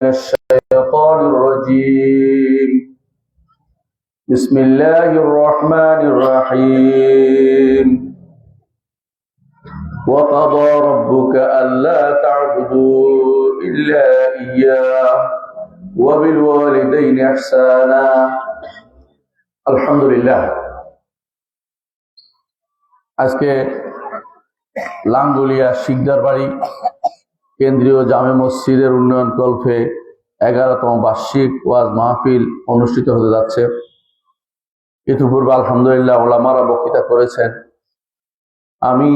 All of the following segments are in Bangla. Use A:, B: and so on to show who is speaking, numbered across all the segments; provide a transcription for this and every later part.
A: الشيطان الرجيم بسم الله الرحمن الرحيم وقضى ربك ألا تعبدوا إلا إياه وبالوالدين إحسانا الحمد لله আজকে লাঙ্গুলিয়া শিকদার বাড়ি কেন্দ্রীয় জামে মসজিদের উন্নয়ন কল্পে 11তম বার্ষিক ওয়াজ মাহফিল অনুষ্ঠিত হতে যাচ্ছে। ইতিপূর্বে আলহামদুলিল্লাহ ওলামারা বক্তৃতা করেছেন। আমি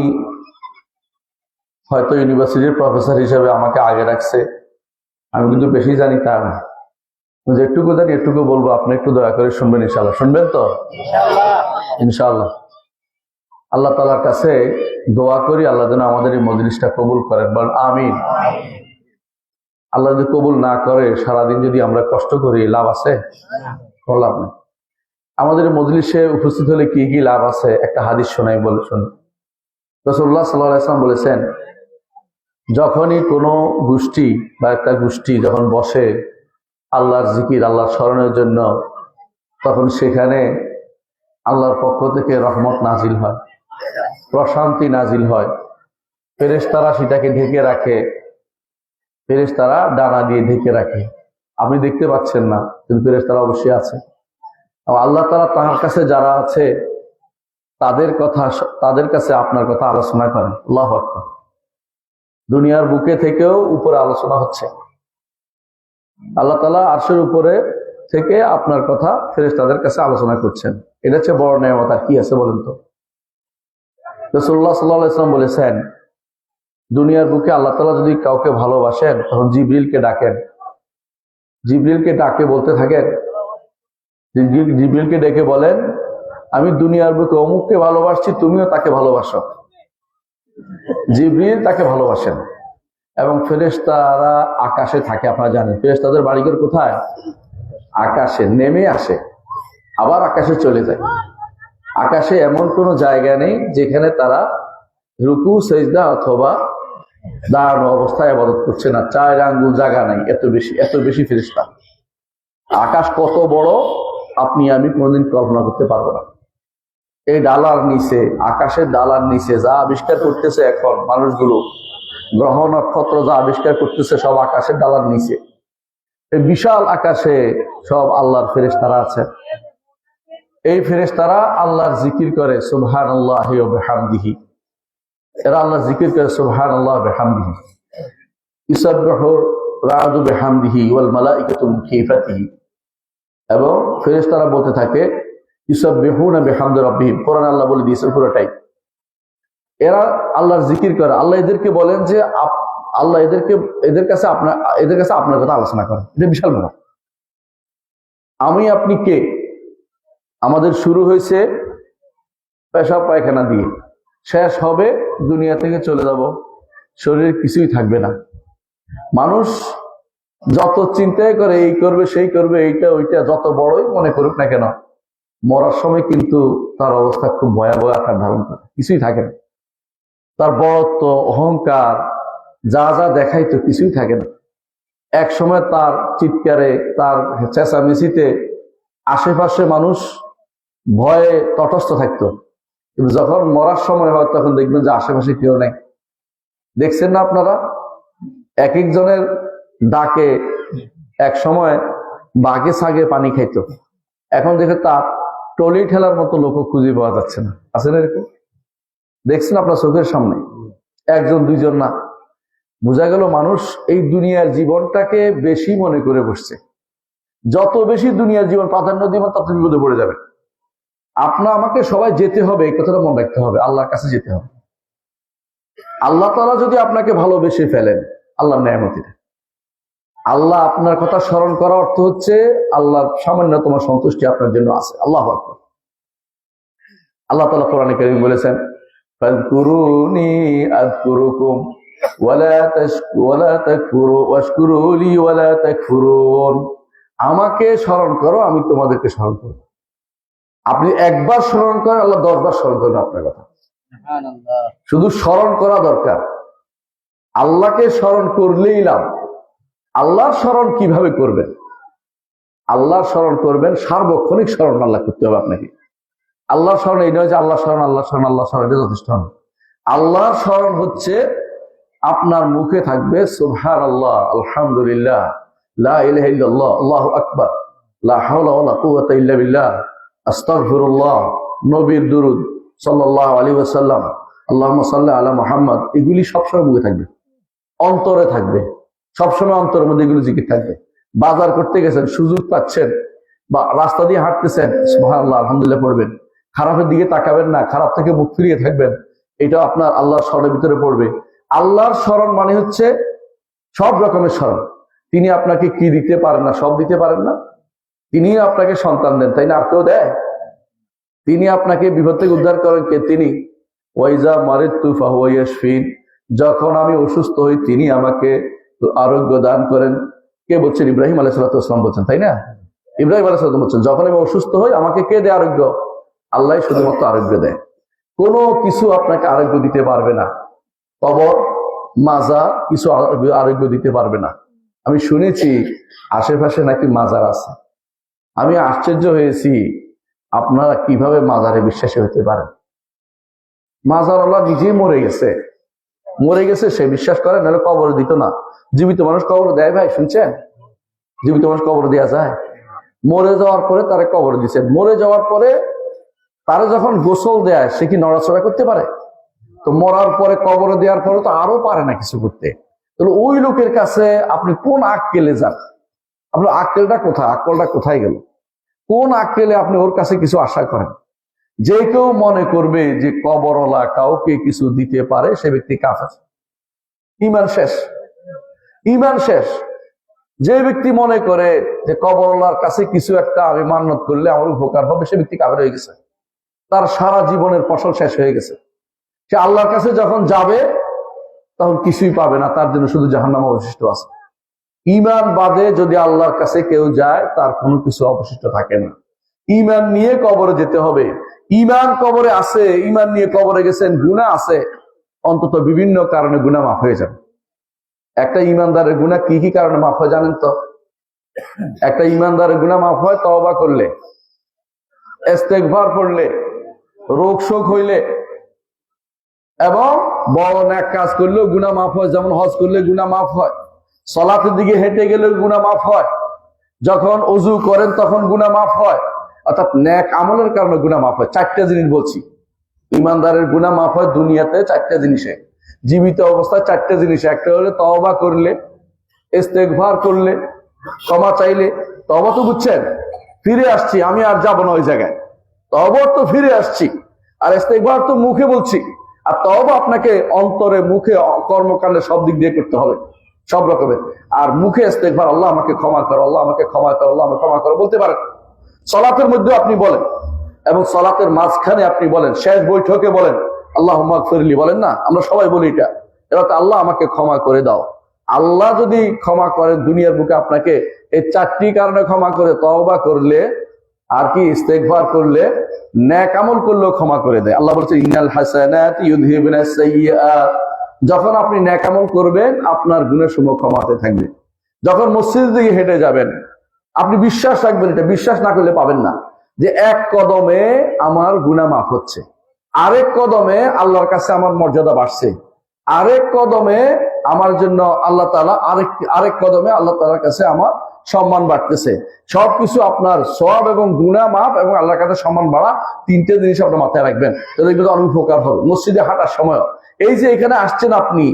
A: হয়তো ইউনিভার্সিটির প্রফেসর হিসেবে আমাকে আগে রাখছে, আমি কিন্তু বেশি জানি তা না। যেটুকু জানি এটুকু বলবো, আপনি একটু দয়া করে শুনবেন ইনশাআল্লাহ। শুনবেন তো ইনশাআল্লাহ? আল্লাহ তাআলার কাছে দোয়া করি আল্লাহ যেন আমাদের এই মজলিসটা কবুল করেন, বলেন আমিন। আল্লাহ যদি কবুল না করে, সারাদিন যদি আমরা কষ্ট করি, লাভ আছে? লাভ নেই। আমাদের মজলিসে উপস্থিত হলে কি কি লাভ আছে একটা হাদিস শোনাই, বলে শুনুন। রাসূলুল্লাহ সাল্লাল্লাহু আলাইহি ওয়াসাল্লাম বলেছেন, যখনই কোনো গোষ্ঠী বা একটা গোষ্ঠী যখন বসে আল্লাহর জিকির, আল্লাহর স্মরণের জন্য, তখন সেখানে আল্লাহর পক্ষ থেকে রহমত নাজিল হয়, প্রশান্তি নাজিল হয়। ফেরেশতারা সেটাকে ঢেকে রাখে, ফেরেশতারা ডানা দিয়ে ঢেকে রাখে। আপনি দেখতে পাচ্ছেন না, কিন্তু ফেরেশতারা অবশ্যই আছে। আল্লাহ তাআলা তার কাছে যারা আছে তাদের কাছে আপনার কথা আলোচনা করেন। আল্লাহু আকবার। দুনিয়ার বুকে থেকেও উপরে আলোচনা হচ্ছে। আল্লাহ তাআলা আরশের উপরে থেকে আপনার কথা ফেরেশতাদের কাছে আলোচনা করছেন। এটা হচ্ছে বড় নেয়ামত। আর কি আছে বলেন তো? রাসূলুল্লাহ সাল্লাল্লাহু আলাইহি ওয়াসাল্লাম বলেছেন, দুনিয়ার বুকে আল্লাহ তাআলা যদি কাউকে ভালোবাসেন, তখন জিবরিলকে ডাকেন। জিবরিলকে ডাকে বলতে থাকেন, জিবরিলকে ডেকে বলেন, আমি দুনিয়ার বুকে অমুককে ভালোবাসছি, তুমিও তাকে ভালোবাসো। জিবরিল তাকে ভালোবাসেন। এবং ফেরেশতারা আকাশে থাকে, আপনারা জানেন। ফেরেশতাদের বাড়িঘর কোথায়? আকাশে। নেমে আসে, আবার আকাশে চলে যায়। আকাশে এমন কোনো জায়গা নেই যেখানে তারা রুকু সেজদা অথবা দাঁড়ানো অবস্থায় ইবাদত করছে না। 4 আঙ্গুল জায়গা নাই, এত বেশি ফেরেশতা। আকাশ কত বড় আপনি আমি কোনোদিন কল্পনা করতে পারবো না। এই ডালার নিচে, আকাশের ডালার নিচে যা আবিষ্কার করতেছে এখন মানুষগুলো, গ্রহ নক্ষত্র যা আবিষ্কার করতেছে, সব আকাশের ডালার নিচে। এই বিশাল আকাশে সব আল্লাহর ফেরেশতারা আছে। এই ফেরেশতারা আল্লাহর জিকির করে সুবহানাল্লাহি ওয়া বিহামদিহি। এরা আল্লাহর জিকির করে সুবহানাল্লাহি ওয়া বিহামদিহি। ইউসাব্বিহু রা'দু বিহামদিহি ওয়াল মালাইকাতু মিন খিফাতিহি। এবং ফেরেশতারা বলতে থাকে ইউসাব্বিহুনা বিহামদি রাব্বিহিম। কোরআন আল্লাহ বলে দিয়েছে পুরোটাই। এরা আল্লাহর জিকির করে। আল্লাহ এদেরকে বলেন যে আল্লাহ এদের কাছে আপনার কথা আলোচনা করেন। এটা বিশাল ব্যাপার। আমি আপনি কে? আমাদের শুরু হয়েছে পেশাব পায়খানা দিয়ে, শেষ হবে দুনিয়া থেকে চলে যাব, শরীরে কিছুই থাকবে না। মানুষ যত চিন্তাই করে, এই করবে সেই করবে, এইটা ওইটা, যত বড়ই মনে করুক না কেন, মরার সময় কিন্তু তার অবস্থা খুব ভয়াবহ আকার ধারণ করে। কিছুই থাকে না। তার বড়ত্ব, অহংকার, যা যা দেখাইতো কিছুই থাকে না। এক সময় তার চিৎকারে, তার চেঁচামেচিতে আশেপাশে মানুষ ভয়ে তটস্থ থাকতো। কিন্তু যখন মরার সময় হয়, তখন দেখবেন যে আশেপাশে কেউ নেই। দেখছেন না আপনারা? এক একজনের ডাকে এক সময় বাঘে ছাগে পানি খাইতো, এখন দেখে তার টলি ঠেলার মতো লোক খুঁজে পাওয়া যাচ্ছে না। আছে না এরকম? দেখছেন আপনার চোখের সামনে? একজন দুইজন না। বোঝা গেল মানুষ এই দুনিয়ার জীবনটাকে বেশি মনে করে বসছে। যত বেশি দুনিয়ার জীবন প্রাধান্য দিবেন, তত বিপদে পড়ে যাবেন। আমাকে সবাই যেতে হবে, এই কথাটা মনে রাখতে হবে। আল্লাহর কাছে যেতে হবে। আল্লাহ তাআলা যদি আপনাকে ভালোবেসে ফেলেন, আল্লাহর নেয়ামতিটা, আল্লাহ আপনার কথা স্মরণ করা অর্থ হচ্ছে আল্লাহর সামান্যতম সন্তুষ্টি আপনার জন্য আছে। আল্লাহু আকবার। আল্লাহ তাআলা কোরআনে কারীম বলেছেন, ফাযকুরুনি আযকুরুকুম ওয়ালা তাকফুরু ওয়াশকুরুলি ওয়ালা তাকফুরুন। আমাকে স্মরণ করো, আমি তোমাদেরকে স্মরণ করব। আপনি একবার স্মরণ করেন, আল্লাহ 10 বার স্মরণ করেন আপনার কথা। শুধু স্মরণ করা দরকার। আল্লাহকে স্মরণ করলেই লাভ। আল্লাহর স্মরণ কিভাবে করবেন? আল্লাহর স্মরণ করবেন, সার্বক্ষণিক স্মরণ আল্লাহ করতে হবে আপনাকে। আল্লাহর স্মরণ এই নয় যে আল্লাহ স্মরণ আল্লাহ স্মরণ আল্লাহ স্মরণ, এটা যথেষ্ট নয়। আল্লাহর স্মরণ হচ্ছে আপনার মুখে থাকবে সুবহানাল্লাহ, আলহামদুলিল্লাহ, লা ইলাহা ইল্লাল্লাহ, আল্লাহু আকবার, লা হাওলা ওয়ালা কুওয়াতা ইল্লা বিল্লাহ, আস্তাগফিরুল্লাহ, নবীর দুরূদ সাল্লাল্লাহু আলাইহি ওয়াসাল্লাম, আল্লাহুম্মা সাল্লি আলা মুহাম্মদ। এগুলি সবসময় মুখে থাকবে, অন্তরে থাকবে, সবসময় অন্তরের মধ্যে এগুলো জিকির থাকবে। বাজার করতে গেছেন, সুযোগ পাচ্ছেন, বা রাস্তা দিয়ে হাঁটতেছেন, সুবহানাল্লাহ আলহামদুলিল্লাহ পড়বেন। খারাপের দিকে তাকাবেন না, খারাপ থেকে মুখ ফিরিয়ে থাকবেন, এটা আপনার আল্লাহর স্মরণের ভিতরে পড়বে। আল্লাহর স্মরণ মানে হচ্ছে সব রকমের স্মরণ। তিনি আপনাকে কি দিতে পারেন না? সব দিতে পারেন না। তিনি আপনাকে সন্তান দেন, তাই না? আর কেউ দেয়? তিনি আপনাকে বিপদ থেকে উদ্ধার করেন কে? তিনি। ওয়াইজা মারিদতু ফাহুয়া ইয়াশফিন, যখন আমি অসুস্থ হই তিনি আমাকে আরোগ্য দান করেন। কে বলছেন? ইব্রাহিম আলাইহিস সালাম বলছেন, তাই না? ইব্রাহিম আলাইহিস সালাম বলছেন, যখন আমি অসুস্থ হই আমাকে কে দেয় আরোগ্য? আল্লাহ শুধুমাত্র আরোগ্য দেয়, কোনো কিছু আপনাকে আরোগ্য দিতে পারবে না। কবর, মাজার কিছু আরোগ্য দিতে পারবে না। আমি শুনেছি আশেপাশে নাকি মাজার আছে। আমি আশ্চর্য হয়েছি, আপনারা কিভাবে মাজারে বিশ্বাসী হতে পারেন? মাজার আল্লাহ নিজেই মরে গেছে, সে বিশ্বাস করে, নাহলে কবর দিত না। জীবিত মানুষ কবর দেয় ভাই? শুনছেন? জীবিত মানুষ কবর দেওয়া যায়? মরে যাওয়ার পরে তারা কবর দিচ্ছেন। মরে যাওয়ার পরে তারা যখন গোসল দেয়, সে কি নড়াচড়া করতে পারে? তো মরার পরে কবর দেওয়ার পরে তো আরো পারে না কিছু করতে। তাহলে ওই লোকের কাছে আপনি কোন আক্কেলে যান? আপনার আক্কেলটা কোথায়? আকলটা কোথায় গেল? কোন আক্কেলে আপনি ওর কাছে কিছু আশা করেন? যে কেউ মনে করবে যে কবরওয়ালা কাউকে কিছু দিতে পারে, সে ব্যক্তি কাফের, ঈমান শেষ, ঈমান শেষ। যে ব্যক্তি মনে করে যে কবরওয়ালার কাছে কিছু একটা আমি মান্যত করলে আমার উপকার হবে, সে ব্যক্তি কাফের হয়ে গেছে। তার সারা জীবনের ফসল শেষ হয়ে গেছে। সে আল্লাহর কাছে যখন যাবে তখন কিছুই পাবে না, তার জন্য শুধু জাহান্নাম অবশিষ্ট আছে। ঈমান বাদে যদি আল্লাহর কাছে কেউ যায়, তার কোনো কিছু অবশিষ্ট থাকে না। ঈমান নিয়ে কবরে যেতে হবে। ঈমান কবরে আছে, ঈমান নিয়ে কবরে গেছেন, গুনাহ আছে, অন্তত বিভিন্ন কারণে গুনাহ মাফ হয়ে যাবে। একটা ঈমানদারের গুনাহ কি কি কারণে মাফ হয় জানেন তো? একটা ঈমানদারের গুনাহ মাফ হয় তওবা করলে, ইস্তেগফার পড়লে, রোগ শোক হইলে, এবং বড় নেক কাজ করলেও গুনাহ মাফ হয়। যেমন হজ করলে গুনাহ মাফ হয়, সালাতের দিকে হেঁটে গেলেও গুনাহ মাফ হয়, যখন ওযু করেন তখন গুনাহ মাফ হয়। অর্থাৎ নেক আমলের কারণে গুনাহ মাফ হয়। চারটা জিনিস বলছি, ঈমানদারের গুনাহ মাফ হয় দুনিয়াতে চারটা জিনিসে, জীবিত অবস্থায় চারটা জিনিস। একটা হলো তওবা করলে, ইস্তেগফার করলে, ক্ষমা চাইলে। তওবা তো বুঝছেন, ফিরে আসছি, আমি আর যাব না ওই জায়গায়। তওবা তো ফিরে আসছি, আর ইস্তেগফার তো মুখে বলছি। আর তওবা আপনাকে অন্তরে, মুখে, কর্মকাণ্ডে সব দিক দিয়ে করতে হবে, সব রকমের। আর মুখে ইস্তেগফার, আল্লাহ আমাকে ক্ষমা করো, আল্লাহ আমাকে ক্ষমা করো, আল্লাহ আমাকে ক্ষমা করো বলতে পারেন। সালাতের মধ্যে আপনি বলেন, এবং সালাতের মাঝখানে আপনি বলেন, শেষ বৈঠকে বলেন আল্লাহুম্মা গফিরলি, বলেন না? আমরা সবাই বলি এটা। এবার আল্লাহ আমাকে ক্ষমা করে দাও। আল্লাহ যদি ক্ষমা করেন দুনিয়ার বুকে আপনাকে, এই চারটি কারণে ক্ষমা করে, তওবা করলে, আর কি ইস্তেগফার করলে, নেক আমল করলেও ক্ষমা করে দেয়। আল্লাহ বলছে ইন্নাল হাসানাতি ইউযহিবুনাস সাইয়্যাত। যখন আপনি নেক আমল করবেন, আপনার গুনাহ সমূহ ক্ষমা হতে থাকবে। যখন মসজিদের দিকে হেঁটে যাবেন, আপনি বিশ্বাস রাখবেন, এটা বিশ্বাস না করলে পাবেন না, যে এক কদমে আমার গুনাহ মাফ হচ্ছে, আরেক কদমে আল্লাহর কাছে আমার মর্যাদা বাড়ছে, আরেক কদমে আমার জন্য আল্লাহ তাআলা, আরেক কদমে আল্লাহ তাআলার কাছে আমার সম্মান বাড়তেছে। সবকিছু আপনার সওয়াব এবং গুনাহ মাফ এবং আল্লাহর কাছে সম্মান বাড়া, তিনটে জিনিস আপনার মাথায় রাখবেন, তাহলে কিন্তু অনেক উপকার হবে। মসজিদে হাঁটার সময়, এই যে এখানে আসছেন আপনি,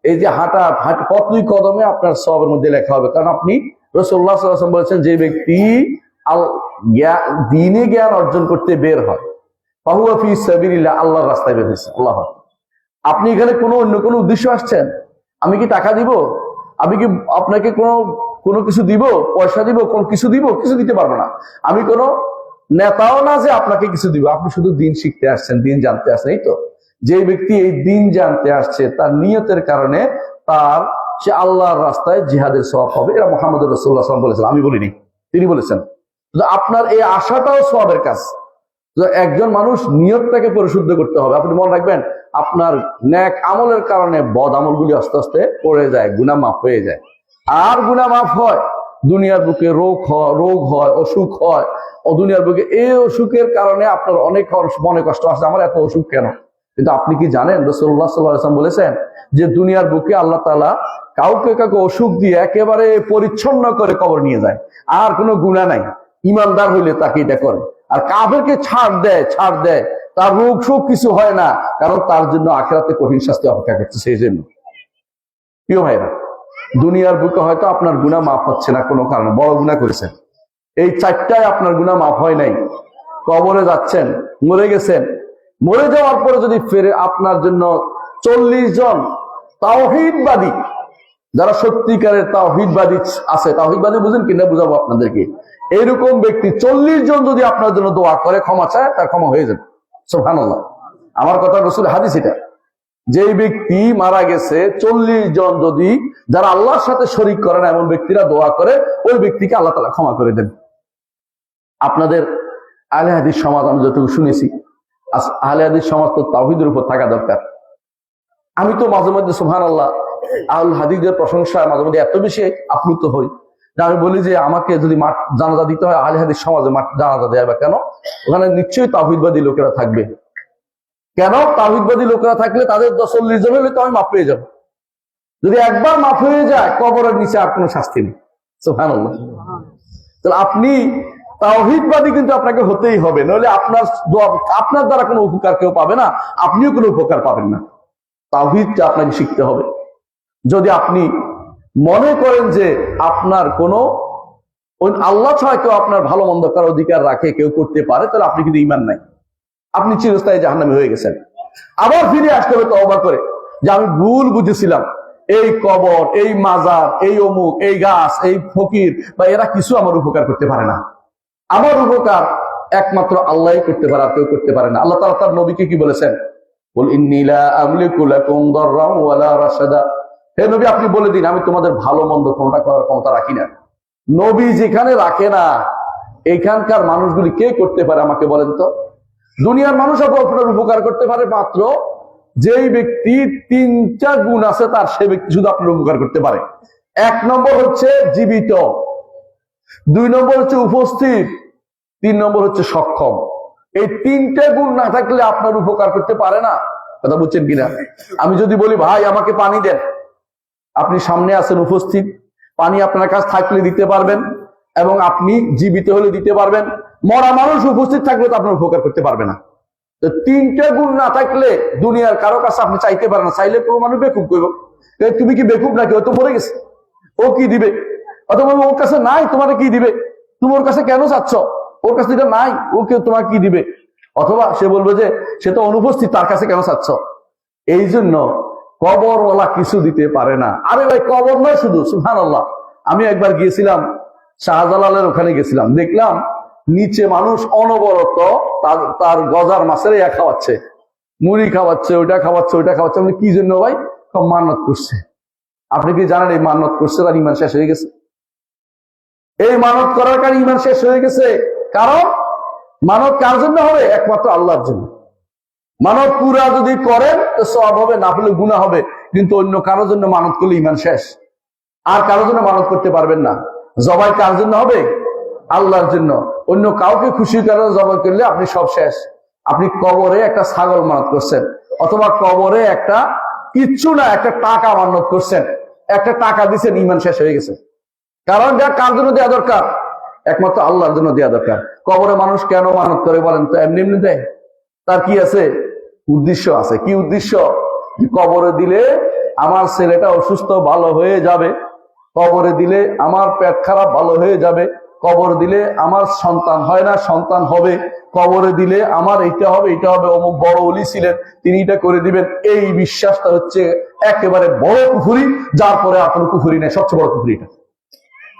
A: এই যে হাঁটা প্রতি কদমে আপনার সওয়াবের মধ্যে লেখা হবে। কারণ আপনি, রাসূলুল্লাহ সাল্লাল্লাহু আলাইহি ওয়াসাল্লাম বলেছেন, যে ব্যক্তি দ্বীনে জ্ঞান অর্জন করতে বের হয়, ফাহুয়া ফি সাবিলিল্লাহ, আল্লাহর রাস্তায় বের হয়েছে। আল্লাহ, আপনি এখানে অন্য কোনো উদ্দেশ্য আসছেন? আমি কি টাকা দিব? আমি কি আপনাকে কোনো কিছু দিব? পয়সা দিব? কোন কিছু দিব? কিছু দিতে পারবো না। আমি কোনো নেতাও না যে আপনাকে কিছু দিব। আপনি শুধু দিন শিখতে আসছেন, দিন জানতে আসছেন, এই তো। যে ব্যক্তি এই দিন জানতে আসছে, তার নিয়তের কারণে তার, সে আল্লাহর রাস্তায় জিহাদের সওয়াব হবে। এটা মুহাম্মদুর রাসূলুল্লাহ সাল্লাল্লাহু আলাইহি ওয়াসাল্লাম বলেছেন, আমি বলিনি, তিনি বলেছেন। আপনার এই আশাটাও সওয়াবের কাজ। একজন মানুষ নিয়তটাকে পরিশুদ্ধ করতে হবে। আপনি মনে রাখবেন, আপনার নেক আমলের কারণে বদ আমলগুলি আস্তে আস্তে পড়ে যায়, গুনাহ মাফ হয়ে যায়। আর গুনাহ মাফ হয়। দুনিয়ার বুকে রোগ হয়, অসুখ হয়, ও দুনিয়ার বুকে এই অসুখের কারণে আপনার অনেক মনে কষ্ট আসে, আমার এত অসুখ কেন? কিন্তু আপনি কি জানেন রাসূলুল্লাহ সাল্লাল্লাহু আলাইহি ওয়াসাল্লাম বলেছেন যে দুনিয়ার বুকে আল্লাহ তাআলা কাউকে কাউকে অসুখ দিয়ে একেবারে পরিচ্ছন্ন করে কবর নিয়ে যায়, আর কোনো গুনাহ নাই। ইমানদার হইলে তাকে এটা করে। আর কাফেরকে ছাড় দেয়, তার রোগ শোক কিছু হয় না, কারণ তার জন্য আখিরাতে কঠিন শাস্তি অপেক্ষা করছে। সেই জন্য প্রিয় ভাইরা, দুনিয়ার বুকে হয়তো আপনার গুনাহ মাফ হচ্ছে না কোনো কারণে, বড় গুনাহ করেছেন, এই চারটায় আপনার গুনাহ মাফ হয় নাই। কবরে যাচ্ছেন, মরে গেছেন, মরে যাওয়ার পরে যদি ফিরে আপনার জন্য 40 জন তাওহীদবাদী, যারা সত্যিকারের তাওহীদবাদী আছে, তাওহীদবাদী বুঝেন কিনা বুঝাবো আপনাদেরকে, এইরকম ব্যক্তি 40 জন যদি আপনার জন্য দোয়া করে, ক্ষমা চায়, তার ক্ষমা হয়ে যাবে। সুবহানাল্লাহ, আমার কথা রাসূলের হাদিস এটা। যেই ব্যক্তি মারা গেছে 40 জন যদি, যারা আল্লাহর সাথে শরীক করে না এমন ব্যক্তিরা দোয়া করে, ওই ব্যক্তিকে আল্লাহ তাআলা ক্ষমা করে দেন। আপনাদের আহলে হাদিস সমাজ, আমি যতটুকু শুনেছি, আহলে হাদিস সমাজ তো তাওহীদের উপর থাকা দরকার। আমি তো মাঝে মধ্যে সুবহানাল্লাহ আহলে হাদিসদের প্রশংসায় মাঝে মধ্যে এত বেশি আপ্লুত হই যে আমি বলি যে আমাকে যদি জানাজা দিতে হয় আহলে হাদিস সমাজে জানাজা দেয়, বা কেন? ওখানে নিশ্চয়ই তাওহীদবাদী লোকেরা থাকবে। কেন? তাওহীদবাদী লোকেরা থাকলে তাদের 40 জন হলে তো আমি মাফ পেয়ে যাবো। যদি একবার মাফ হয়ে যায়, কবরের নিচে আর কোনো শাস্তি নেই। সুবহানাল্লাহ। তাহলে আপনি তাওহীদবাদী কিন্তু আপনাকে হতেই হবে, নইলে আপনার দ্বারা কোনো উপকার কেউ পাবে না, আপনিও কোনো উপকার পাবেন না। তাওহীদটা আপনাকে শিখতে হবে। যদি আপনি মনে করেন যে আপনার কোনো আল্লাহ ছাড়া কেউ আপনার ভালো মন্দ করার অধিকার রাখে, কেউ করতে পারে, তাহলে আপনি কিন্তু ঈমান নাই, আপনি চিরস্থায়ী জাহান্নামী হয়ে গেছেন। আবার ফিরে আসতে হবে তওবা করে, যে আমি ভুল বুঝেছিলাম, এই কবর, এই মাজার, এই অমুক, এই গাছ, এই ফকির বা এরা কিছু আমার উপকার করতে পারে না। আমার উপকার একমাত্র আল্লাহই করতে পারে, আর কেউ করতে পারে না। আল্লাহ তাআলা তার নবীকে কি বলেছেন? বল ইন্নী লা আমলিকু লাকুম দাররান ওয়ালা রাশাদা। হে নবী, আপনি বলে দিন আমি তোমাদের ভালো মন্দ কোনটা করার ক্ষমতা রাখি না। নবী যেখানে রাখে না, এখানকার মানুষগুলি কে করতে পারে আমাকে বলেন তো? দুনিয়ার মানুষ আপনার উপকার করতে পারে মাত্র যেই ব্যক্তি 3টা গুণ আছে তার, সে ব্যক্তি শুধু আপনার উপকার করতে পারে। 1 নম্বর হচ্ছে জীবিত, 2 নম্বর হচ্ছে উপস্থিত, 3 নম্বর হচ্ছে সক্ষম। এই 3টে গুণ না থাকলে আপনার উপকার করতে পারে না। কথা বুঝছেন কিনা? আমি যদি বলি ভাই আমাকে পানি দেন, আপনি সামনে আছেন উপস্থিত, পানি আপনার কাছে থাকলে দিতে পারবেন, এবং আপনি জীবিত হলে দিতে পারবেন। মরা মানুষ উপস্থিত থাকলে তো আপনার উপকার করতে পারবে না। তো 3টে গুণ না থাকলে দুনিয়ার কারো কাছে আপনি চাইতে পারেন না। চাইলে কোনো মানুষ বেকুব করব, তুমি কি বেকুব নাকি? ও তো মরে গেছে, ও কি দিবে? অথবা ওর কাছে নাই, তোমার কি দিবে? তুমি ওর কাছে কেন চাচ্ছ? ওর কাছে এটা নাই, ও কেউ তোমার কি দিবে? অথবা সে বলবে যে সে তো অনুপস্থিত, তার কাছে কেন চাচ্ছ? এই জন্য কবরওয়ালা কিছু দিতে পারে না। আরে ভাই, কবর নয় শুধু, সুবহানাল্লাহ। আমি একবার গিয়েছিলাম শাহজালালের ওখানে, গেছিলাম, দেখলাম নিচে মানুষ অনবরত তার গজার মাছের খাওয়াচ্ছে, মুড়ি খাওয়াচ্ছে, ওইটা খাওয়াচ্ছে, ওইটা খাওয়াচ্ছে। মানে কি জন্য ভাই? সব মান্নত করছে। আপনি কি জানেন এই মান্নত করছে তার ঈমান শেষ হয়ে গেছে? এই মানত করার কারণে ঈমান শেষ হয়ে গেছে। কারণ মানত কার জন্য হবে? একমাত্র আল্লাহর জন্য। মানত পুরা যদি করেন তো সওয়াব হবে, না হলে গুনাহ হবে। কিন্তু অন্য কারোর জন্য মানত করলে ঈমান শেষ, আর কারোর জন্য মানত করতে পারবেন না। জবাই কার জন্য হবে? আল্লাহর জন্য। অন্য কাউকে খুশি করার জবাই করলে আপনি সব শেষ। আপনি কবরে একটা ছাগল মানত করছেন, অথবা কবরে একটা কিচ্ছু না, একটা টাকা মানত করছেন, একটা টাকা দিচ্ছেন, ঈমান শেষ হয়ে গেছে। কারণ যা কার জন্য দেওয়া দরকার? একমাত্র আল্লাহর জন্য দেওয়া দরকার। কবরে মানুষ কেন মানত করে বলেন তো? এমনি এমনি দেয়? তার কি আছে? উদ্দেশ্য আছে। কি উদ্দেশ্য? কবরে দিলে আমার ছেলেটা অসুস্থ ভালো হয়ে যাবে, কবরে দিলে আমার পেট খারাপ ভালো হয়ে যাবে, কবর দিলে আমার সন্তান হয় না, সন্তান হবে, কবরে দিলে আমার এইটা হবে, এটা হবে, অমুক বড় ওলি ছিলেন, তিনি এটা করে দিবেন। এই বিশ্বাসটা হচ্ছে একেবারে বড় কুফরি, যার পরে আপনার কুফরি নেই, সবচেয়ে বড় কুফরি এটা।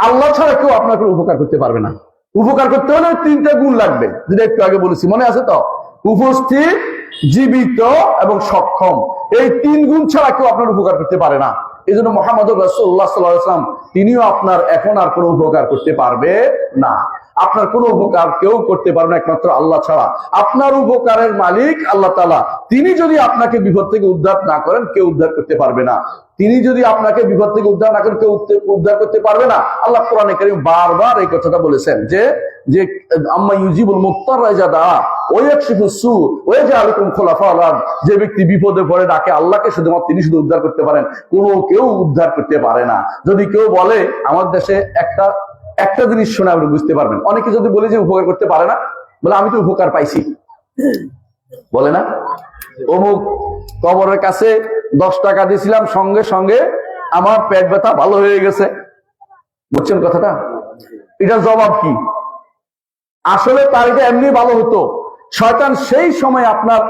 A: আল্লাহ ছাড়া কেউ আপনাকে উপকার করতে পারবে না। উপকার করতে হলে 3টে গুণ লাগবে, যেটা একটু আগে বলেছি, মনে আছে তো? উপস্থিত, জীবিত এবং সক্ষম। এই 3 গুণ ছাড়া কেউ আপনার উপকার করতে পারে না। এই জন্য মুহাম্মদ রাসূলুল্লাহ সাল্লাল্লাহু আলাইহি ওয়াসাল্লাম তিনিও আপনার এখন আর কোনো উপকার করতে পারবে না। আপনার কোনো উপকার কেউ করতে পারবে না একমাত্র আল্লাহ ছাড়া। আপনার উপকারের মালিক আল্লাহ তাআলা, তিনি যদি আপনাকে বিপদ থেকে উদ্ধার না করেন কেউ উদ্ধার করতে পারবে না। তিনি যদি আপনাকে বিপদ থেকে উদ্ধার না করেন কেউ উদ্ধার করতে পারবে না। আল্লাহ কোরআনে কারীম বারবার এই কথাটা বলেছেন যে যে আম্মা ইউজিবুল মুত্তারা ইযা দা ওয়া ইয়াকশিফুস সু ওয়া ইয়াজআলুকুম খুলাফা'আল আরদ, যে ব্যক্তি বিপদে পড়ে ডাকে আল্লাহকে, শুধুমাত্র তিনি শুধু উদ্ধার করতে পারেন, কোনো কেউ উদ্ধার করতে পারে না। যদি কেউ বলে, আমাদের দেশে একটা জিনিস শুনে আপনি বুঝতে পারবেন, অনেকে যদি বলে যে উপকার করতে পারে না, বলে আমি তো উপকার পাইছি, বলে না অমুক কবরের কাছে 10 টাকা দিয়েছিলাম, সঙ্গে সঙ্গে আমার পেট ব্যথা ভালো হয়ে গেছে। বুঝছেন কথাটা? এটা জবাব কি? আসলে তার এটা এমনি ভালো হতো, শয়তান সেই সময় আপনার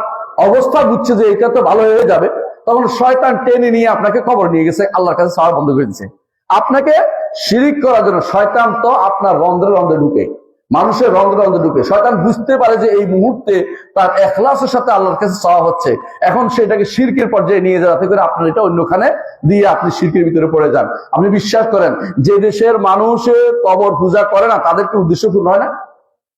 A: অবস্থা বুঝছে যে এটা তো ভালো হয়ে যাবে, তখন শয়তান টেনে নিয়ে আপনাকে কবর নিয়ে গেছে, আল্লাহর কাছে চাওয়া বন্ধ করে দিচ্ছে আপনাকে শিরিক করার জন্য। শয়তান তো আপনার রন্ধ্রে রন্ধ্রে ঢুকে, মানুষের রন্ধ্রে রন্ধ্রে ঢুকে। শয়তান বুঝতে পারে যে এই মুহূর্তে তার ইখলাসের সাথে আল্লাহর কাছে চাওয়া হচ্ছে, এখন সেটাকে শিরকের পর্যায়ে নিয়ে যাওয়া, যাতে করে আপনার এটা অন্যখানে দিয়ে আপনি শিরকের ভিতরে পড়ে যান। আপনি বিশ্বাস করেন যে দেশের মানুষের কবর পূজা করে না, তাদেরকে উদ্দেশ্যপূর্ণ হয় না?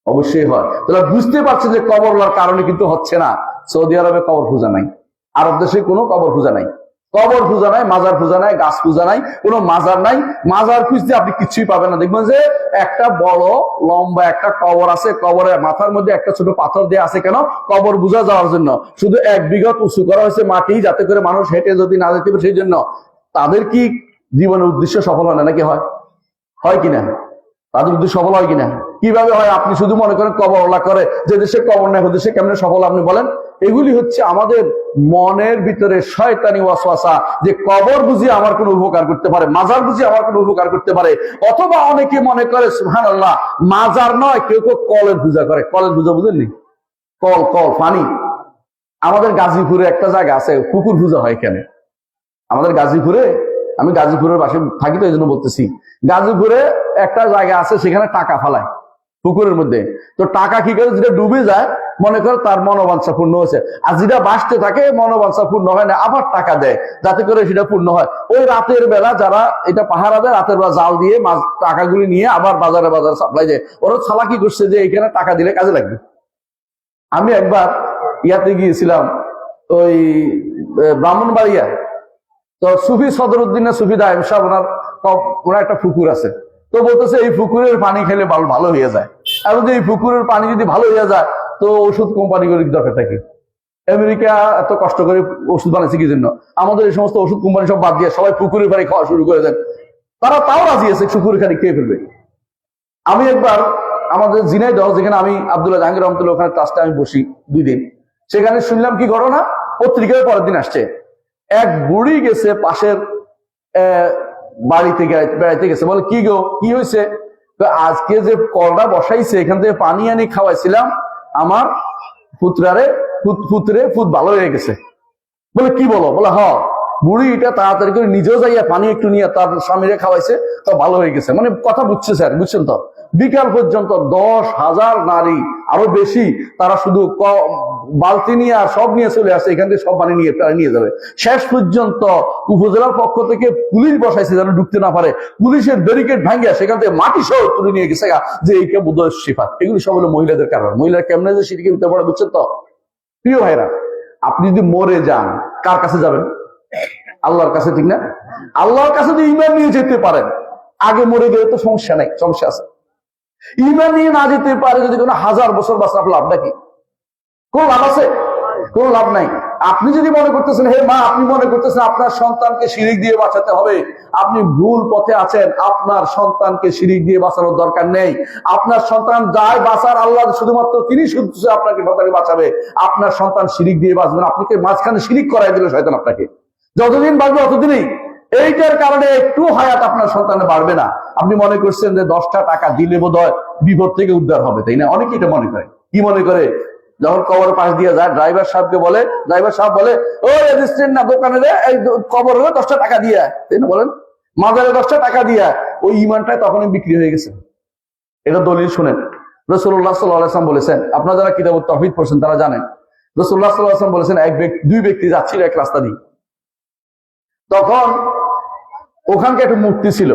A: অবশ্যই হয়। তাহলে বুঝতে পারছে যে কবর হওয়ার কারণে কিন্তু হচ্ছে না। সৌদি আরবে কবর পূজা নাই, আরব দেশে কোনো কবর পূজা নাই, কবর পূজা নাই, মাজার পূজা নাই, গাছ পূজা নাই, কোনো মাজার নাই। মাজার খুঁজতে আপনি কিছুই পাবেন না। দেখবেন যে একটা বড় লম্বা একটা কবর আছে, কবরের মাথার মধ্যে একটা ছোট পাথর দিয়ে আছে, কেন? কবর বোঝা যাওয়ার জন্য। শুধু 1 বিঘা উঁচু করা হয়েছে মাটি, যাতে করে মানুষ হেঁটে যদি না যেতে পারে সেই জন্য। তাদের কি জীবনের উদ্দেশ্য সফল হয় না নাকি? হয় কিনা? তাদের উদ্দেশ্য সফল হয় কিনা? কিভাবে হয়? আপনি শুধু মনে করেন কবর ওলা করে, যে দেশে কবর নেই ওই দেশে কেমনে সফল আপনি বলেন? এগুলি হচ্ছে আমাদের মনের ভিতরে শয়তানি ওয়াসওয়াসা, যে কবর বুঝি আমার কোনো উপকার করতে পারে, মাজার বুঝি আমার কোনো উপকার করতে পারে। অথবা অনেকে মনে করে সুবহানাল্লাহ, মাজার নয়, কেউ কেউ কলের পূজা করে। কলের পূজা বুঝলেন? কল পানি। আমাদের গাজীপুরে একটা জায়গা আছে, পুকুর পূজা হয় এখানে। আমাদের গাজীপুরে, আমি গাজীপুরের পাশে থাকি তো এই জন্য বলতেছি, গাজীপুরে একটা জায়গা আছে, সেখানে টাকা ফালায় পুকুরের মধ্যে। তো টাকা কি করে, যেটা ডুবে যায় মনে করে তার মনোবাঞ্ছা পূর্ণ হয়েছে, আর যেটা বাঁচতে থাকে মনোবাঞ্ছা পূর্ণ হয় না, আবার টাকা দেয় যাতে করে সেটা পূর্ণ হয়। ওই রাতের বেলা যারা এটা পাহারা দেয়, রাতের বেলা জাল দিয়ে মাছ টাকাগুলি নিয়ে আবার বাজারে সাপ্লাই দেয়। ওরা চালাকি করছে যে এখানে টাকা দিলে কাজে লাগবে। আমি একবার ইয়াতে গিয়েছিলাম, ওই ব্রাহ্মণবাড়িয়া, তো সুফি সদরউদ্দিনের সুফি দায়েম সাহেব, ওনার একটা পুকুর আছে। তো বলতেছে এই পুকুরের পানি খেলে ভালো হয়ে যায়। আর যদি এই পুকুরের পানি যদি ভালো হয়ে যায়, তো ওষুধ কোম্পানিগুলির দরকার থাকে। আমেরিকা এত কষ্ট করে ওষুধ বানাইছে কি জন্য? আমাদের এই সমস্ত ওষুধ কোম্পানি সব বাদ দিয়ে সবাই পুকুরের পানি খাওয়া শুরু করে দেন। তারা তাও রাজি আছে পুকুরের পানি খেয়ে ফেলবে। আমি একবার আমাদের ঝিনাইদহ, যেখানে আমি আব্দুল্লাহ জাহাঙ্গীর রহমতুল্লাহ ওখানে ট্রাস্টে আমি বসি 2 দিন, সেখানে শুনলাম কি ঘটনা, পত্রিকায় পরের দিন আসছে, এক বুড়ি গেছে পাশের বাড়িতে বেড়াইতে গেছে। বলে কি গো, কি হয়েছে? আজকে যে কলটা বসাইছে এখান থেকে পানি আনি খাওয়াইছিলাম, আমার পুত্রে ভালো হয়ে গেছে। বলে কি বলো? বলে হ, বুড়ি এটা তাড়াতাড়ি করে নিজেও যাইয়া পানি একটু নিয়ে তার স্বামীরে খাওয়াইছে, তো ভালো হয়ে গেছে। মানে কথা বুঝছে স্যার, বুঝছেন তো? বিকাল পর্যন্ত 10,000 নারী, আরো বেশি, তারা শুধু বালতি নিয়ে আর সব নিয়ে চলে আসছে, এখান থেকে সব পানি নিয়ে যাবে। শেষ পর্যন্ত উপজেলার পক্ষ থেকে পুলিশ বসাইছে যেন ঢুকতে না পারে। পুলিশের ব্যারিকেড ভাঙ্গিয়া সেখান থেকে মাটি সহ তুলে নিয়ে গেছে যে এইকে বোধহয় সিফাত। এগুলি সব হলো মহিলাদের কারণ। মহিলার কেমনে যে সিটিকে উঠতে পারে, বুঝছেন তো? প্রিয় ভাইরা, আপনি যদি মরে যান কার কাছে যাবেন? আল্লাহর কাছে, ঠিক না? আল্লাহর কাছে যদি ঈমান নিয়ে যেতে পারেন, আগে মরে গেলে তো সমস্যা নাই, সমস্যা আছে। ঈমান নিয়ে না যেতে পারে যদি কোনো 1000 বছর বাঁচার লাভ নাকি? কোন লাভ আছে? কোন লাভ নাই। আপনি যদি মনে করতেছেন, হে মা, আপনি মনে করতেছেন আপনার সন্তানকে শিরিক দিয়ে বাঁচাতে হবে, আপনি ভুল পথে আছেন। আপনার সন্তানকে শিরিক দিয়ে বাঁচানোর দরকার নেই। আপনার সন্তান যায় বাঁচার, আল্লাহ শুধুমাত্র তিনি শুধু আপনাকে সন্তানকে বাঁচাবে। আপনার সন্তান শিরিক দিয়ে বাঁচবেন, আপনাকে মাঝখানে শিরিক করাই দিল শয়তান আপনাকে। যতদিন বাঁচবে ততদিনই এইটার কারণে একটু হায়াত আপনার সন্তানে বাড়বে না। আপনি মনে করছেন যে 10টা টাকা দিলে বোধহয় বিপদ থেকে উদ্ধার হবে, তাই না? অনেকে এটা মনে করে। কি মনে করে? যখন কবর পাশ দিয়ে যায়, ড্রাইভার সাহেবকে বলে, ড্রাইভার সাহেব বলে, ও রেজিস্ট্রেন্ট না দোকানে রে, এই কবর হলে 10টা টাকা দিয়ে, তাই না? বলেন মাজারে 10টা টাকা দিয়ে, ওই ইমানটাই তখনই বিক্রি হয়ে গেছে। এটা দলিল শুনেন। রাসূলুল্লাহ সাল্লাল্লাহু আলাইহি ওয়াসাল্লাম বলেছেন, আপনারা যারা কিতাবুত তাওহীদ পড়ছেন তারা জানেন, রাসূলুল্লাহ সাল্লাল্লাহু আলাইহি ওয়াসাল্লাম বলেছেন, দুই ব্যক্তি যাচ্ছিল এক রাস্তা দিয়ে, তখন ওখানকে একটা মূর্তি ছিল।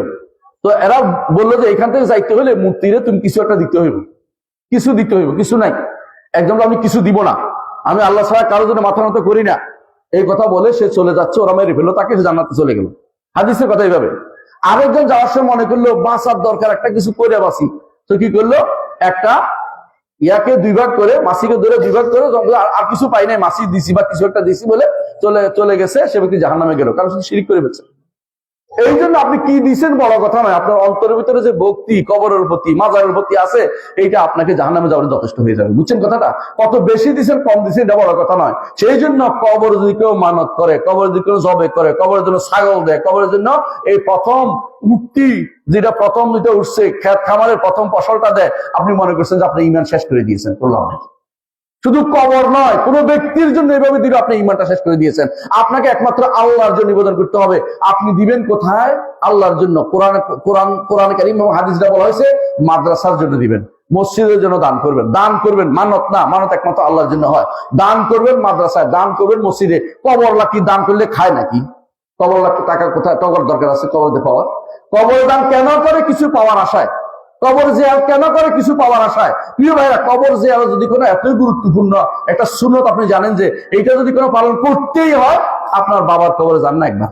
A: তো এরা বললো যে এখান থেকে যাইতে হলে মূর্তিরে তুমি কিছু একটা দিতে হইব, কিছু দিতে হইব, কিছু নাই, একদম আমি কিছু দিব না, আমি আল্লাহ ছাড়া কারোর জন্য মাথা নত করি না, এই কথা বলে সে চলে যাচ্ছে, ওরা মেরে ফেললো তাকে, সে জান্নাতে চলে গেল। হাদিসের কথা এইভাবে। আরেকজন যাওয়ার সময় মনে করলো বাঁচার দরকার, একটা কিছু করে বাঁচি, তো কি করলো, একটা ইয়াকে 2 ভাগ করে, মাসিকে ধরে 2 ভাগ করে, আর কিছু পাই নাই, মাসি দিছি বা কিছু একটা দিছি বলে চলে গেছে, সে ব্যক্তি জাহান্নামে গেল, কারণ সে শিরক করে ফেলছে। এই জন্য আপনি কি দিচ্ছেন বড় কথা নয়, আপনার অন্তরের ভিতরে যে ভক্তি কবরের প্রতি, মাজারের প্রতি আছে, এইটা আপনাকে জাহান্নামে যাওয়ার যথেষ্ট হয়ে যাবে। বুঝছেন কথাটা? কত বেশি দিচ্ছেন কম দিচ্ছেন এটা বড় কথা নয়। সেই জন্য কবর যদি কেউ মানত করে, কবর যদি কেউ জবে করে, কবরের জন্য ছাগল দেয়, কবরের জন্য এই প্রথম উঠতি যেটা প্রথম যেটা উঠছে খেত খামারের প্রথম ফসলটা দেয়, আপনি মনে করছেন যে আপনি ইমান শেষ করে দিয়েছেন। করলাম শুধু কবর নয়, কোন ব্যক্তির জন্য এভাবে দিলে আপনি ইমানটা শেষ করে দিয়েছেন। আপনাকে একমাত্র আল্লাহর জন্য নিবেদন করতে হবে। আপনি দিবেন কোথায়? আল্লাহর জন্য। কোরআন কারীম এবং হাদিসে বলা হয়েছে মাদ্রাসার জন্য দিবেন, মসজিদের জন্য দান করবেন। দান করবেন মানত না, মানত একমাত্র আল্লাহর জন্য হয়। দান করবেন মাদ্রাসায়, দান করবেন মসজিদে। কবর লাকি দান করলে খায় নাকি? কবর লাকি টাকা কোথায় টগর দরকার আছে কবর পাওয়ার? কবর দান কেন করে? কিছু পাওয়ার আশায়। কবর জিয়ারত কেন করে? কিছু পাওয়ার আশায়। প্রিয় ভাইরা, কবর জিয়ারত যদি কোনো এতই গুরুত্বপূর্ণ একটা সুন্নত, আপনি জানেন যে এইটা যদি কোনো পালন করতেই হয়, আপনার বাবার কবরে যান না একবার,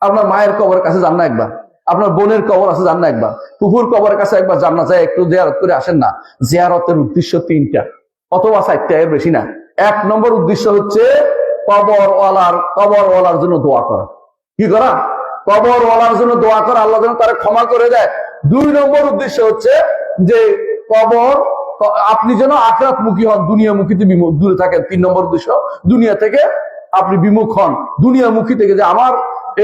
A: আপনার মায়ের কবরের কাছে যান না একবার, আপনার বোনের কবর আছে যান না একবার, কুকুর কবরের কাছে একবার যান না, যায় একটু জিয়ারত করে আসেন না। জিয়ারতের উদ্দেশ্য 3টা অথবা 4টা, এর বেশি না। 1 নম্বর উদ্দেশ্য হচ্ছে কবরওয়ালার জন্য দোয়া করা। কি করা? কবরওয়ালার জন্য দোয়া করা, আল্লাহ যেন তারা ক্ষমা করে দেয়। 2 নম্বর উদ্দেশ্য হচ্ছে যে কবর, আপনি যেন আখিরাত মুখী হন, দুনিয়া মুখীতে দূরে থাকেন। 3 নম্বর উদ্দেশ্য, দুনিয়া থেকে আপনি বিমুখ হন, দুনিয়া মুখী থেকে, যে আমার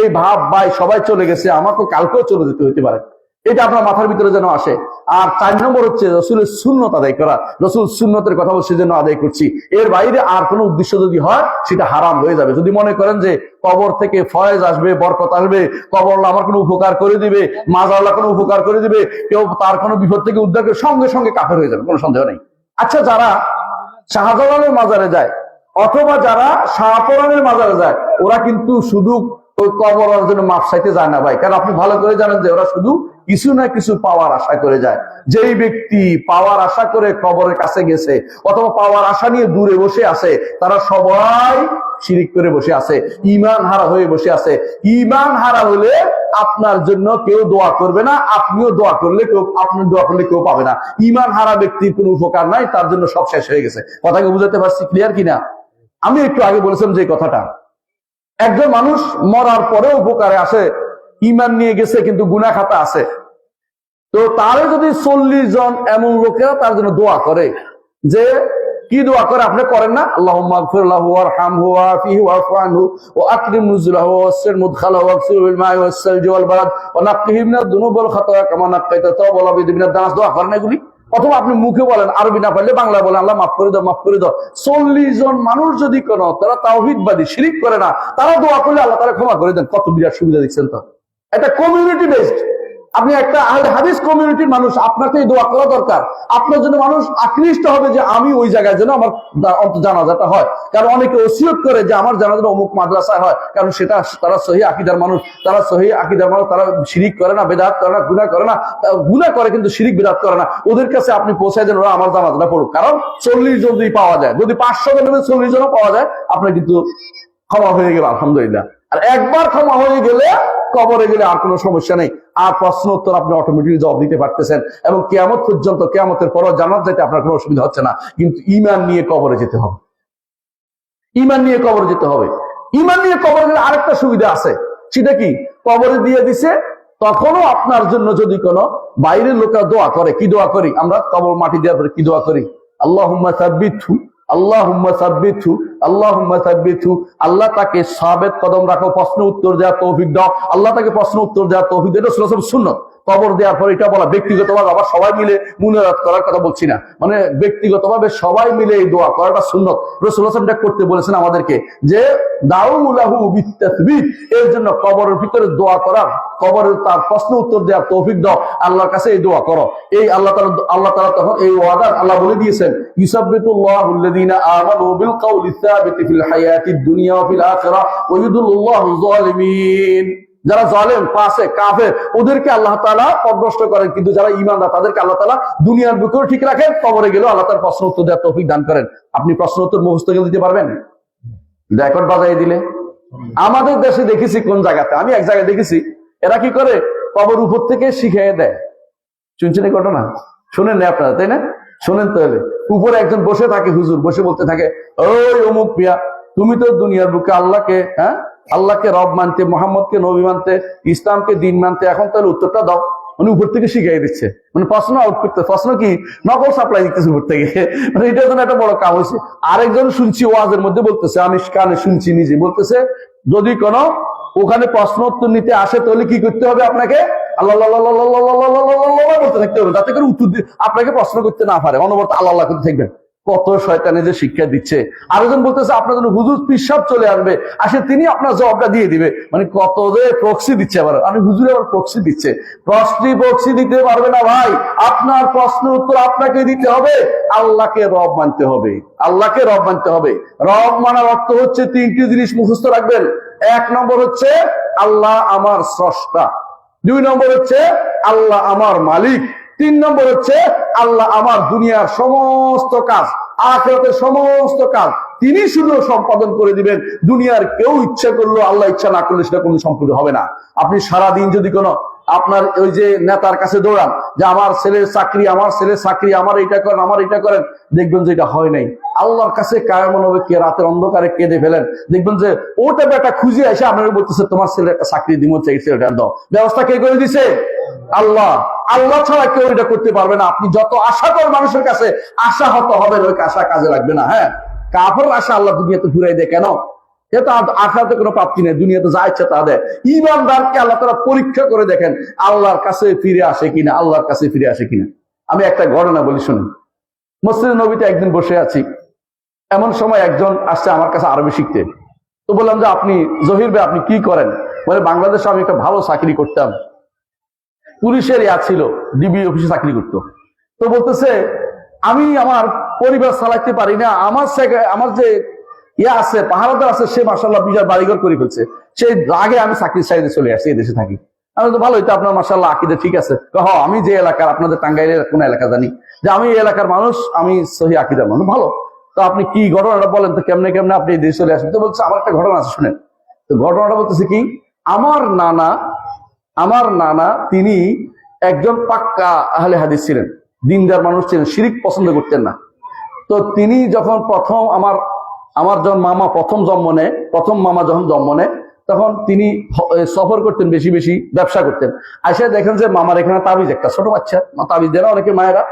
A: এই ভাব ভাই সবাই চলে গেছে, আমাকে কালকেও চলে যেতে হতে পারে, এটা আপনার মাথার ভিতরে যেন আসে। আর 4 নম্বর হচ্ছে রসুলের সুন্নত আদায় করা। রসুল সুন্নতের কথা বলছে যেন আদায় করছি, এর বাইরে আর কোনো উদ্দেশ্য যদি হয় সেটা হারাম হয়ে যাবে। যদি মনে করেন যে কবর থেকে ফয়েজ আসবে, বরকত আসবে, কবর আমার কোনো উপকার করে দিবে, মাজারলা কোনো উপকার করে দিবে, কেউ তার কোনো বিপদ থেকে উদ্ধার করে, সঙ্গে সঙ্গে কাফের হয়ে যাবে, কোনো সন্দেহ নেই। আচ্ছা, যারা শাহজালালের মাজারে যায় অথবা যারা শাহপরানের মাজারে যায়, ওরা কিন্তু শুধু ওই কবরের জন্য মাপ চাইতে যায় না ভাই। কারণ আপনি ভালো করে জানেন যে ওরা শুধু কিছু না কিছু পাওয়ার আশা করে যায়। যেই ব্যক্তি পাওয়ার আশা করে কবরের কাছে গেছে অথবা পাওয়ার আশা নিয়ে দূরে বসে আছে, তারা সবাই শিরিক করে বসে আছে, ঈমান হারা হয়ে বসে আছে। ঈমান হারা হলে আপনার জন্য কেউ দোয়া করবে না, আপনিও দোয়া করলে কেউ পাবে না। ঈমান হারা ব্যক্তির কোনো উপকার নাই, তার জন্য সব শেষ হয়ে গেছে। কথাকে বুঝাতে পারছি? ক্লিয়ার কিনা? আমি একটু আগে বলেছিলাম যে কথাটা, একজন মানুষ মরার পরেও উপকারে আসে, ঈমান নিয়ে গেছে কিন্তু গুনাহ খাতা আছে, তো তারে যদি 40 জন এমন লোকেরা তার জন্য দোয়া করে, যে কি দোয়া করে আপনি করেন না? আল্লাহুম্মা গফির লাহু ওয়ারহামহু ওয়াআফিহি ওয়াফু আনহু ওয়া আকরিম নুজুলাহু ওয়াসসির মুদখালাহু ওয়াগসিলহু বিল মাই ওয়াস-সালজি ওয়াল বারাদ ওয়া নাক্কিহি মিনাদ দুনুবি ওয়াল খাতায়া কামা নাক্কাইতা তাওবাল আবিদ মিনাদ দানাস। দোয়া করেন এগুলি? অথবা আপনি মুখে বলেন, আরবি না পারলে বাংলা বলেন, আল্লাহ মাফ করে দাও, মাফ করে দাও। 40 জন মানুষ যদি কোনো, তারা তাওহীদবাদী, শিরিক করে না, তারা দোয়া করলে আল্লাহ তারা ক্ষমা করে দেন। কত বিরাট সুবিধা দিচ্ছেন। তো এটা কমিউনিটি বেসড। আপনি একটা আহলে হাদিস কমিউনিটির মানুষ, আপনাকে দোয়া করা দরকার। আপনার জন্য মানুষ আকৃষ্ট হবে যে আমি ওই জায়গায় যেন আমার জানাজাটা হয়। কারণ অনেকে ওসিয়ত করে যে আমার জানাজাটা অমুক মাদ্রাসায় হয়, কারণ সেটা তারা সহি আকীদার মানুষ, তারা সহি আকীদার মানুষ, তারা শিরিক করে না, বেদাত করে না, গুনাহ করে না। গুনাহ করে কিন্তু শিরিক বেদাত করে না। ওদের কাছে আপনি পৌঁছায় দেন, ওরা আমার জানাজাটা পড়ুক। কারণ 40 জন যদি পাওয়া যায়, যদি 500 জনের 40 জনও পাওয়া যায়, আপনার কিন্তু ক্ষমা হয়ে গেল, আলহামদুলিল্লাহ। আর একবার ক্ষমা হয়ে গেলে কবরে গেলে আর কোনো সমস্যা নেই, আর প্রশ্ন উত্তর আপনি অটোমেটিকলি জবাব দিতে পারতেছেন, এবং কিয়ামত পর্যন্ত, কিয়ামতের পর জান্নাত যেতে আপনার কোনো অসুবিধা হচ্ছে না। কিন্তু ঈমান নিয়ে কবরে যেতে হবে, ঈমান নিয়ে কবরে যেতে হবে। ঈমান নিয়ে কবরে গেলে আরেকটা সুবিধা আছে, সেটা কি? কবরে দিয়ে দিছে, তখনও আপনার জন্য যদি কোনো বাইরের লোকেরা দোয়া করে, কি দোয়া করি আমরা? কবর মাটি দেওয়ার পরে কি দোয়া করি? আল্লাহুম্মা সাব্বিতহু, আল্লাহুম্মা সাব্বিতহু, আল্লাহুম্মা সাব্বিতহু। আল্লাহ তাকে সাবেত কদম রাখো, প্রশ্ন উত্তর দেওয়ার তৌফিক দাও, আল্লাহ তাকে প্রশ্ন উত্তর দেওয়ার তৌফিক দাও। এটা সুন্নাত। কবর দেওয়ার পর এটা বলা ব্যক্তিগতভাবে, আবার সবাই মিলে মুনাজাত করার কথা বলছি না, মানে ব্যক্তিগতভাবে সবাই মিলে এই দোয়া করাটা সুন্নত। রাসূলুল্লাহ সাল্লাল্লাহু আলাইহি ওয়াসাল্লাম করতে বলেছেন আমাদেরকে, যে দাউ লাহু বিত-তাসবিহ, এর জন্য কবরের ভিতরে দোয়া করা, কবরের তার প্রশ্ন উত্তর দেওয়ার তৌফিক দাও, আল্লাহর কাছে এই দোয়া করো। এই আল্লাহ তাআলা তখন এই ওয়াদা আল্লাহ বলে দিয়েছেন, ইউসাব্বিতুল্লাহু আল্লাযীনা আমানু বিল কাউলি সাবিতি ফিল হায়াতিদ দুনিয়া ওয়া ফিল আখিরাহ ওয়া ইউদিল্লুল্লাহু যালিমিন। যারা জালেম, ফাসিক, কাফের, ওদেরকে আল্লাহ তাআলা পথভ্রষ্ট করেন, কিন্তু যারা ঈমানদার তাদেরকে আল্লাহ তাআলা দুনিয়ার বুকেও ঠিক রাখেন, কবরে গেলেও আল্লাহ তাআলা প্রশ্ন উত্তর দেওয়ার তৌফিক দান করেন। আপনি প্রশ্ন উত্তর মুখস্থ করে দিতে পারবেন? রেকর্ড বাজাই দিলে। আমাদের দেশে দেখেছি কোন জায়গাতে, আমি এক জায়গায় দেখেছি, এরা কি করে কবর উপর থেকে শিখিয়ে দেয়। শুনছেন এই ঘটনা? শুনেন না আপনারা, তাই না? শোনেন তাহলে। উপরে একজন বসে থাকে, হুজুর বসে বলতে থাকে, ওই অমুক মিয়া, তুমি তো দুনিয়ার বুকে আল্লাহকে আল্লাহকে রব মানতে, মোহাম্মদকে নবী মানতে, ইসলামকে দিন মানতে, এখন তাহলে উত্তরটা দাও। মানে উপর থেকে শিখিয়ে দিচ্ছে, মানে প্রশ্ন আউট করতে, প্রশ্ন কি নকল সাপ্লাই দিতেছে উপর থেকে। মানে এটার জন্য একটা বড় কাম হয়েছে। আরেকজন শুনছি ওয়াজের মধ্যে বলতেছে, আমি কানে শুনছি নিজে, বলতেছে যদি কোনো ওখানে প্রশ্ন উত্তর নিতে আসে তাহলে কি করতে হবে আপনাকে? আল্লাহ বলতে থাকতে হবে, যাতে করে উত্তর আপনাকে প্রশ্ন করতে না পারে, অনবরত আল্লাহ আল্লাহ করতে থাকবেন। কত শয়তানে যে শিক্ষা দিচ্ছে। আরেকজন বলতেছে আপনার জন্য হুজুর পিসাব চলে আসবে, আসে তিনি আপনার জবাবটা দিয়ে দিবে। মানে কত যে প্রক্সি দিচ্ছে। আবার আমি হুজুর আবার প্রক্সি দিচ্ছে। প্রক্সি দিতে পারবে না ভাই। আপনার প্রশ্ন উত্তর আপনাকে দিতে হবে, আল্লাহকে রব মানতে হবে, আল্লাহকে রব মানতে হবে। রব মানার অর্থ হচ্ছে তিনটি জিনিস মুখস্থ রাখবেন। এক নম্বর হচ্ছে আল্লাহ আমার স্রষ্টা, দুই নম্বর হচ্ছে আল্লাহ আমার মালিক, তিন নম্বর হচ্ছে আল্লাহ আমার দুনিয়ার সমস্ত কাজ, আখিরাতের সমস্ত কাজ তিনি শুধু সম্পাদন করে দিবেন। দুনিয়ার কেউ ইচ্ছা করলো, আল্লাহ ইচ্ছা না করলে সেটা কোনো সম্পূর্ণ হবে না। আপনি সারাদিন যদি কোনো আপনার ওই যে নেতার কাছে দৌড়ান যে আমার ছেলের চাকরি, আমার ছেলের চাকরি, আমার এটা করেন, আমার এটা করেন, দেখবেন যে এটা হয় নাই। আল্লাহর কাছে কায়মন হবে কে রাতের অন্ধকারে কেঁদে ফেলেন, দেখবেন যে ওটা একটা খুঁজে এসে আপনার বলতেছে তোমার ছেলে একটা চাকরি দিব, ছেলেটা দাও। ব্যবস্থা কে করে দিছে? আল্লাহ। আল্লাহ ছাড়া কেউ এটা করতে পারবে না। আপনি যত আশা করেন মানুষের কাছে, আশা হত হবে, ওই আশা কাজে লাগবে না। হ্যাঁ, কাফের আশা আল্লাহ দুনিয়াতে ঘুরাই দেয় কেন? এটা আখিরাতে কোনো প্রাপ্তি নেই, দুনিয়াতে যা ইচ্ছা তা দেয়। ঈমানদারকে আল্লাহ তাআলা পরীক্ষা করে দেখেন আল্লাহর কাছে ফিরে আসে কিনা, আল্লাহর কাছে ফিরে আসে কিনা। আমি একটা ঘটনা বলি শুনুন। মসজিদে নবীতে একদিন বসে আছি, এমন সময় একজন আসছে আমার কাছে আরবি শিখতে। তো বললাম যে আপনি জহির ভাই আপনি কি করেন? বলে বাংলাদেশে আমি একটা ভালো চাকরি করতাম, পুলিশের ছিল, ডিবি অফিসে চাকরি করতো। তো বলতেছে আমি আমার পরিবার চালাইতে পারি না, আমার যে আছে পাহারাদার আছে, সে মাশাআল্লাহ বিশাল বাড়িঘর করে ফেলছে, সেই আগে আমি চাকরির চাইতে চলে আসছি, এই দেশে থাকি। আমি তো ভালোই তো, আপনার মাশাআল্লাহ আকীদা ঠিক আছে। আমি যে এলাকার, আপনাদের টাঙ্গাইলের কোন এলাকা জানি, যে আমি এই এলাকার মানুষ, আমি সহি আকীদার মানুষ, ভালো। তো আপনি কি ঘটনাটা বলেন তো, কেমনে কেমনে আপনি এই দেশে চলে আসেন? তো বলছে আমার একটা ঘটনা আছে শুনেন। তো ঘটনাটা বলতেছে কি, আমার নানা তিনি একজন পাক্কা আহলে হাদিস ছিলেন, দিনদার মানুষ ছিলেন, শিরিক পছন্দ করতেন না। তো তিনি যখন প্রথম আমার যখন মামা প্রথম মামা যখন জন্ম নেয়, তখন তিনি সফর করতেন, বেশি বেশি ব্যবসা করতেন। আসে দেখেন যে মামার এখানে তাবিজ, একটা ছোট বাচ্চা তাবিজ দেয় না, অনেকে মায়েরা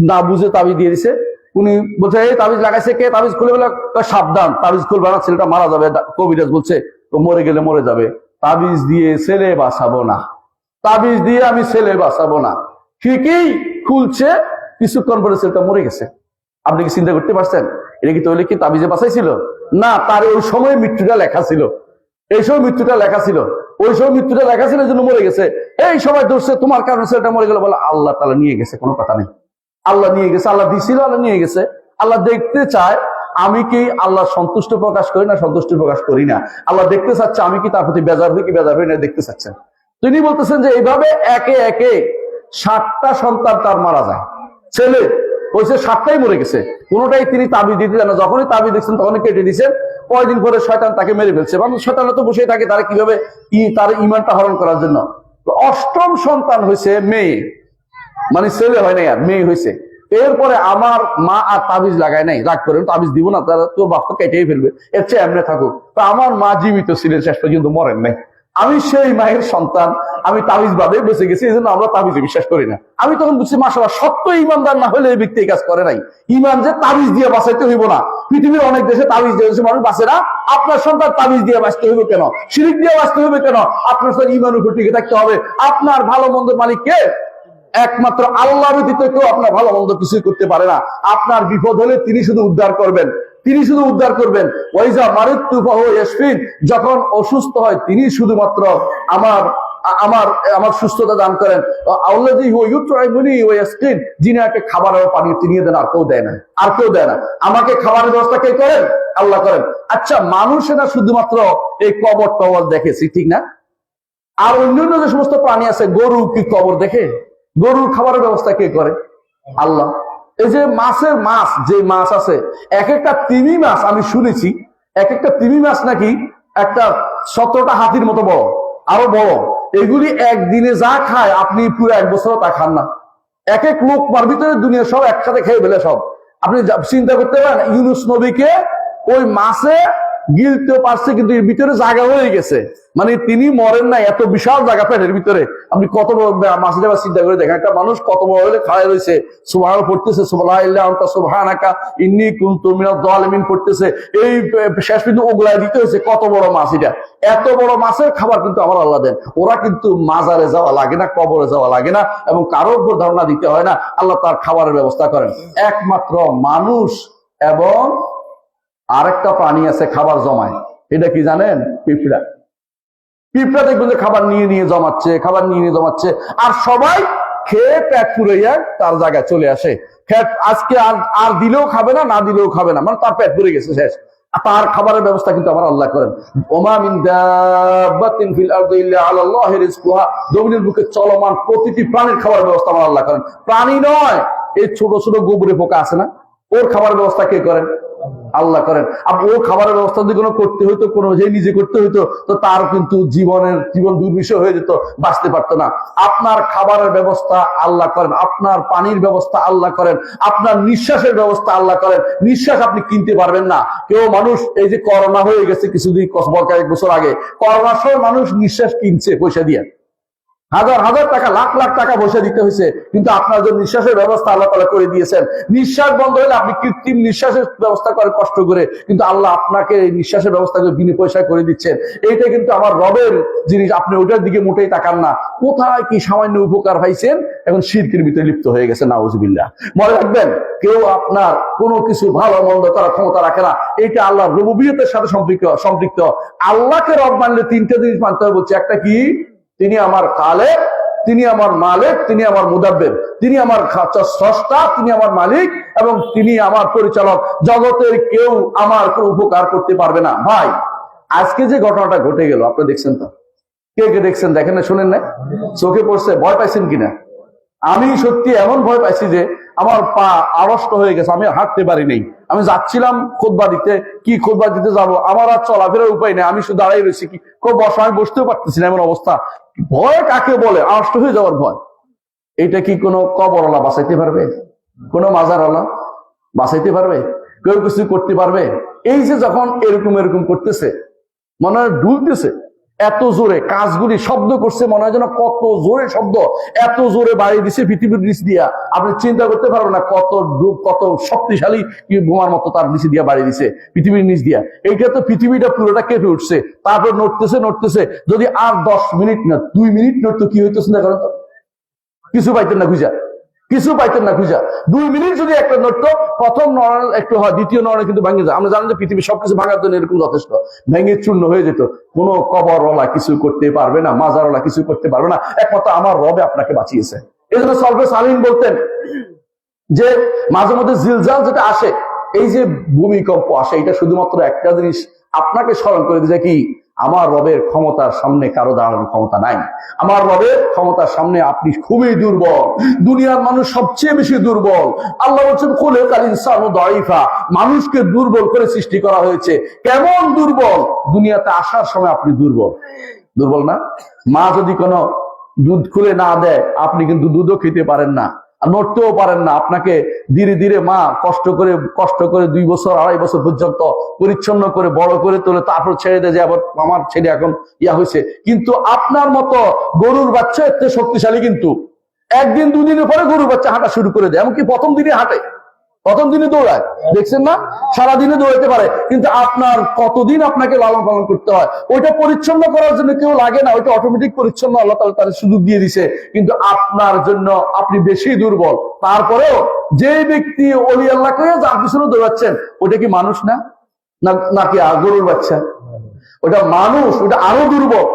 A: না বুঝে তাবিজ দিয়ে দিছে। উনি বলছে এই তাবিজ লাগাইছে কে? তাবিজ খুলে বলে সাবধান, তাবিজ খুলবে না, ছেলেটা মারা যাবে। কবিরাজ বলছে মরে গেলে মরে যাবে, তাবিজ দিয়ে ছেলে বাঁচাবো না, তাবিজ দিয়ে আমি ছেলে বাঁচাবো না। ঠিকই খুলছে, কিছুক্ষণ পরে ছেলেটা মরে গেছে। আপনি কি চিন্তা করতে পারছেন এটা কি তাহলে কি তাবিজে বাঁচাইছিল? না, তার ওই সময় মৃত্যুটা লেখা ছিল, এই সময় মৃত্যুটা লেখা ছিল, ওই সময় মৃত্যুটা লেখা ছিল, এই জন্য মরে গেছে। এই সময় ধরছে তোমার কারণে ছেলেটা মরে গেল, বলে আল্লাহ তাআলা নিয়ে গেছে, কোনো কথা নেই, আল্লাহ নিয়ে গেছে, আল্লাহ দিছিল, আল্লাহ নিয়ে গেছে। আল্লাহ দেখতে চায় আমি কি আল্লাহ সন্তুষ্ট প্রকাশ করি না সন্তুষ্ট প্রকাশ করি না। আল্লাহ দেখতে চাচ্ছে আমি কি তার প্রতি বেজার হই কি বেজার হই না, দেখতে চাচ্ছেন। তিনি বলতেছেন যে এইভাবে একে একে 7টা সন্তান তার মারা যায়, ছেলে হয়েছে 7টাই মরে গেছে, কোনোটাই তিনি তাবিজ দিতে জানা। যখনই তাবিজ দিচ্ছেন তখনই কেটে দিচ্ছেন। কয়দিন পরে শয়তান তাকে মেরে ফেলছে। মানে শয়তানরা তো বসেই থাকে, তারা কিভাবে তার ইমানটা হরণ করার জন্য। 8ম সন্তান হয়েছে মেয়ে, মানে ছেলে হয় নাই, আর মেয়ে হয়েছে। এরপরে আমার মা আর তাবিজ লাগায় নাই, রাগ করেন তাবিজ দিব না, তারা তোর বাপ তো কেটেই ফেলবে, এর চেয়ে এমনি থাকুক। তো আমার মা জীবিত ছিলেন, শেষ পর্যন্ত মরেন নাই। আমি সেই মায়ের সন্তান, আমি তাবিজ বাদে বেঁচে গেছি, এই জন্য আমরা তাবিজে বিশ্বাস করি না। আমি তখন বুঝছি মাশাআল্লাহ, সত্য ইমানদার না হলে এই ব্যক্তি এই কাজ করে নাই। ইমান যে তাবিজ দিয়ে বাঁচাইতে হইব না, পৃথিবীর অনেক দেশে তাবিজ দিয়ে মানুষ বাঁচে না। আপনার সন্তান তাবিজ দিয়ে বাঁচতে হইবে কেন? শিরিক দিয়ে বাঁচতে হইবে কেন? আপনার সাথে ইমান উপর টিকে থাকতে হবে। আপনার ভালো মন্দ মালিক কে? একমাত্র আল্লাহ ব্যতীত কেউ আপনার ভালো মন্দ কিছুই করতে পারে না। আপনার বিপদ হলে তিনি শুধু উদ্ধার করবেন, তিনি শুধু উদ্ধার করবেন। ওয়াইজা মারিতু ফাহু ইয়াশফিন, যখন অসুস্থ হয় তিনি শুধুমাত্র আমার সুস্থতা দান করেন। আল্লাযী হুয়া ইউতঈমুনি ওয়া ইয়াসকিন, যিনি আমাকে খাবার ও পানি তিনি দেন, আর কেউ দেয় না, আর কেউ দেয় না। আমাকে খাবারের ব্যবস্থা কে করেন? আল্লাহ করেন। আচ্ছা, মানুষেরা শুধুমাত্র এই কবর টবর দেখেছি, ঠিক না? আর অন্যান্য যে সমস্ত প্রাণী আছে, গরু কি কবর দেখে? গরুর খাবারের ব্যবস্থা কে করে? আল্লাহ। এই যে মাছের মাছ, যে মাছ আছে, এক একটা তিমি মাছ আমি শুনেছি, এক একটা তিমি মাছ নাকি একটা 17টা হাতির মতো বড়, আরো বড়। এগুলি একদিনে যা খায় আপনি পুরো 1 বছরও তা খান না। এক এক লোক মার ভিতরে দুনিয়া সব একসাথে খেয়ে ফেলে সব। আপনি চিন্তা করতে পারেন, ইউনুস নবীকে ওই মাছে গিলতে পারছে, কিন্তু এর ভিতরে জায়গা হয়ে গেছে, মানে তিনি মরেন না, এত বিশাল জায়গা পেটের ভিতরে। আপনি কত বড় মাছের আবার চিন্তা করে দেখেন, একটা মানুষ কত বড় হলে খাড়াই রয়েছে, সুবহান পড়তেছে, সুবহানাকা ইন্নী কুনতু মিনাজ জালিমিন পড়তেছে, এই শেষ কিন্তু ওগুলাই দিতে হয়েছে। কত বড় মাছ এটা! এত বড় মাছের খাবার কিন্তু আমার আল্লাহ দেন। ওরা কিন্তু মাজারে যাওয়া লাগে না, কবরে যাওয়া লাগে না, এবং কারোর উপর ধারণা দিতে হয় না। আল্লাহ তার খাবারের ব্যবস্থা করেন। একমাত্র মানুষ এবং আরেকটা প্রাণী আছে খাবার জমায়, এটা কি জানেন? পিঁপড়া। পিঁপড়া দেখবেন যে খাবার নিয়ে নিয়ে জমাচ্ছে, খাবার নিয়ে নিয়ে জমাচ্ছে, আর সবাই খেয়ে পেট পুড়াইয়া তার জায়গায় চলে আসে। আজকে আর দিলেও খাবে না, না দিলেও খাবে না, মানে তার পেট পুড়ে গেছে, শেষ। তার খাবারের ব্যবস্থা কিন্তু আমার আল্লাহ করেন। ওমা মিন দাব্বাতিন ফিল আরদি ইল্লা আলাল্লাহি রিজকুহা, জমিনের বুকে চলমান প্রতিটি প্রাণীর খাবারের ব্যবস্থা আমার আল্লাহ করেন। প্রাণী নয়, এই ছোট ছোট গোবরে পোকা আছে না, ওর খাবারের ব্যবস্থা কে করেন? আল্লাহ করেন। আর ও খাবারের ব্যবস্থা যদি কোনো করতে হইতো, কোনো যে নিজে করতে হইতো, তো তার কিন্তু জীবন দুর্বিষহ হয়ে যেত, বাঁচতে পারতো না। আপনার খাবারের ব্যবস্থা আল্লাহ করেন, আপনার পানির ব্যবস্থা আল্লাহ করেন, আপনার নিঃশ্বাসের ব্যবস্থা আল্লাহ করেন। নিঃশ্বাস আপনি কিনতে পারবেন না। কেউ মানুষ, এই যে করোনা হয়ে গেছে কিছুদিন, কয়েক বছর আগে, করোনার সময় মানুষ নিঃশ্বাস কিনছে পয়সা দিয়ে, হাজার হাজার টাকা, লাখ লাখ টাকা পয়সা দিতে হয়েছে, কিন্তু আপনার জন্য নিঃশ্বাসের ব্যবস্থা আল্লাহ তাআলা করে দিয়েছেন। নিঃশ্বাস বন্ধ হলে আপনি কৃত্রিম নিঃশ্বাসের ব্যবস্থা করে কষ্ট করে, কিন্তু আল্লাহ আপনাকে এই নিঃশ্বাসের ব্যবস্থা করে বিনা পয়সায় করে দিচ্ছেন। এইটা কিন্তু আমার রবের জিনিস, আপনি ওইটার দিকে মোটেই তাকান না। কোথায় কি সামান্য উপকার পাইছেন, এখন শিরকের ভিতরে লিপ্ত হয়ে গেছে, নাউজুবিল্লাহ। মনে রাখবেন, কেউ আপনার কোনো কিছু ভালো মন্দ করার ক্ষমতা রাখে না। এইটা আল্লাহর রুবুবিয়তের সাথে সম্পৃক্ত। আল্লাহকে রব মানলে 3টে জিনিস মানতে হবে বলছে। একটা কি? তিনি আমার খালেক, তিনি আমার মালিক, তিনি আমার মুদাব্বির, তিনি আমার স্রষ্টা, তিনি আমার মালিক, এবং তিনি আমার পরিচালক। জগতের কেউ আমার কোনো উপকার করতে পারবে না। ভাই, আজকে যে ঘটনাটা ঘটে গেল, আপনি দেখছেন তো? কে কে দেখছেন? দেখেন না, শুনেন না? চোখে পড়ছে? ভয় পাইছেন কিনা? আমি সত্যি এমন ভয় পাইছি যে আমার পা আড়ষ্ট হয়ে গেছে, আমি হাঁটতে পারি নাই। আমি যাচ্ছিলাম খুতবা দিতে, কি খুতবা দিতে যাব, আমার আর চলাফেরার উপায় নেই, আমি শুধু দাঁড়াই রয়েছি, কি বসা, আমি বসতেও পারতেছি না, এমন অবস্থা। ভয় কাকে বলে? আড়ষ্ট হয়ে যাওয়ার ভয়। এটা কি কোনো কবরওয়ালা বাঁচাইতে পারবে? কোনো মাজারওয়ালা বাঁচাইতে পারবে? কেউ কিছু করতে পারবে? এই যে যখন এরকম করতেছে, মনে হয় ডুলতেছে, এত জোরে কাজগুলি শব্দ করছে, মনে হয় যেন কত জোরে শব্দ, এত জোরে বাড়ি দিছে পৃথিবীর নিচ দিয়া, আপনি চিন্তা করতে পারবেন না কত শক্তিশালী বোমার মতো তার নিচে দিয়া বাড়ি দিছে, পৃথিবীর নিচ দিয়া। এইটা তো পৃথিবীটা পুরোটা কেঁপে উঠছে, তারপর নড়তেছে। যদি আর 10 মিনিট না 2 মিনিট নড়তো, কি হইতো চিন্তা করেন তো? কিছু পাইতেন না খুঁজা। 2 মিনিট যদি একটা নড়তো, প্রথম নড়ার একটু হয়, দ্বিতীয় নড়ে কিন্তু ভেঙে যায়। আমরা জানেন যে পৃথিবী সবকিছু ভাঙার জন্য এরকম যথেষ্ট, ভেঙে চূর্ণ হয়ে যেত। কোনো কবরওয়ালা কিছু করতে পারবে না, মাজারওয়ালা কিছু করতে পারবে না, একমাত্র আমার রবে আপনাকে বাঁচিয়েছে। এই জন্য সলফে সালিহিন বলতেন যে মাঝে মধ্যে জিলজাল যেটা আসে, এই যে ভূমিকম্প আসে, এটা শুধুমাত্র একটা জিনিস আপনাকে স্মরণ করে দিয়েছে, কি? আমার রবের ক্ষমতার সামনে কারো দাঁড়ানোর ক্ষমতা নাই। আমার রবের ক্ষমতার সামনে আপনি খুবই দুর্বল, দুনিয়ার মানুষ সবচেয়ে বেশি দুর্বল। আল্লাহ বলছেন, খুলিকাল ইনসানু দাঈফা, মানুষকে দুর্বল করে সৃষ্টি করা হয়েছে। কেমন দুর্বল? দুনিয়াতে আসার সময় আপনি দুর্বল না? মা যদি কোনো দুধ খুলে না দেয়, আপনি কিন্তু দুধও খেতে পারেন না, নড়তেও পারেন না। আপনাকে ধীরে ধীরে মা কষ্ট করে 2 বছর 2.5 বছর পর্যন্ত পরিচ্ছন্ন করে বড় করে তোলে, তারপর ছেড়ে দেয় যে আবার আমার ছেলে এখন হয়েছে। কিন্তু আপনার মতো গরুর বাচ্চা এত শক্তিশালী, কিন্তু 1 দিন 2 দিনের পরে গরুর বাচ্চা হাঁটা শুরু করে দেয়, এমনকি প্রথম দিনে হাঁটে, প্রথম দিনে দৌড়ায়, দেখছেন না? সারাদিনে দৌড়াতে পারে, কিন্তু আপনার কতদিন আপনাকে লালন পালন করতে হয়। ওইটা পরিচ্ছন্ন করার জন্য কেউ লাগে না, ওইটা অটোমেটিক পরিচ্ছন্ন, আল্লাহ তাআলা তার সুযোগ দিয়ে দিছে। কিন্তু আপনার জন্য আপনি বেশি দুর্বল। তারপরেও যে ব্যক্তি ওলি আল্লাহ করে যার পিছনে দৌড়াচ্ছেন, ওইটা কি মানুষ না? নাকি গরুর বাচ্চা? ওটা মানুষ, ওটা আরো দুর্বল।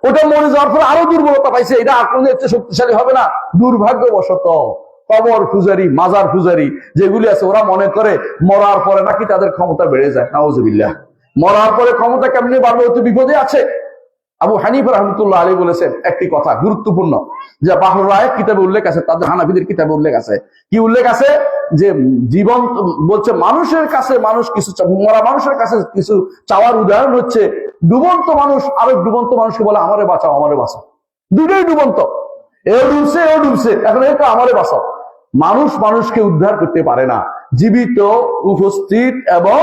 A: ওটা মরে যাওয়ার পরে আরো দুর্বলতা পাইছে, এটা আপনাদের চেয়ে শক্তিশালী হবে না। দুর্ভাগ্যবশত কবর পূজারী, মাজার পূজারী যেগুলি আছে, ওরা মনে করে মরার পরে নাকি তাদের ক্ষমতা বেড়ে যায়। নাউজুবিল্লাহ। মরার পরে ক্ষমতা কেমনি বাড়বে? তো বিপদে আছে। আবু হানিফা রাহমাতুল্লাহ আলাইহি বলেছেন একটি কথা গুরুত্বপূর্ণ, যে বাহরুল রায়ত কিতাবে উল্লেখ আছে, তাদের হানাফিদের কিতাবে উল্লেখ আছে। কি উল্লেখ আছে? যে জীবন বলছে মানুষের কাছে মানুষ কিছু, মরা মানুষের কাছে কিছু চাওয়ার উদাহরণ হচ্ছে ডুবন্ত মানুষ আরেক ডুবন্ত মানুষকে বলে আমারে বাঁচাও, আমারে বাঁচাও। দুটোই ডুবন্ত, এও ডুবছে এও ডুবছে, এখন এটা আমারে বাঁচাও। মানুষ মানুষকে উদ্ধার করতে পারে না। জীবিত, উপস্থিত এবং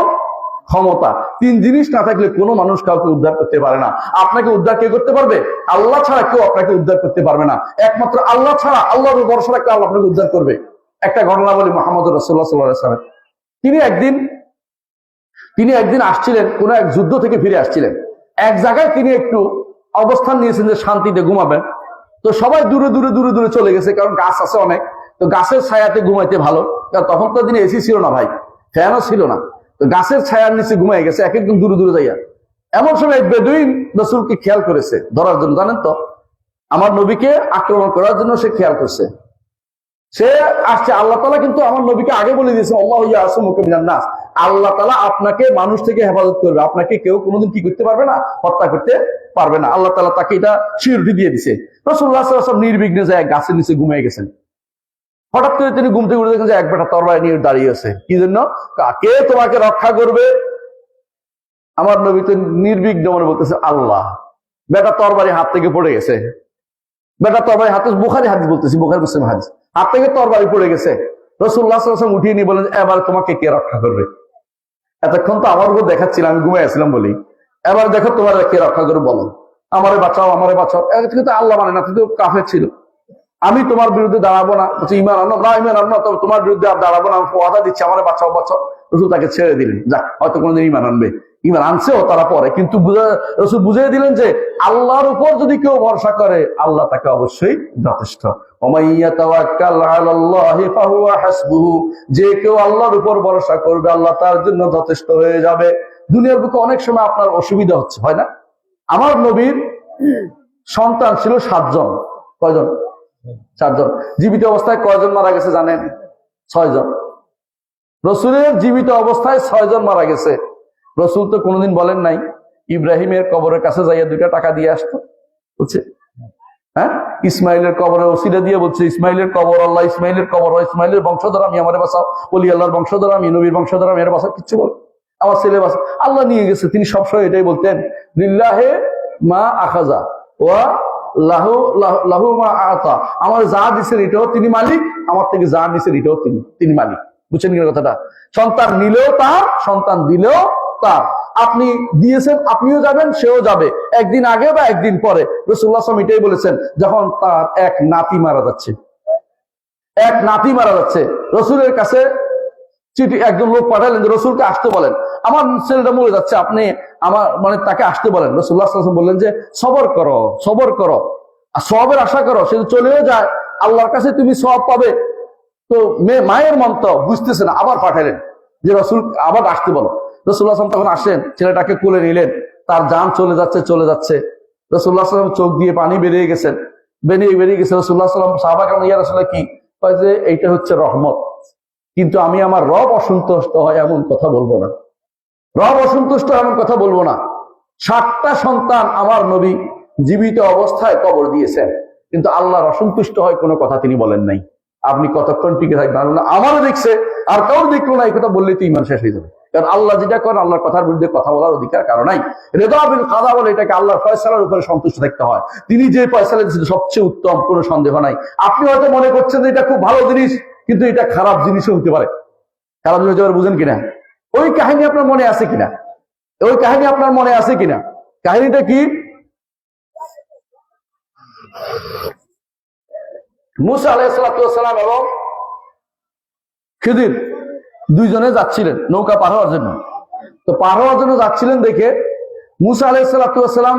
A: ক্ষমতা, তিন জিনিস না থাকলে কোনো মানুষ কাউকে উদ্ধার করতে পারে না। আপনাকে উদ্ধার কে করতে পারবে? আল্লাহ ছাড়া কেউ আপনাকে উদ্ধার করতে পারবে না। একমাত্র আল্লাহ ছাড়া, আল্লাহর ভরসা রাখলে আল্লাহ আপনাকে উদ্ধার করবে। একটা ঘটনা বলি, মুহাম্মদ রাসূলুল্লাহ সাল্লাল্লাহু আলাইহি ওয়াসাল্লাম তিনি একদিন আসছিলেন, কোন এক যুদ্ধ থেকে ফিরে আসছিলেন। এক জায়গায় তিনি একটু অবস্থান নিয়েছেন যে শান্তিতে ঘুমাবেন। তো সবাই দূরে দূরে দূরে দূরে চলে গেছে, কারণ গাছ আছে অনেক, তো গাছের ছায়াতে ঘুমাইতে ভালো। কারণ তখন তো দিনে এসি ছিল না ভাই, ফ্যানও ছিল না, তো গাছের ছায়ার নিচে ঘুমাই গেছে এক একদম দূরে দূরে যাইয়া। এমন সময় এক বেদুইন রাসূলকে খেয়াল করেছে ধরার জন্য, জানেন তো আমার নবীকে আক্রমণ করার জন্য সে খেয়াল করছে। সে আসছে, আল্লাহ তাআলা কিন্তু আমার নবীকে আগে বলে দিয়েছে আল্লাহু ইয়াসুমুকা মিনান নাস, আল্লাহ তাআলা আপনাকে মানুষ থেকে হেফাজত করবে, আপনাকে কেউ কোনোদিন কি করতে পারবে না, হত্যা করতে পারবে না। আল্লাহ তাআলা তাকে এটা সিউরিটি দিয়ে দিয়েছে। রাসূলুল্লাহ সাল্লাল্লাহু আলাইহি ওয়াসাল্লাম নির্বিঘ্নে যায় গাছের নিচে ঘুমিয়ে গেছেন। হঠাৎ করে তিনি ঘুম থেকে উঠে দেখেন যে এক বেটা তরবারি নিয়ে দাঁড়িয়ে আছে। কি জন্য? কে তোমাকে রক্ষা করবে? আমার নবী তো নির্বিঘ্ন মনে বলতেছে আল্লাহ। বেটা তরবারি হাত থেকে পড়ে গেছে, বেটা তরবারি হাতে, বুখারী হাদিস বলতেছি, বুখারী মুসলিম হাদিস, হাত থেকে তরবারি পড়ে গেছে। রাসূলুল্লাহ সাল্লাল্লাহু আলাইহি ওয়াসাল্লাম উঠিয়ে নিয়ে বলেন এবার তোমাকে কে রক্ষা করবে? এতক্ষণ তো আমার উপর দেখাচ্ছিলাম, আমি ঘুমাই আসছিলাম বলি, এবার দেখো তোমার কে রক্ষা করবে বলো, আমারে বাঁচাও, আমারে বাঁচাও। কিন্তু আল্লাহ মানে না, তুই তো কাফের ছিল, আমি তোমার বিরুদ্ধে দাঁড়াবো না। ইমান আনো না, ইমান আনো না, তবে তোমার বিরুদ্ধে আর দাঁড়াবো না, আমি ওয়াদা দিচ্ছি, আমারে বাঁচাও বাঁচাও। রাসূল তাকে ছেড়ে দিলেন, যাক হয়তো কোনোদিন ইমান আনবে। ইমান আনছেও তারা পরে, কিন্তু রাসূল বুঝিয়ে দিলেন যে আল্লাহর উপর যদি কেউ ভরসা করে আল্লাহ তাকে অবশ্যই যথেষ্ট। যে কেউ আল্লাহর উপর ভরসা করবে আল্লাহ তার জন্য যথেষ্ট হয়ে যাবে। দুনিয়ার বুকে অনেক সময় আপনার অসুবিধা হচ্ছে, হয় না? আমার নবীর সন্তান ছিল 7 জন। কয়জন? 4 জন। জীবিত অবস্থায় কয়জন মারা গেছে জানেন? 6 জন। রসুলের জীবিত অবস্থায় 6 জন মারা গেছে। রসুল তো কোনোদিন বলেন নাই ইব্রাহিমের কবরের কাছে যাইয়া 2টা টাকা দিয়ে আসতো, বুঝছে? হ্যাঁ, ইসমাইলের কবরের ওসিলা দিয়ে বলছে ইসমাইলের কবর, আল্লাহ ইসমাইলের কবর, ইসমাইলের বংশধর আমি, আমারে বাঁচাও, ওলি আল্লাহর বংশধর আমি, নবীর বংশধর আমি, এর বাঁচাও, কিচ্ছু বল, আমার ছেলে বাঁচা, আল্লাহ নিয়ে গেছে। তিনি সবসময় এটাই বলতেন, লিল্লাহে মা আখাজা ওয়া লাহু লাহু মা আতা, আমার যা দিচ্ছেন এটাও তিনি মালিক, আমার থেকে যা নিচ্ছেন এটাও তিনি মালিক। বুঝছেন কিনা কথাটা? সন্তান নিলেও তার, সন্তান দিলেও তার। আপনি দিয়েছেন, আপনিও যাবেন, সেও যাবে, একদিন আগে বা একদিন পরে। রাসূলুল্লাহ সাল্লাল্লাহু আলাইহি ওয়াসাল্লাম এটাই বলেছেন যখন তার এক নাতি মারা যাচ্ছে, রসুলের কাছে চিঠি একজন লোক পাঠালেন যে রসুলকে আসতে বলেন, আমার ছেলেটা মরে যাচ্ছে, আপনি আমার মানে তাকে আসতে বলেন। রাসূলুল্লাহ সাল্লাল্লাহু আলাইহি ওয়াসাল্লাম বললেন যে সবর করো আর সওয়াবের আশা করো, সে চলেও যায় আল্লাহর কাছে তুমি সওয়াব পাবে। তো মায়ের মন তো বুঝতেছে না, আবার পাঠালেন যে রসুল আবার আসতে বলো। রাসূলুল্লাহ সাল্লাল্লাহু আলাইহি ওয়াসাল্লাম তখন আসেন, ছেলেটাকে কোলে নিলেন, তার জান চলে যাচ্ছে। রাসূলুল্লাহ সাল্লাল্লাহু আলাইহি ওয়াসাল্লাম চোখ দিয়ে পানি বেরিয়ে গেছে। রাসূলুল্লাহ সাল্লাল্লাহু আলাইহি ওয়াসাল্লাম সাহাবাগণ, ইয়া রাসূলুল্লাহ কি? কয় যে এইটা হচ্ছে রহমত, কিন্তু আমি আমার রব অসন্তুষ্ট হয় এমন কথা বলবো না, রব অসন্তুষ্ট এমন কথা বলবো না। 7টা সন্তান আমার নবী জীবিত অবস্থায় কবর দিয়েছেন, কিন্তু আল্লাহর অসন্তুষ্ট হয় কোনো কথা তিনি বলেন নাই। আপনি কতক্ষণ টিকে থাকবেন? আমারও দেখছে আর কারোর দেখলো না, এই কথা বললেই তো ইমান শেষ হয়ে যাবে। কারণ আল্লাহ যেটা করেন, আল্লাহর কথার বিরুদ্ধে কথা বলার অধিকার কারো নাই। রেদা বিল কাদা বলে এটাকে আল্লাহর ফয়সালার উপরে সন্তুষ্ট থাকতে হয়। তিনি যে ফয়সালা দিয়েছেন সবচেয়ে উত্তম, কোনো সন্দেহ নাই। আপনি হয়তো মনে করছেন যে এটা খুব ভালো জিনিস, কিন্তু এটা খারাপ জিনিসও হতে পারে। খারাপ জিনিস হতে পারে, বুঝেন কিনা? ওই কাহিনী আপনার মনে আছে কিনা? কাহিনীটা কি? মুসা আলাইহিস সালাম এবং খিদির দুইজনে যাচ্ছিলেন নৌকা পার হওয়ার জন্য। তো পার হওয়ার জন্য যাচ্ছিলেন দেখে মুসা আলাইহিস সালাম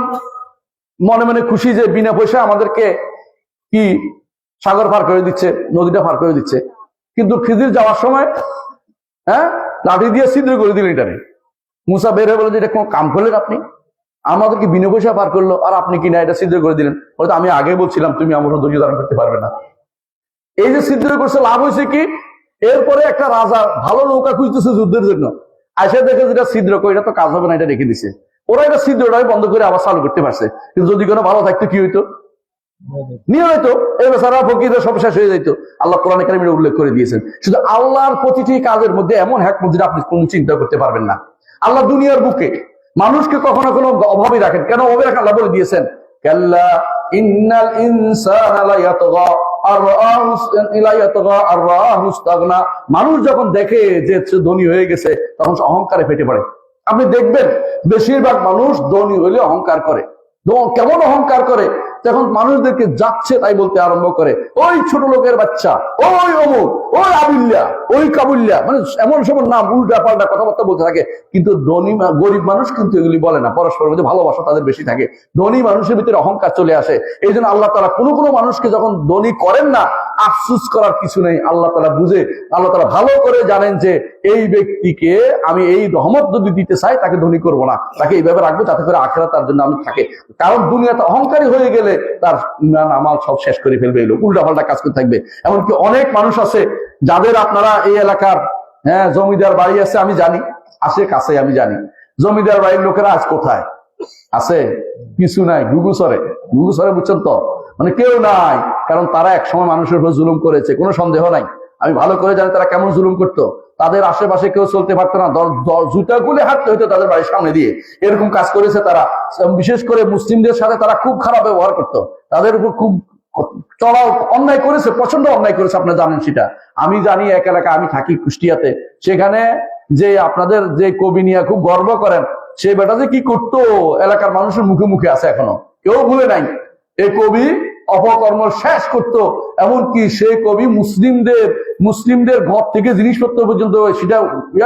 A: মনে মনে খুশি যে বিনা পয়সা আমাদেরকে কি সাগর পার করে দিচ্ছে, নদীটা পার করে দিচ্ছে। কিন্তু খিদির যাওয়ার সময় লাঠি দিয়ে ছিদ্র করে দিলেন এটারে। মুসা বের হয়ে বলে যে এটা কোনো কাম করলেন আপনি? আমাদেরকে বিনা পয়সা পার করলো আর আপনি কিনা এটা ছিদ্র করে দিলেন। বলতে আমি আগে বলছিলাম তুমি আমার ধৈর্য ধারণ করতে পারবে না। এই যে ছিদ্র করছে, লাভ হয়েছে কি? এরপরে একটা রাজা ভালো নৌকা খুঁজতেছে যুদ্ধের জন্য, আসে দেখে যেটা ছিদ্র করে এটা তো কাজ হবে না, এটা রেখে দিছে। ওরা এটা ছিদ্রটাই বন্ধ করে আবার চালু করতে পারছে। কিন্তু যদি কোনো ভালো থাকতো কি হইতো? নিয়ে হয়তো এই বেচারা ফকিররা সব শেষ হয়ে যেত। আল্লাহ কোরআনে কারিমে উল্লেখ করে দিয়েছেন। শুধু আল্লাহর প্রতিটি কাজের মধ্যে এমন হিকমত যেটা আপনি কোন চিন্তা করতে পারবেন না। আল্লাহ দুনিয়ার বুকে মানুষকে কখনো কোনো অভাবে রাখেন। কেন অভাবে রাখেন? আল্লাহ বলে দিয়েছেন, কাল্লা ইন্নাল ইনসানা লায়াতগা মানুষ যখন দেখে যে ধনী হয়ে গেছে তখন অহংকারে ফেটে পড়ে। আপনি দেখবেন বেশিরভাগ মানুষ ধনী হইলে অহংকার করে। কেমন অহংকার করে? তখন মানুষদেরকে যাচ্ছে তাই বলতে আরম্ভ করে, ওই ছোট লোকের বাচ্চা, ওই অমুক, ওই আবুল্লা, ওই কাবুল্লা, মানে এমন সব নাম উল্টা পাল্টা কথাবার্তা বলতে থাকে। কিন্তু ধনী গরিব মানুষ কিন্তু এগুলি বলে না। পরস্পরের মধ্যে ভালোবাসা তাদের বেশি থাকে। ধনী মানুষের ভিতরে অহংকার চলে আসে। এই জন্য আল্লাহ তাআলা কোনো মানুষকে যখন ধনী করেন না, আফসোস করার কিছু নেই। আল্লাহ তাআলা বুঝে, আল্লাহ তাআলা ভালো করে জানেন যে এই ব্যক্তিকে আমি এই রহমত যদি দিতে চাই তাকে ধনী করবো না, তাকে এইভাবে রাখবো যাতে করে আখিরাত তার জন্য আমি থাকে। কারণ দুনিয়াতে অহংকারী হয়ে গেলে তার ইমান আমাল সব শেষ করে ফেলবে, এই লোক উল্টা পাল্টা কাজ করতে থাকবে। এমনকি অনেক মানুষ আছে যাদের আপনারা এই এলাকার জমিদার বাড়ি আছে, আমি জানি কাছে আমি জানি জমিদার বাড়ির লোকেরা আজ কোথায় আছে? কিছু নাই, গুগুসরে বুঝছেন তো, মানে কেউ নাই। কারণ তারা একসময় মানুষের উপর জুলুম করেছে, কোনো সন্দেহ নাই। আমি ভালো করে জানি তারা কেমন জুলুম করতো। তাদের আশেপাশে কেউ চলতে পারতো না, জুতা খুলে হাঁটতে হইতো তাদের বাড়ির সামনে দিয়ে। এরকম কাজ করেছে তারা। বিশেষ করে মুসলিমদের সাথে তারা খুব খারাপ ব্যবহার করতো, তাদের উপর খুব চড়াও অন্যায় করেছে, প্রচন্ড অন্যায় করেছে। আপনারা জানেন সেটা। আমি জানি এক এলাকা, আমি থাকি কুষ্টিয়াতে, সেখানে যে আপনাদের যে কবি নিয়ে খুব গর্ব করেন, সে বেটা যে কি করতো এলাকার মানুষের মুখে মুখে আছে, এখনো কেউ ভুলে নাই। এই কবি অপকর্ম শেষ করতো। এমনকি সেই কবি মুসলিমদের ঘর থেকে জিনিসপত্র পর্যন্ত সেটা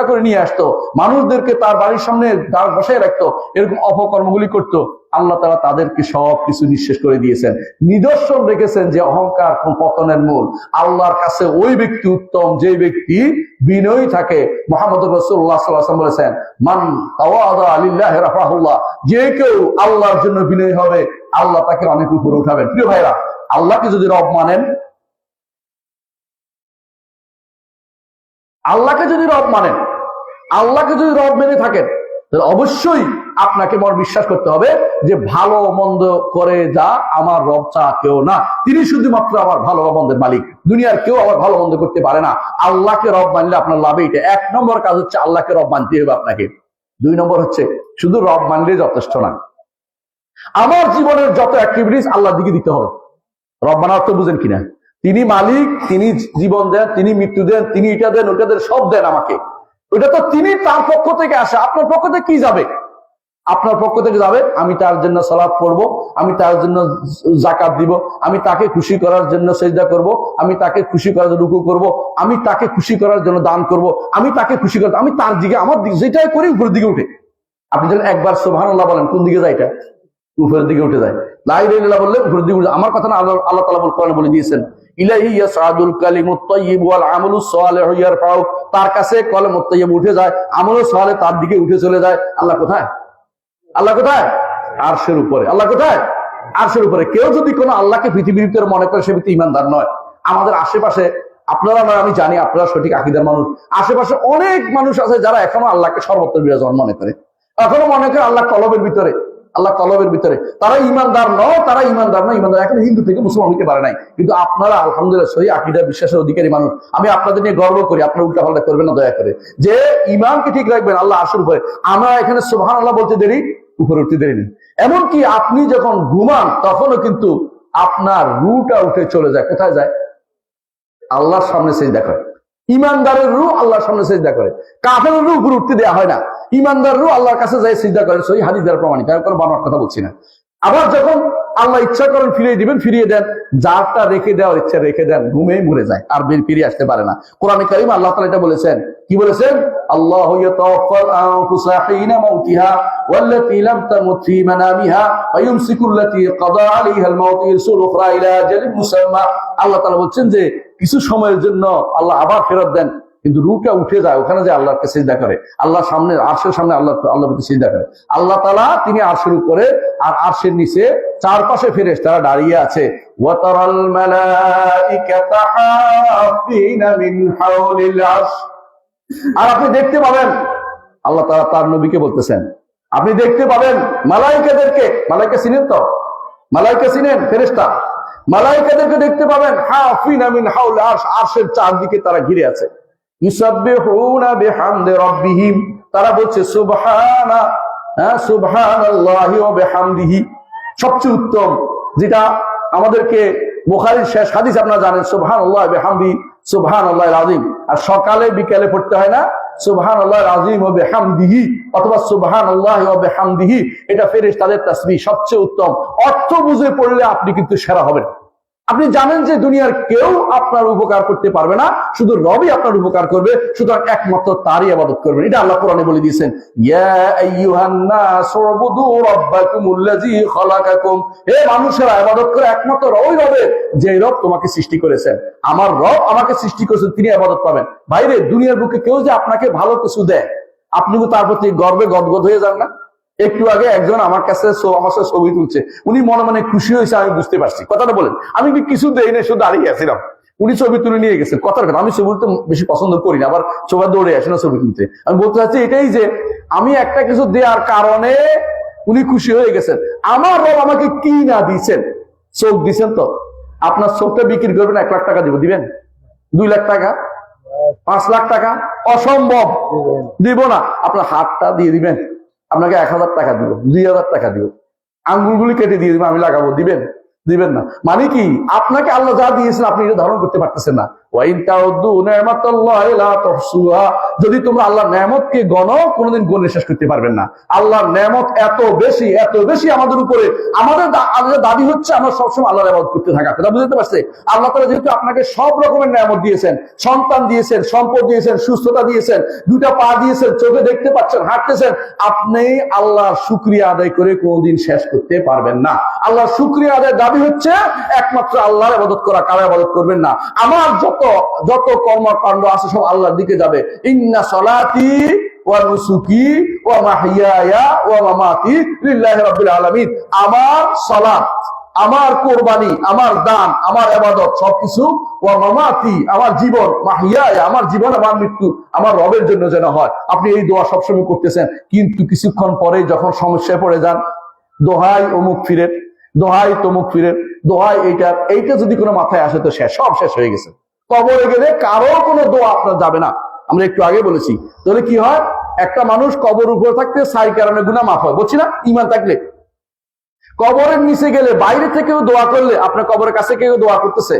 A: করে নিয়ে আসতো, মানুষদেরকে তার বাড়ির সামনে দাঁড় বসায় রাখতো, এরকম অপকর্মগুলি করতো। আল্লাহ তাআলা তাদেরকে সব কিছু নিঃশেষ করে দিয়েছেন। নিদর্শন রেখেছেন যে অহংকার পতনের মূল। আল্লাহর কাছে ওই ব্যক্তি উত্তম যে ব্যক্তি বিনয়ী থাকে। মুহাম্মদুর রাসূলুল্লাহ সাল্লাল্লাহু আলাইহি ওয়াসাল্লাম বলেছেন, মান তাওয়াদা লিল্লাহি রাফাহুল্লাহ, যে কেউ আল্লাহর জন্য বিনয়ী হবে আল্লাহ তাকে অনেক উপরে উঠাবেন। প্রিয় ভাইরা, আল্লাহকে যদি রব মানেন, আল্লাহকে যদি রব মেনে থাকেন, তাহলে অবশ্যই আপনাকে মন বিশ্বাস করতে হবে যে ভালো মন্দ করে যা আমার রব ছাড়া কেউ না, তিনি শুধুমাত্র আমার ভালো মন্দের মালিক। দুনিয়ার কেউ আবার ভালো মন্দ করতে পারে না। আল্লাহকে রব মানলে আপনার লাভ এইটা। 1 নম্বর কাজ হচ্ছে আল্লাহকে রব মানতে হবে আপনাকে। 2 নম্বর হচ্ছে শুধু রব মানলে যথেষ্ট না, আমার জীবনের যত অ্যাক্টিভিটিস আল্লাহর দিকে দিতে হবে। রব মানার অর্থ বুঝেন কিনা? তিনি মালিক, তিনি জীবন দেন, তিনি মৃত্যু দেন, তিনি এটা দেন ওটা দেন, সব দেন আমাকে। ওটা তো তিনি তার পক্ষ থেকে আসে। আপনার পক্ষ থেকে কি যাবে? আপনার পক্ষ থেকে যাবে আমি তার জন্য সালাত পড়বো, আমি তার জন্য যাকাত দিব, আমি তাকে খুশি করার জন্য সিজদা করব, আমি তাকে খুশি করার জন্য রুকু করব, আমি তাকে খুশি করার জন্য দান করব, আমি তাকে খুশি করার, আমি তার দিকে আমার দিকে যেটাই করি উপরের দিকে উঠে। আপনি যখন একবার সুবহানাল্লাহ বলেন, কোন দিকে যায়? এটা উপরের দিকে উঠে যায়। লা ইলাহা ইল্লাল্লাহ বললে উপরের দিকে উঠে। আমার কথা না, আল্লাহ তাআলা কোরআনে বলে দিয়েছেন, ইলাইহি ইয়াসআদুল কালিমুত তাইয়্যিব ওয়াল আমালুস সালিহু ইয়ারফাউ, তার কাছে কলমুত তাইয়্যিব উঠে যায়, আমলুস সালেহ তার দিকে উঠে চলে যায়। আল্লাহ কোথায়? আরশের উপরে। আল্লাহ কোথায়? আরশের উপরে। কেউ যদি কোনো আল্লাহকে পৃথিবীর ভিতরে মনে করে, সে ব্যক্তি ঈমানদার নয়। আমাদের আশেপাশে, আপনারা নয় আমি জানি, আপনারা সঠিক আকীদার মানুষ, আশেপাশে অনেক মানুষ আছে যারা এখনো আল্লাহকে সর্বত্র বিরাজমান মনে করে, এখনো মনে করে আল্লাহ কলবের ভিতরে। তারা ঈমানদার নয়, ঈমানদার এখন হিন্দু থেকে মুসলমান হইতে পারে নাই। কিন্তু আপনারা আলহামদুলিল্লাহ সহি আকীদা বিশ্বাসের অধিকারী মানুষ। আমি আপনাদের নিয়ে গর্ব করি। আপনারা উল্টা পাল্টা করবেন না দয়া করে, যে ঈমানকে ঠিক রাখবেন আল্লাহ আরশের উপরে। আমরা এখানে সুবহানাল্লাহ বলতে দেরি, উপরে উঠতে দেরি নেই। এমনকি আপনি যখন ঘুমান তখনও কিন্তু আপনার রুটা উঠে চলে যায়। কোথায় যায়? আল্লাহর সামনে সিজদা করে। ঈমানদারের রূহ আল্লাহর সামনে সিজদা করে। কাফেরের রূহ উপরে উঠতে দেওয়া হয় না। ঈমানদার রূহ আল্লাহর কাছে যায় সিজদা করে। সহিহ হাদিস দ্বারা প্রমাণিত, আমি কোনো বানোয়াট কথা বলছি না। আবার যখন আল্লাহ ইচ্ছা করেন ফিরিয়ে দিবেন, ফিরিয়ে দেন। যারটা রেখে দেওয়ার ইচ্ছা রেখে দেন, ঘুমেই মরে যায়, আর ফিরিয়ে আসতে পারে না। কোরআনে কারীমে আল্লাহ তাআলা এটা বলেছেন। কি বলেছেন? আল্লাহু ইয়াতাওয়াফাল আনফুসা হিনা মাউতিহা ওয়াল্লাতী লাম তামুত ফী মানামিহা ওয়া ইউমসিকুল্লাতী কাদা আলাইহাল মাউত ইয়ারসুল উখরা ইলা আজালিন মুসাম্মা। আল্লাহ তাআলা বলেন যে কিছু সময়ের জন্য আল্লাহ আবার ফেরত দেন, কিন্তু রূহটা উঠে যায়, ওখানে যে আল্লাহকে সিজদা করে, আল্লাহর সামনে, আরশের সামনে আল্লাহ সিজদা করে। আল্লাহ তাআলা তিনি আরশের উপরে, আর আরশের নিচে চারপাশে ফেরেশতারা দাঁড়িয়ে আছে। ওয়াতারাল মালাইকাতা হাফিনা মিন হাওলিল আরশ। আর আপনি দেখতে পাবেন আল্লাহ তাআলা তার নবীকে বলতেছেন, আপনি দেখতে পাবেন মালাইকাদেরকে, মালাইকা চিনেন তো? মালাইকা চিনেন? ফেরেশতা। মালাইকাদেরকে দেখতে পাবেন হাফিনা মিন হাউল আরশ, আরশের চারদিকে তারা ঘিরে আছে। ইউসাব্বিহুনা বিহামদি রাব্বিহিম, তারা বলছে সুবহানা, সুবহানাল্লাহি ওয়া বিহামদিহি। সবচেয়ে উত্তম যেটা আমাদেরকে বুখারীর শেষ হাদিস আপনারা জানেন, সুবহানাল্লাহি ওয়া বিহামদিহি সুবহানাল্লাহিল আযীম। আর সকালে বিকালে পড়তে হয় না সুবহানাল্লাহিল আযীম ওয়া বিহামদিহি অথবা সুবহানাল্লাহি ওয়া বিহামদিহি। এটা ফেরেশতাদের তাসবিহ, সবচেয়ে উত্তম। অর্থ বুঝে পড়লে আপনি কিন্তু সেরা হবেন। আপনি জানেন যে দুনিয়ার কেউ আপনার উপকার করতে পারবে না, শুধু রবই আপনার উপকার করবে, সুতরাং একমাত্র তারই ইবাদত করবেন। এটা আল্লাহ কোরআনে বলে দিয়েছেন, ইয়া আইয়ুহান নাস উবুদু রাব্বাকুমুল্লাযী খালাকাকুম, হে মানুষেরা ইবাদত করে একমাত্র ওই রবের যে রব তোমাকে সৃষ্টি করেছেন। আমার রব আমাকে সৃষ্টি করেছেন, তিনি ইবাদত পাবেন। বাইরে দুনিয়ার বুকে কেউ যে আপনাকে ভালো কিছু দেয়, আপনি কি তার প্রতি গর্বে গদগদ হয়ে যান না? একটু আগে একজন আমার কাছে আমার সাথে ছবি তুলছে, উনি মনে মনে খুশি হয়েছে, আমি বুঝতে পারছি। কথাটা বলেন, আমি কি কিছু দেই না, শুধু দাঁড়িয়ে আছিলাম, উনি ছবি তুলে নিয়ে গেছেন। কথার কথা, আমি ছবি তুলতে বেশি পছন্দ করি না, আবার সবাই দৌড়ে আসে না ছবি তুলতে। আমি বলতে চাচ্ছি এটাই যে আমি একটা কিছু দেওয়ার কারণে উনি খুশি হয়ে গেছেন। আমার রব আমাকে কি না দিয়েছেন? চোখ দিচ্ছেন তো, আপনার চোখটা বিক্রি করবেন 1 লাখ টাকা দিব, দিবেন? 2 লাখ টাকা, 5 লাখ টাকা? অসম্ভব, দিব না। আপনার হাতটা দিয়ে দিবেন, আপনাকে 1000 টাকা দিব, 2000 টাকা দিব, আঙ্গুলগুলি কেটে দিয়ে দিবেন, আমি লাগাবো, দিবেন? দিবেন না। মানে কি, আপনাকে আল্লাহ যা দিয়েছেন আপনি এটা ধারণ করতে পারতেছেন না। যদি তোমরা আল্লাহর নেয়ামতকে গণো, কোনোদিন গণে শেষ করতে পারবেন না। আল্লাহর নেয়ামত এত বেশি, এত বেশি আমাদের উপরে। আমাদের দাবি হচ্ছে আমরা সবসময় আল্লাহর ইবাদত করতে থাকা। কথা বুঝতে পারছে? আল্লাহ তাআলা যেহেতু আপনাকে সব রকমের নেয়ামত দিয়েছেন, সন্তান দিয়েছেন, সম্পদ দিয়েছেন, সুস্থতা দিয়েছেন, 2টা পা দিয়েছেন, চোখে দেখতে পাচ্ছেন, হাঁটতেছেন, আপনি আল্লাহর শুকরিয়া আদায় করে কোনোদিন শেষ করতে পারবেন না। আল্লাহর শুকরিয়া আদায়ের দাবি হচ্ছে একমাত্র আল্লাহর ইবাদত করা, কারো ইবাদত করবেন না। আমার যত কর্মকাণ্ড আছে সব আল্লাহর দিকে যাবে। ইন্না সলাতি ওয়া নুসুকি ওয়া মাহইয়ায়া ওয়া মামাতি লিল্লাহি রাব্বিল আলামিন। আমার সালাত, আমার কোরবানি, আমার দান, আমার ইবাদত সবকিছু, ওয়া মামাতি আমার জীবন, মাহইয়ায়া আমার জীবন, আমার মৃত্যু আমার রবের জন্য যেন হয়। আপনি এই দোয়া সবসময় করতেছেন, কিন্তু কিছুক্ষণ পরে যখন সমস্যায় পড়ে যান, দোহাই অমুক ফিরেন, দোহাই তমুক ফিরেন, দোহাই এইটা যদি কোনো মাথায় আসে তো সব শেষ হয়ে গেছে। কবরে গেলে কারো কোনো দোয়া আপনার যাবে না। আমরা একটু আগে বলেছি। তাহলে কি হয়, একটা মানুষ কবর উপরে থাকতে 4 কারণে গুনাহ মাফ হয়, বলছি না? ঈমান থাকলে। কবরের নিচে গেলে বাইরে থেকেও দোয়া করলে, আপনার কবরের কাছে কেউ দোয়া করতেছে,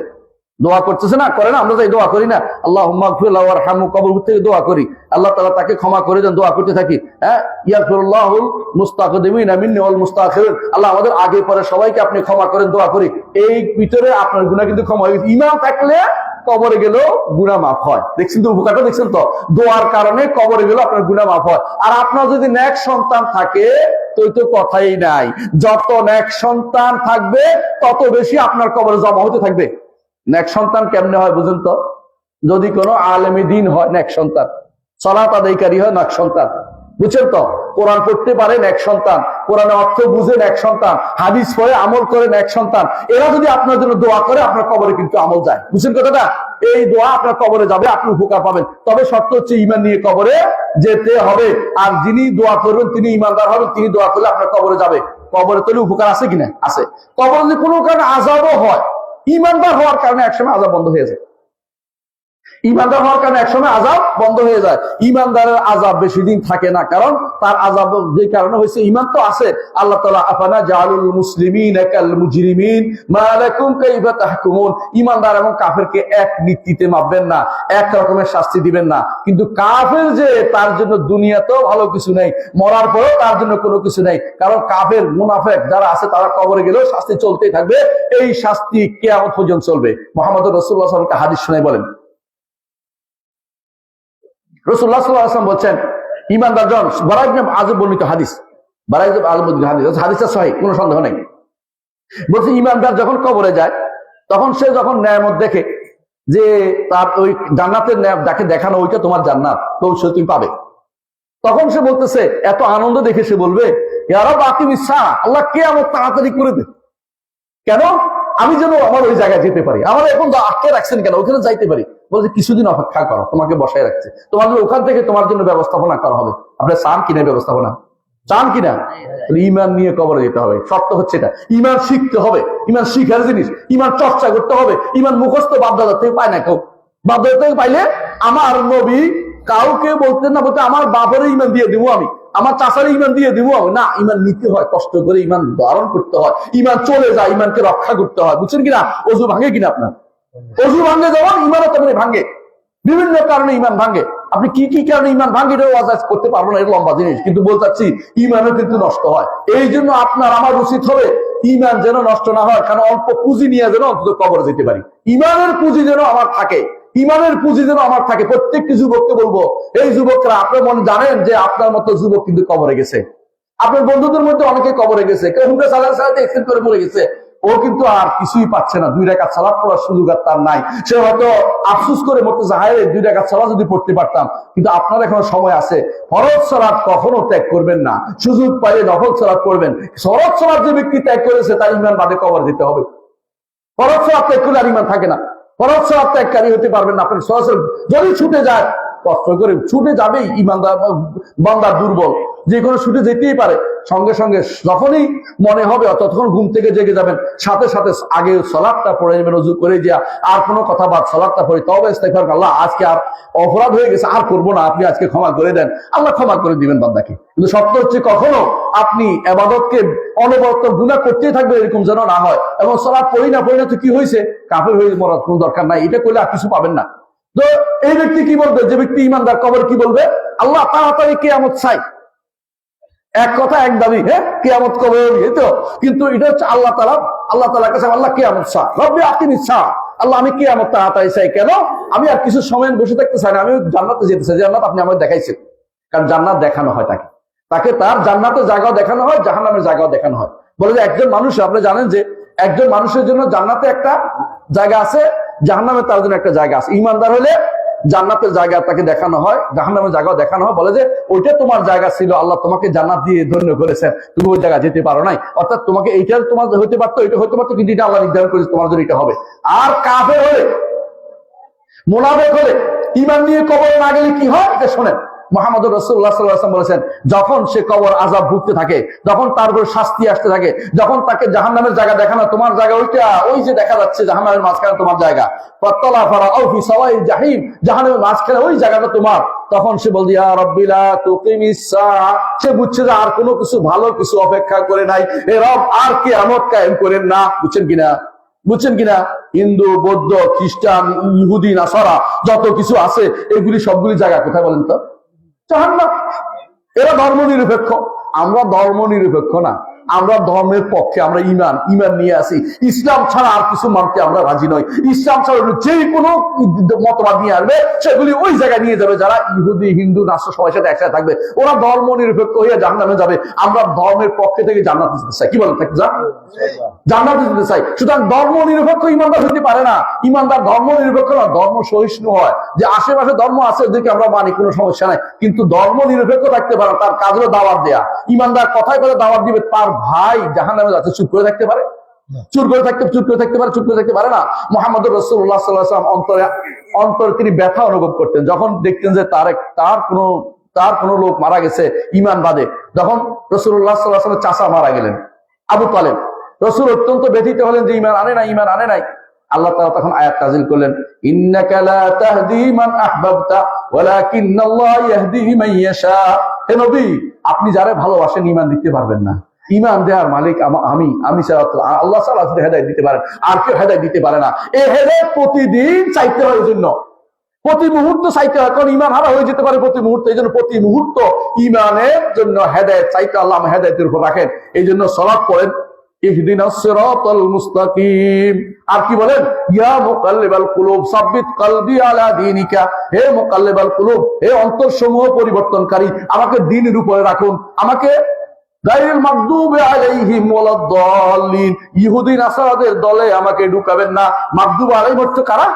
A: দোয়া করতেছে না, করে না? আমরা তাই দোয়া করি না, আল্লাহুম্মা গফির লাহু ওয়ারহামহু, কবর থেকে দোয়া করি, আল্লাহ তাআলা তাকে ক্ষমা করে দেন, দোয়া করতে থাকি। হ্যাঁ, ইয়াগফিরুল্লাহুল মুস্তাকদিমিনা মিন্নি ওয়াল মুস্তাখিরিন, আল্লাহ আমাদের আগে পরে সবাইকে আপনি ক্ষমা করেন, দোয়া করি। এই ভিতরে আপনার গুনাহ কিন্তু ক্ষমা হয়ে গেছে। ঈমান থাকলে কবরে গেলেও গুনাহ মাফ হয়। দেখছেন তো উপকারটা? দেখছেন তো, দোয়ার কারণে কবরে গেলেও আপনার গুনাহ মাফ হয়। আর আপনার যদি নেক সন্তান থাকে তো কথাই নাই। যত নেক সন্তান থাকবে তত বেশি আপনার কবরে জমা হতে থাকবে। নেক সন্তান কেমনে হয় বুঝুন তো? যদি কোনো আলেমে দ্বীন হয় নেক সন্তান, সালাত আদায়কারী হয় নেক সন্তান, বুঝছেন তো? কোরআন পড়তে পারেন এক সন্তান, কোরআনের অর্থ বুঝেন এক সন্তান, হাদিস পড়ে আমল করেন এক সন্তান। এরা যদি আপনার জন্য দোয়া করে, আপনার কবরে কিন্তু আমল যায়। বুঝছেন কথাটা? এই দোয়া আপনার কবরে যাবে, আপনি উপকার পাবেন। তবে শর্ত হচ্ছে ঈমান নিয়ে কবরে যেতে হবে। আর যিনি দোয়া করবেন তিনি ঈমানদার হবেন, তিনি দোয়া করলে আপনার কবরে যাবে। কবরে তৈরি উপকার আছে কিনা? আছে। কবরে যদি কোনো কারণে আযাবও হয়, ঈমানদার হওয়ার কারণে একসময় আযাব বন্ধ হয়ে যায়। ঈমানদার হওয়ার কারণে একসময় আযাব বন্ধ হয়ে যায়। ঈমানদারের আযাব বেশি দিন থাকে না, কারণ তার আযাব যে কারণে হয়েছে, ঈমান তো আছে। আল্লাহ তাআলা আফানা জাআলুল মুসলিমিনা কাল মুজরিমিন মা লাকুম কাইফা তাহকুমুন, ঈমানদার এবং কাফেরকে এক নীতিতে মাপবেন না, এক রকমের শাস্তি দিবেন না। কিন্তু কাফের যে, তার জন্য দুনিয়াতেও ভালো কিছু নেই, মরার পরেও তার জন্য কোনো কিছু নেই। কারণ কাফের মুনাফিক যারা আছে তারা কবরে গেলেও শাস্তি চলতেই থাকবে। এই শাস্তি কিয়ামত পর্যন্ত চলবে। মুহাম্মদ রাসূলুল্লাহ সাল্লাল্লাহু আলাইহি ওয়াসাল্লাম হাদিস শুনাই বলেন, রাসূলুল্লাহ সাল্লাল্লাহু আলাইহি ওয়াসাল্লাম বলছেন, ঈমানদার জন, বারা ইবনে আযিব বর্ণিত হাদিস, বারা ইবনে আযিব বর্ণিত হাদিস, হাদিসটা সহিহ, কোনো সন্দেহ নেই। বলছে ঈমানদার যখন কবরে যায়, তখন সে যখন নেয়ামত দেখে যে তার ওই জান্নাতের নেয়ামত যাকে দেখানো ওইটা তোমার জান্নাত, তো সে তুমি পাবে, তখন সে বলতেছে, এত আনন্দ দেখে সে বলবে, ইয়া রাব আকিমিস সাআ, আল্লাহ কিয়ামত তাড়াতাড়ি করে দে, কেন? আমি যেন আমার ওই জায়গায় যেতে পারি। আমার এখন আটকে রাখছেন কেন? ওখানে যাইতে পারি। বলছে কিছুদিন অপেক্ষা করো, তোমাকে বসায় রাখছে, তোমার ওখান থেকে তোমার জন্য ব্যবস্থাপনা করা হবে। আপনার চান কিনা ব্যবস্থাপনা? চান কিনা? ইমান নিয়ে কবরে যেতে হবে। শর্ত হচ্ছে এটা, ইমান শিখতে হবে, ইমান শিখার জিনিস, ইমান চর্চা করতে হবে। ইমান মুখস্থ বাপদাদা থেকে পায় না কেউ। বাপদাদা থেকে পাইলে আমার নবী কাউকে বলতেন না, বলতে আমার বাপরে ইমান দিয়ে দিব আমি, আমার চাচারে ইমান দিয়ে দিব আমি, না, ইমান নিতে হয়, কষ্ট করে ইমান ধারণ করতে হয়, ইমান চলে যায়, ইমানকে রক্ষা করতে হয়। বুঝছেন কিনা? অজু ভাঙে কিনা আপনার? অজু ভাঙে যেমন ইমানও তেমনি ভাঙে, বিভিন্ন কারণে ইমান ভাঙে। আপনি কি কি কারণে ইমান ভাঙে এটাও ওয়াজ করতে পারবো না, এটা লম্বা জিনিস, কিন্তু বলতে চাচ্ছি ইমানও কিন্তু নষ্ট হয়। এই জন্য আপনার আমার উচিত হবে ইমান যেন নষ্ট না হয়, কারণ অল্প পুঁজি নিয়ে যেন অন্তত কবরে যেতে পারি। ইমানের পুঁজি যেন আমার থাকে, ইমানের পুঁজি যেন আমার থাকে। প্রত্যেকটি যুবককে বলবো, এই যুবকরা আপনার মনে জানেন যে আপনার মতো যুবক কিন্তু কবরে গেছে, আপনার বন্ধুদের মধ্যে অনেকে কবরে গেছে, কেউ হুমরা সালাতে এক্সিডেন্ট করে মরে গেছে, ও কিন্তু আর কিছুই পাচ্ছে না, 2 রাকাত সালাত পড়ার সুযোগ আর তার নাই। সে হয়তো আফসোস করে মরতেছে, হায় 2 রাকাত সালাত যদি পড়তে পারতাম। কিন্তু আপনার এখনো সময় আছে, ফরজ সালাত কখনো ত্যাগ করবেন না, সুযোগ পাইলে নফল সালাত পড়বেন। ফরজ সালাত যে ব্যক্তি ত্যাগ করেছে তার ইমান বাদে কবর দিতে হবে। ফরজ সালাত ত্যাগ করলে আর ইমান থাকে না, ফরজ সালাত ত্যাগকারী হতে পারবেন না। আপনি সরাসরি যদি ছুটে যায়, কষ্ট করে ছুটে যাবেই, ইমানদার বান্দার দুর্বল, যে কোনো ছুটে যেতেই পারে। সঙ্গে সঙ্গে যখনই মনে হবে ততক্ষণ ঘুম থেকে জেগে যাবেন, সাথে সাথে আগে সালাতটা পড়ে যাবেন, ওযু করে যা আর কোনো কথা বাদ সালাতটা পড়ে তওবা ইস্তেগফার, আল্লাহ আজকে আর অপরাধ হয়ে গেছে, আর করবো না, আপনি আজকে ক্ষমা করে দেন, আল্লাহ ক্ষমা করে দিবেন বান্দাকে। কিন্তু সত্য হচ্ছে কখনো আপনি ইবাদতকে অনবরত গুনাহ করতেই থাকবে, এরকম যেন না হয়। এবং সালাত পড়ি না তো কি হয়েছে, কাফের হয়ে মরার কোনো দরকার নাই, এটা করলে আর কিছু পাবেন না। তো এই ব্যক্তি কি বলবে? যে ব্যক্তি ইমানদার, কবর কি বলবে? আল্লাহ তাড়াতাড়ি কিয়ামত চাই, এক কথা এক দাবি, হ্যাঁ কিয়ামত কবে, এই তো। কিন্তু এটা হচ্ছে আল্লাহ তাআলার কাছে, আল্লাহ কিয়ামত চা, রব্বি আকিমিস সা, আল্লাহ আমি কিয়ামত তাড়াতাড়ি চাই। কেন? আমি আর কিছু সময় বসে থাকতে চাই না, আমি জান্নাতে যেতে চাই। জান্নাত আপনি আমাকে দেখাইছেন, কারণ জান্নাত দেখানো হয় তাকে তার জান্নাতের জায়গাও দেখানো হয়, জাহান্নামের জায়গাও দেখানো হয়। বলে যে একজন মানুষ, আপনি জানেন যে একজন মানুষের জন্য জান্নাতে একটা জায়গা আছে, জাহান্নামে তার জন্য একটা জায়গা আছে। ইমানদার হলে জান্নাতের জায়গা তাকে দেখানো হয়, জাহান্নামের জায়গাও দেখানো হয়। বলে যে ওইটা তোমার জায়গা ছিল, আল্লাহ তোমাকে জান্নাত দিয়ে ধন্য করেছেন, তুমি ওই জায়গা যেতে পারো নাই। অর্থাৎ তোমাকে এইটা তোমার হইতে পারতো, এটা হইতে পারতো, কিন্তু এটা আল্লাহ নির্ধারণ করেছে তোমার জন্য এটা হবে। আর কাফের হলে, মুনাফিক হলে, ইমান নিয়ে কবর না গেলে কি হয় এটা শোনেন। মুহাম্মদুর রাসূলুল্লাহ সাল্লাল্লাহু আলাইহি ওয়াসাল্লাম বলেছেন, যখন সে কবর আযাব ভুগতে থাকে, যখন তার উপর শাস্তি আসতে থাকে, যখন তাকে জাহান্নামের জায়গা দেখানো, তোমার জায়গা ওইটা, ওই যে দেখা যাচ্ছে জাহান্নামের মাঝখানে তোমার জায়গা, ফাত্তালা ফারাউ ফি সাওয়াইল জাহিম, জাহান্নামের মাঝখানে ওই জায়গাটা তোমার, তখন সে বলছে ইয়া রাব্বি লা তুকিমিস সাআ, সে বুঝছে যে আর কোনো কিছু ভালো কিছু অপেক্ষা করে নাই, এ রব আর কিয়ামত কায়েম করেন না। বুঝছেন কিনা? হিন্দু, বৌদ্ধ, খ্রিস্টান, ইহুদি, নাসারা যত কিছু আছে, এগুলি সবগুলি জায়গা কোথায় বলেন তো? জাহান্নাম। এরা ধর্ম নিরপেক্ষ, আমরা ধর্ম নিরপেক্ষ না, আমরা ধর্মের পক্ষে, আমরা ইমান নিয়ে আসি। ইসলাম ছাড়া আর কিছু মানতে আমরা রাজি নই। ইসলাম ছাড়া যে কোনো মতবাদ নিয়ে আসবে সেগুলি ওই জায়গায় নিয়ে যাবে, যারা ইহুদি, হিন্দু, নাসরা সবার সাথে একসাথে থাকবে, ওরা ধর্ম নিরপেক্ষ হয়ে জাহান্নামে যাবে। আমরা ধর্মের পক্ষে থেকে জান্নাতে যেতে চাই। কি বলেন? জান্নাতে যেতে চাই। সুতরাং ধর্ম নিরপেক্ষ ইমানদার হতে পারে না। ইমানদার ধর্ম নিরপেক্ষ না, ধর্ম সহিষ্ণু হয়, যে আশেপাশে ধর্ম আছে ওদেরকে আমরা মানি, কোনো সমস্যা নাই, কিন্তু ধর্ম নিরপেক্ষ থাকতে পারে। তার কাজ হলো দাওয়াত দেয়া। ইমানদার কথায় কথা দাওয়াত দিবে, তার ভাই জাহান্নামে যাচ্ছে, চুপ করে থাকতে পারে? চুপ করে থাকতে পারে না। মুহাম্মদুর রাসূলুল্লাহ সাল্লাল্লাহু আলাইহি ওয়াসাল্লাম অন্তরে তিনি ব্যথা অনুভব করতেন, যখন দেখতেন যে তার কোনো লোক মারা গেছে ইমান বাদে। যখন রাসূলুল্লাহ সাল্লাল্লাহু আলাইহি ওয়াসাল্লামের চাচা মারা গেলেন, আবু তালেব, রাসূল অত্যন্ত ব্যথিত হলেন যে ইমান আনে নাই। আল্লাহ তাআলা তখন আয়াত নাযিল করলেন, ইন্নাকা লা তাহদি মান আহবাবতা ওয়ালাকিন্নাল্লাহ ইয়াহদি মান ইয়াশা। হে নবী, আপনি যারে ভালোবাসেন ইমান দিতে পারবেন না। ইমান দেওয়ার মালিক আমি ছাড়া আল্লাহ ছাড়া হেদায়েত দিতে পারেন, আর কেউ হেদায়েত দিতে পারে না। এই হেদায়েত প্রতিদিন চাইতে হয়, জন্য প্রতি মুহূর্ত চাইতে হয়, কারণ ইমান হারা হয়ে যেতে পারে প্রতি মুহূর্তে। এই জন্য প্রতি মুহূর্ত ইমানের জন্য হেদায়েত চাইতে আল্লাহ হেদায়েতের উপর রাখেন। এই জন্য সালাত পড়েন, ইহদিনাস সিরাতাল মুস্তাকিম। আর কি বলেন? ইয়া মুকাল্লিবাল কুলুব সাব্বিত কলবি আলা দীনিকা। হে মুকাল্লিবাল কুলুব, হে অন্তরসমূহ পরিবর্তনকারী, আমাকে দ্বীনের উপরে রাখুন, আমাকে গায়রুল মাগদুবি আলাইহিম ওয়ালাদ-দাল্লিন, ইহুদি নাসারাদের দলে আমাকে ঢুকাবেন না। মাগদুব আলাইহিম হচ্ছে কারা?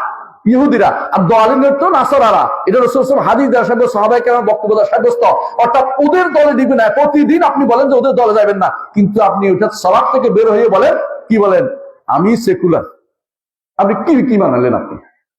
A: ইহুদিরা, আর দাল্লিন হচ্ছে নাসারারা। এটা রাসূল সাল্লাল্লাহু আলাইহি ওয়াসাল্লাম হাদিস দ্বারা সাব্যস্ত, সাহাবায়ে কেরামের বক্তব্য দ্বারা সাব্যস্ত। অর্থাৎ ওদের দলে দিবেন না। প্রতিদিন আপনি বলেন যে ওদের দলে যাবেন না, কিন্তু আপনি ওটা সালাত থেকে বের হয়ে বলেন, কি বলেন? আমি সেকুলার। আপনি কি মানালেন? আপনি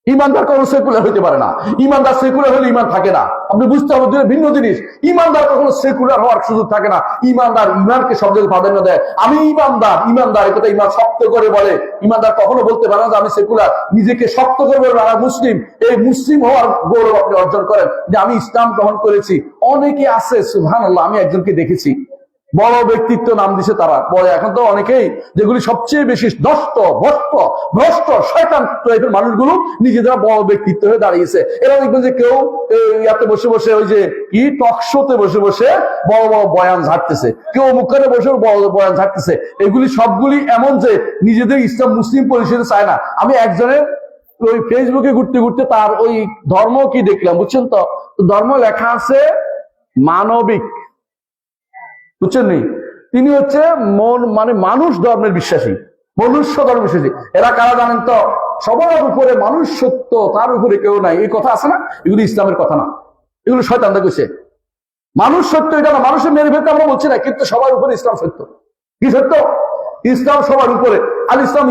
A: ইমানদার কখনো সেকুলার হইতে পারে না। ইমানদার সেকুলার হলে ইমান থাকে না। আপনি বুঝতে হবে দুটো ভিন্ন জিনিস। ইমানদার কখনো সেকুলার হওয়ার সুযোগ থাকে না। ইমানদার ইমানকে সব জায়গায় প্রাধান্য দেয়। আমি ইমানদার, ইমানদার এটা ইমান শক্ত করে বলে। ইমানদার কখনো বলতে পারে না যে আমি সেকুলার। নিজেকে শক্ত করে বলবে আমি মুসলিম। এই মুসলিম হওয়ার গৌরব আপনি অর্জন করেন যে আমি ইসলাম গ্রহণ করেছি। অনেকে আছে সুবহানাল্লাহ, আমি একজনকে দেখেছি, বড় ব্যক্তিত্ব নাম দিছে তারা, বলে এখন তো অনেকেই যেগুলি সবচেয়ে বেশি ভ্রষ্ট শয়তান টাইপের মানুষগুলো নিজেরা বড় ব্যক্তিত্ব হয়ে দাঁড়িয়েছে। এরা দেখবেন যে কেউ ইয়াতে বসে বসে ওই যে কি টক শোতে বসে বসে বড় বড় বয়ান ঝাড়তেছে, কেউ মুখে বসে বড় বয়ান ঝাড়তেছে। এগুলি সবগুলি এমন যে নিজেদের ইসলাম মুসলিম পরিষদে চায় না। আমি একজনের ওই ফেসবুকে ঘুরতে ঘুরতে তার ওই ধর্ম কি দেখলাম বুঝছেন তো, ধর্ম লেখা আছে মানবিক, বুঝছেন নি? তিনি হচ্ছে মানুষ ধর্মের বিশ্বাসী, মনুষ্য ধর্মের বিশ্বাসী। এরা কারা জানেন তো? সবার উপরে মানুষ সত্য, তার উপরে কেউ নাই, এই কথা আছে না? এগুলো ইসলামের কথা না, এগুলো শয়তানরা কইছে। মানুষ সত্য এটা না, মানুষের মেরে ফেলতে আমরা বলছি না, কিন্তু সবার উপরে ইসলাম সত্য। কি সত্য? ইসলাম সবার উপরে। আল ইসলাম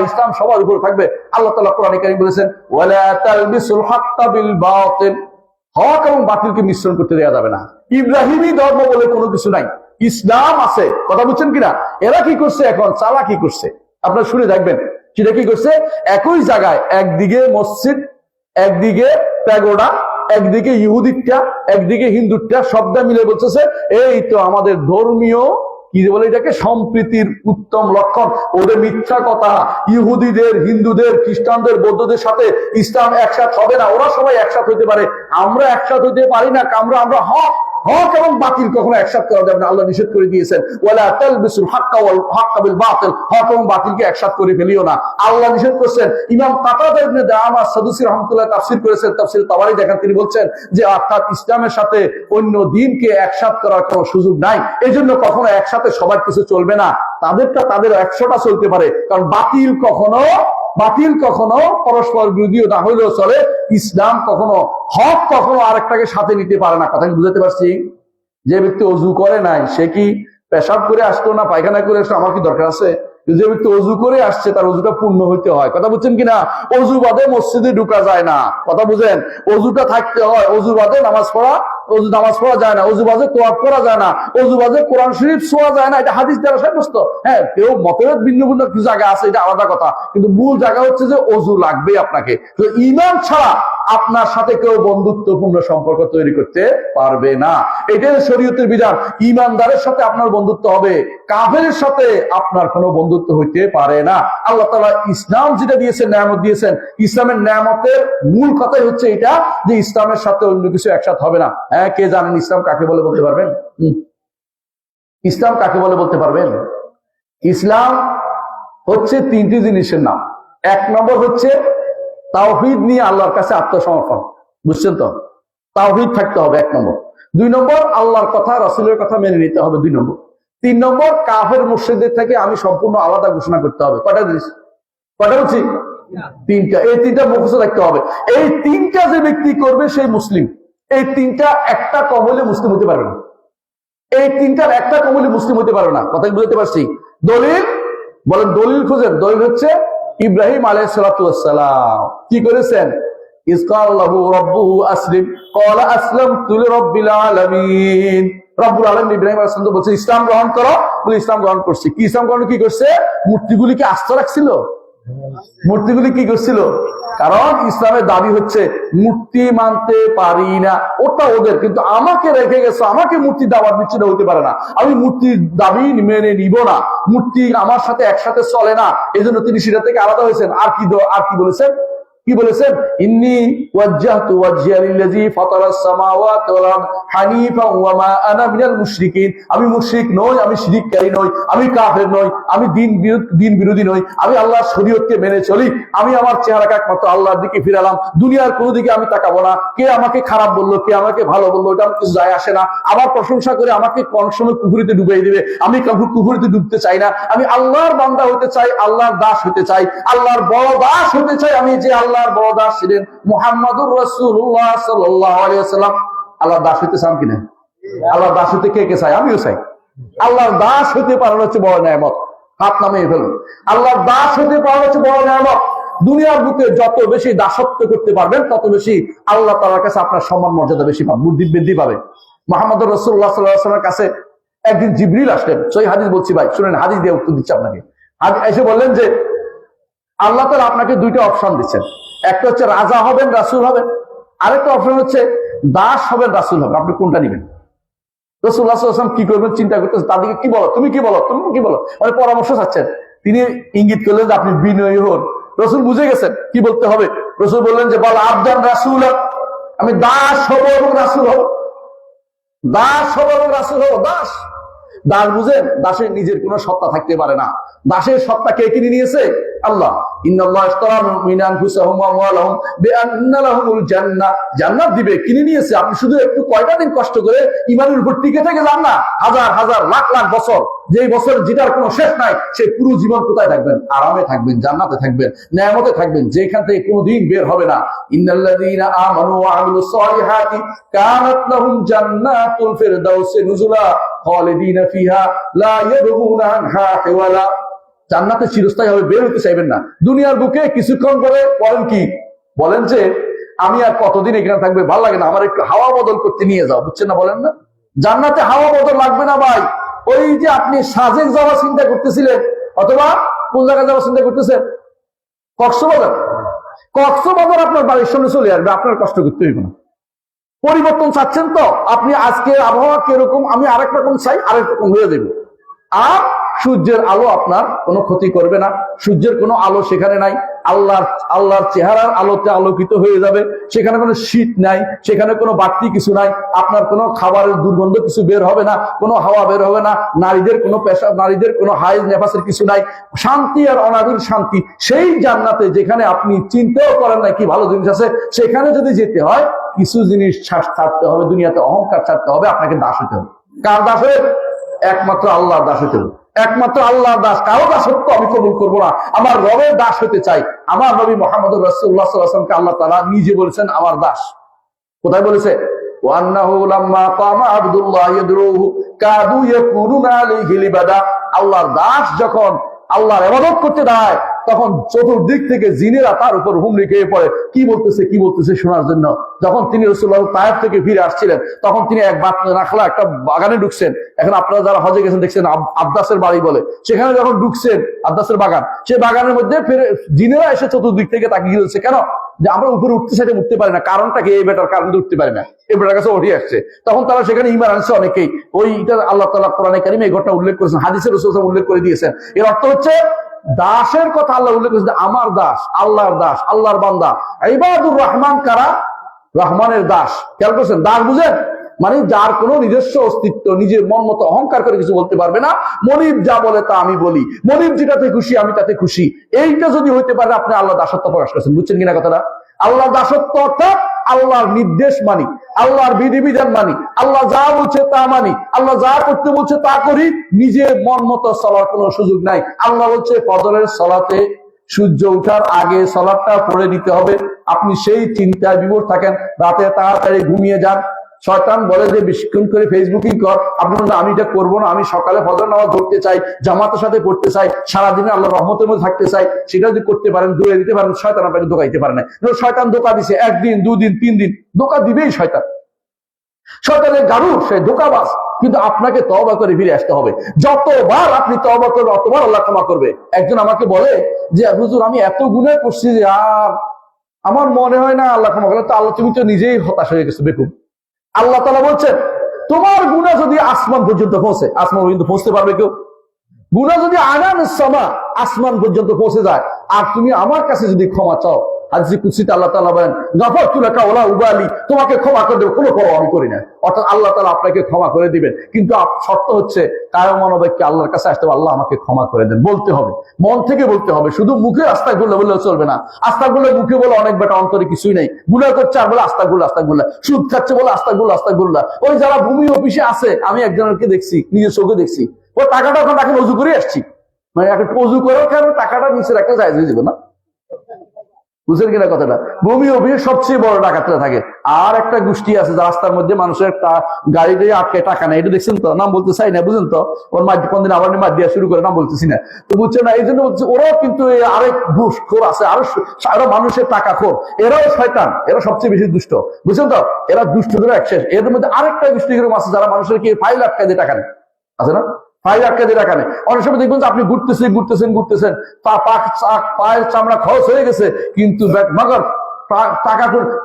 A: ইসলাম সবার উপরে থাকবে। আল্লাহ তাআলা কোরআনে কারীম বলেছেন ওয়ালা তালবিসুল হাক্কা বিল বাতিল, হক এবং বাতিলকে মিশ্রণ করতে দেওয়া যাবে না। ইব্রাহিমী ধর্ম বলে কোনো কিছু নাই, ইসলাম আছে। কথা বুঝছেন কিনা? এরা কি করছে এখন? চালাকি করছে। আপনারা শুনে দেখবেন সেটা কি করছে। একই জায়গায় একদিকে মসজিদ, একদিকে প্যাগোডা, একদিকে ইহুদিটা, একদিকে হিন্দুটা, শব্দ মিলে বলতেছে এই তো আমাদের ধর্মীয় কি বলে এটাকে সম্প্রীতির উত্তম লক্ষণ। ওদের মিথ্যা কথা, ইহুদিদের, হিন্দুদের, খ্রিস্টানদের, বৌদ্ধদের সাথে ইসলাম একসাথ হবে না। ওরা সবাই একসাথ হইতে পারে, আমরা একসাথ হইতে পারি না। আমরা হক এবং বাতিল কখনো একসাথ করা যাবে না। আল্লাহ নিষেধ করে দিয়েছেন ওয়ালা তালবিসুল হাক্কা বিল বাতিল, হক এবং বাতিলকে একসাথ করে ফেলিও না। আল্লাহ নিষেধ করেছেন। ইমাম কাতাদা ইবনে দাআমা সাদুসি রাহমাতুল্লাহ তাফসীর করেছেন, তাফসীর তাবারী দেখেন, তিনি বলছেন যে অর্থাৎ ইসলামের সাথে অন্য দ্বীনকে একসাথ করার কোনো সুযোগ নাই। এজন্য কখনো একসাথে সবার কিছু চলবে না, তাদেরটা তাদের 100টা চলতে পারে। কারণ বাতিল কখনো পরস্পর বিরোধীও না হইলেও চলে। ইসলাম কখনো হক কখনো আরেকটাকে সাথে নিতে পারে না। কথা কি বুঝাতে পারছি? যে ব্যক্তি অজু করে নাই সে কি পেশাব করে আসতো না পায়খানা করে আসতো, আমার কি দরকার আছে? যে ব্যক্তি অজু করে আসছে তার অজুটা পূর্ণ হইতে হয়। কথা বুঝছেন কিনা? অজু বাদে মসজিদে ঢুকা যায় না। কথা বুঝেন? অজুটা থাকতে হয়। অজু বাদে নামাজ পড়া যায় না, অজু বাজে তোয়াফ করা যায় না, অজু বাজে কোরআন শরীফ ছোঁয়া যায় না। এটা হাদিস দ্বারা সাব্যস্ত। হ্যাঁ, কেউ মতভেদ ভিন্ন ভিন্ন কিছু জায়গা আছে, এটা আলাদা কথা, কিন্তু মূল জায়গা হচ্ছে যে অজু লাগবে আপনাকে। তো ঈমান ছাড়া আপনার সাথে কেউ বন্ধুত্বপূর্ণ সম্পর্ক তৈরি করতে পারবে না। এটাই শরীয়তের বিধান। ঈমানদারের সাথে আপনার বন্ধুত্ব হবে, কাফেরের সাথে আপনার কোনো বন্ধুত্ব হইতে পারে না। আল্লাহ তাআলা ইসলাম যেটা দিয়েছেন, নেয়ামত দিয়েছেন, ইসলামের নেয়ামতের মূল কথাই হচ্ছে এটা যে ইসলামের সাথে অন্য কিছু একসাথে হবে না। হ্যাঁ, কে জানেন ইসলাম কাকে বলে বলতে পারবেন? ইসলাম কাকে বলে বলতে পারবেন? ইসলাম হচ্ছে 3টি জিনিসের নাম। 1 নম্বর হচ্ছে তাওহীদ নিয়ে আল্লাহর কাছে আত্মসমর্পণ। বুঝছেন তো? তাওহীদ থাকতে হবে 1 নম্বর। 2 নম্বর আল্লাহর কথা, রাসূলের কথা মেনে নিতে হবে 2 নম্বর। 3 নম্বর কাফের মুশরিকদের থেকে আমি সম্পূর্ণ আলাদা ঘোষণা করতে হবে। কয়টা জিনিস? কয়টা বলছি? 3টা। এই 3টা মুখস্থ রাখতে হবে। এই 3টা যে ব্যক্তি করবে সেই মুসলিম। এই 3টা একটা কমলে মুসলিম হতে পারবে না। এই 3টার একটা কমলে মুসলিম হতে পারবে না। কথা বুঝতে পারছি? দলিল বলেন, দলিল খুঁজেন। দলিল হচ্ছে ইব্রাহিম আলাইহিস সালাতু ওয়াস সালাম কি করেছেন? ইসকাল্লাহু রাব্বুহু আসলিম ক্বালা আসলামতু লিরাব্বিল আলামিন। রব্বুল আলামিন ইব্রাহিম আলাইহিস সালাম বলছে ইসলাম গ্রহণ করো, বলে ইসলাম গ্রহণ করছি। কি ইসলাম গ্রহণ কি করছে? মূর্তিগুলিকে আস্ত রাখছিল। মূর্তিগুলি কি করছিল? কারণ ইসলামের দাবি হচ্ছে মূর্তি মানতে পারি না, ওটা ওদের, কিন্তু আমাকে রেখে গেছে, আমাকে মূর্তি দাওয়াত দিচ্ছে না, হইতে পারে না। আমি মূর্তির দাবি মেনে নিব না, মূর্তি আমার সাথে একসাথে চলে না। এই জন্য তিনি সেটা থেকে আলাদা হয়েছেন। আর কি বলেছেন? ইন্নী ওয়াজ্জাহতু ওয়াজহিয়া লিল্লাযী ফাতারাস সামাওয়াতি ওয়াল আরদ হানিফা ওয়া মা আনা মিনাল মুশরিকিন। আমি মুশরিক নই, আমি শিরককারী নই, আমি কাফের নই, আমি দিন বিরোধী নই, আমি আল্লাহর শরীয়তকে মেনে চলি। আমি আমার চেহারাকে একমাত্র আল্লাহর দিকে ফিরালাম, দুনিয়ার কোনো দিকে আমি তাকাবো না। কে আমাকে খারাপ বললো, কে আমাকে ভালো বললো, এটা আমার কিছু যায় আসে না। আবার প্রশংসা করে আমাকে কোন সময় কুফরিতে ডুবিয়ে দিবে, আমি কুফরিতে ডুবতে চাই না। আমি আল্লাহর বান্দা হতে চাই, আল্লাহর দাস হতে চাই, আল্লাহর বড় দাস হতে চাই। আমি যে আল্লাহর বড় দাস ছিলেন মুহাম্মাদুর রাসূলুল্লাহ সাল্লাল্লাহু আলাইহি ওয়াসাল্লাম, আল্লাহর দাস হতে চান কিনা? আল্লাহর দাস হতে কে কে চাই? আমিও চাই। আল্লাহর দাস হতে পারানো হচ্ছে বড় নিয়ামত। হাত নামিয়ে ফেলুন। আল্লাহর দাস হতে পারানো হচ্ছে বড় নিয়ামত। দুনিয়ার বুকে যত বেশি দাসত্ব করতে পারবেন তত বেশি আল্লাহ তাআলার কাছে আপনার সম্মান মর্যাদা বেশি পাবে, বুদ্ধি বৃদ্ধি পাবে। মুহাম্মদ রাসূলুল্লাহ সাল্লাল্লাহু আলাইহি ওয়াসাল্লামের কাছে একদিন জিবরিল আসলেন। সহিহ হাদিস বলছি ভাই, শুনেন, হাদিস দিয়ে উত্তর দিচ্ছি আপনাকে। এসে বললেন যে আল্লাহ তাআলা আপনাকে দুইটা অপশন দিচ্ছেন, একটা হচ্ছে রাজা হবেন, রাসূল হবেন, আরেকটা অপশন হচ্ছে দাস হবেন, রাসূল হবেন। আপনি কোনটা নেবেন? রাসূলুল্লাহ সাল্লাল্লাহু আলাইহি ওয়াসাল্লাম কি করবেন চিন্তা করতেছেন, তাদেরকে কি বলো, তুমি কি বলো, তুমি কি বলো, মানে পরামর্শ চাচ্ছেন। তিনি ইঙ্গিত করলেন যে আপনি বিনয়ী হন। রাসূল বুঝে গেছেন কি বলতে হবে। রাসূল বললেন যে বল আবদান রাসূল, আমি দাস হব এবং রাসূল হব, দাস হব এবং রাসূল হব। দাস, দাস বুঝেন, দাসের নিজের কোনো সত্তা থাকতে পারে না। দাসের সত্তা কে কিনে নিয়েছে? আল্লাহ। ইন্নাল্লাহ ইশতারা মিন আনফুসিহিম ওয়া আমওয়ালিহিম বিআন্না লাহুমুল জান্নাহ, জান্নাত দিবে, কিনে নিয়েছে। আপনি শুধু একটু কয়টা দিন কষ্ট করে ঈমানের উপর টিকে থেকে যান না, হাজার হাজার লাখ লাখ বছর, যেই বছর যেটার কোনো শেষ নাই, সেই পুরো জীবন কোথায় থাকবেন? আরামে থাকবেন, জান্নাতে থাকবেন, নিয়ামতে থাকবেন, যেখান থেকে কোনোদিন বের হবে না। ইন্নাল্লাযীনা আমানু ওয়া আমিলুস সালিহাতি কানাত লাহুম জান্নাতুল ফিরদাউসি নুজুলা খালিদিনা ফিহা লা ইয়াবগুনা আনহা হিওয়ালা। জান্নাতে চিরস্থায়ী হবে, বের হতে চাইবেন না। দুনিয়ার বুকে কিছুক্ষণ পরে বলেন কি, বলেন যে আমি আর কতদিন এখানে থাকবে, ভালো লাগে না, আমার একটু হাওয়া বদল করতে নিয়ে যাও, বুঝছেন না? বলেন না, জান্নাতে হাওয়া বদল লাগবে না ভাই। ওই যে আপনি সাজেক যাওয়ার চিন্তা করতেছিলেন, অথবা কোন জায়গায় যাওয়ার চিন্তা করতেছেন, কক্সবাজার, কক্সবাজার আপনার বাড়ির সামনে চলে আসবে, আপনার কষ্ট করতে হইবে না। পরিবর্তন চাচ্ছেন তো আপনি, আজকে আবহাওয়া কিরকম, আমি আরেক রকম চাই, আরেক রকম হয়ে যাবে। আর সূর্যের আলো আপনার কোনো ক্ষতি করবে না, সূর্যের কোনো আলো সেখানে নাই, আল্লাহর চেহারার আলোতে আলোকিত হয়ে যাবে। সেখানে কোনো শীত নাই, সেখানে কোনো বাড়তি কিছু নাই, আপনার কোনো খাবারের দুর্গন্ধ কিছু বের হবে না, কোনো হাওয়া বের হবে না, নারীদের কোনো পেশাব, নারীদের কোনো হাইজ নেফাসের কিছু নাই, শান্তি আর অনাবিল শান্তি। সেই জান্নাতে যেখানে আপনি চিন্তাও করেন না কি ভালো জিনিস আছে, সেখানে যদি যেতে হয় কিছু জিনিস ছাড়তে হবে, দুনিয়াতে অহংকার ছাড়তে হবে, আপনাকে দাস হতে হবে। কার দাস হয়ে? একমাত্র আল্লাহর দাস হতে হবে, একমাত্র আল্লাহর দাস। কারো দাসত্ব আমি কবুল করবো না, আমার রবের দাস হতে চাই। আমার নবী মুহাম্মদ রাসূলুল্লাহ সাল্লাল্লাহু আলাইহি ওয়াসাল্লামকে আল্লাহ তাআলা নিজে বলেছেন আমার দাস। কোথায় বলেছে? ওয়ান্নাহু লাম্মা কামা আবদুল্লাহ ইয়াদরুহু কাদু ইয়াকুনুনা আলাইহি লিবাদা। আল্লাহর দাস যখন আল্লাহর ইবাদত করতে দাঁড়ায়, তখন চতুর্দিক থেকে জিনেরা তার উপর হুমড়ি খেয়ে পড়ে, কি বলতেছে শোনার জন্য। যখন তিনি রাসূলুল্লাহ তায়েফ থেকে ফিরে আসছিলেন, তখন তিনি এক নাখলা একটা বাগানে ঢুকছেন। এখন আপনারা যারা হজে গেছেন দেখছেন আব্দাসের বাড়ি বলে, সেখানে যখন ঢুকছেন, আব্দাসের বাগান, সেই বাগানের মধ্যে ফিরে জিনেরা এসে চতুর্দিক থেকে তাকিয়ে গেছে। কেন? যে আমরা উপরে উঠতে চাইতে উঠতে পারি না, কারণটা কি? এই বেটার কারণে উঠতে পারি না, এই বেটার কাছে উঠে আসছে। তখন তারা সেখানে ঈমান আনছে অনেকেই। ওইটা আল্লাহ তাআলা কোরআনে কারীমে এই ঘটনা উল্লেখ করেছেন, হাদিসে রাসূল সাল্লাল্লাহু আলাইহি ওয়াসাল্লাম উল্লেখ করে দিয়েছেন। এর অর্থ হচ্ছে দাসের কথা আল্লাহ উল্লেখ করেছেন, আমার দাস, আল্লাহর দাস, আল্লাহর বান্দা। ইবাদুর রহমান কারা? রহমানের দাস। খেয়াল করছেন? দাস বুঝেন মানে যার কোনো নিজস্ব অস্তিত্ব, নিজের মন মতো অহংকার করে কিছু বলতে পারবে না। মনিব যা বলে তা আমি বলি, মনিব যেটাতে খুশি আমি তাতে খুশি। এইটা যদি হইতে পারে, আপনি আল্লাহ দাসত্ব প্রকাশ করছেন। বুঝছেন কিনা কথাটা? আল্লাহ দাসত্ব অর্থাৎ আল্লাহর নির্দেশ মানি, আল্লাহর বিধিবিধান মানি, আল্লাহ যা বলছে তা মানি, আল্লাহ যা করতে বলছে তা করি, নিজের মন মতো চলার কোনো সুযোগ নাই। আল্লাহ বলছে ফজরের সালাতে সূর্য ওঠার আগে সালাতটা পড়ে নিতে হবে, আপনি সেই চিন্তায় বিভোর থাকেন, রাতে তাড়াতাড়ি ঘুমিয়ে যান। শয়তান বলে যে বেশিক্ষণ করে ফেসবুকিং কর, আপনি বলেন আমি এটা করবো না, আমি সকালে ফজর নামাজ ধরতে চাই, জামাতের সাথে পড়তে চাই, সারাদিনে আল্লাহ রহমতের মধ্যে থাকতে চাই। সেটা যদি করতে পারেন, দূরে দিতে পারেন, শয়তান আপনাকে ধোকা দিতে পারে না। শয়তান ধোকা দিছে, একদিন, দুদিন, 3 দিন ধোকা দিবেই শয়তান। শয়তানের গারু, সে ধোকাবাজ। কিন্তু আপনাকে তওবা করে ফিরে আসতে হবে। যতবার আপনি তওবা করবে, অতবার আল্লাহ ক্ষমা করবে। একজন আমাকে বলে যে হুজুর আমি এত গুনাহ করছি যে আর আমার মনে হয় না আল্লাহ ক্ষমা করবে। তো আল্লাহ, তুমি তো নিজেই হতাশ হয়ে গেছো বেকুব। আল্লাহ তাআলা বলছেন তোমার গুনাহ যদি আসমান পর্যন্ত পৌঁছে, আসমান পর্যন্ত পৌঁছতে পারবে কেউ? গুনাহ যদি আনানুস সামা, আসমান পর্যন্ত পৌঁছে যায়, আর তুমি আমার কাছে যদি ক্ষমা চাও, হাদিসে কুদসিতে আল্লাহ তাআলা বলেন গাফারতু লাকা ওয়ালা উবালি, তোমাকে ক্ষমা করে দেব, কোনো পরোয়া আমি করি না। অর্থাৎ আল্লাহ তাআলা আপনাকে ক্ষমা করে দিবেন। কিন্তু শর্ত হচ্ছে কায়ো মনোবাক্যে আল্লাহর কাছে আসতে হবে, আল্লাহ আমাকে ক্ষমা করে দেন, বলতে হবে, মন থেকে বলতে হবে। শুধু মুখে আস্তাগফিরুল্লাহ বললেও চলবে না। আস্তাগফিরুল্লাহ মুখে বলে অনেক বেটা, অন্তরে কিছুই নাই। গুনাহ করছে আর বলে আস্তাগফিরুল্লাহ, সুদ খাচ্ছে বলে আস্তাগফিরুল্লাহ। ওই যারা ভূমি অফিসে আছে, আমি একজনকে দেখছি, নিজের চোখে দেখছি, ও টাকাটা এখন তাকে অজু করে আসছি, মানে এখন অজু করার কারণে টাকাটা নিচে রাখতে যায় না। বুঝলেন কিনা কথাটা? ভূমি অফিসে সবচেয়ে বড় ডাকাতরা থাকে। আর একটা গোষ্ঠী আছে রাস্তার মধ্যে মানুষের একটা গাড়ি দিয়ে আটকে টাকা নেয়, এটা দেখছেন তো? নাম বলতে চাই না, বুঝলেন তো? ওর মাঝে কোনদিন আবার মাঠ দেওয়া শুরু করে, নাম বলতেছি না তো, বুঝছেন না? এই জন্য বলছে ওরাও কিন্তু আরেক ঘুষখোর আছে, আরো মানুষের টাকা খোর, এরাও শয়তান, এরা সবচেয়ে বেশি দুষ্ট, বুঝছেন তো? এরা দুষ্ট ধরে এক শেষ। এর মধ্যে আরেকটা গোষ্ঠী এরকম আছে যারা মানুষের কি ফাইল আটকা দিয়ে টাকা নেয়, আছে না? ফাইল আটকা দিয়ে টাকা নেয়। অনেক সময় দেখবেন যে আপনি ঘুরতেছেন পায়ের চামড়া খরচ হয়ে গেছে, কিন্তু মগর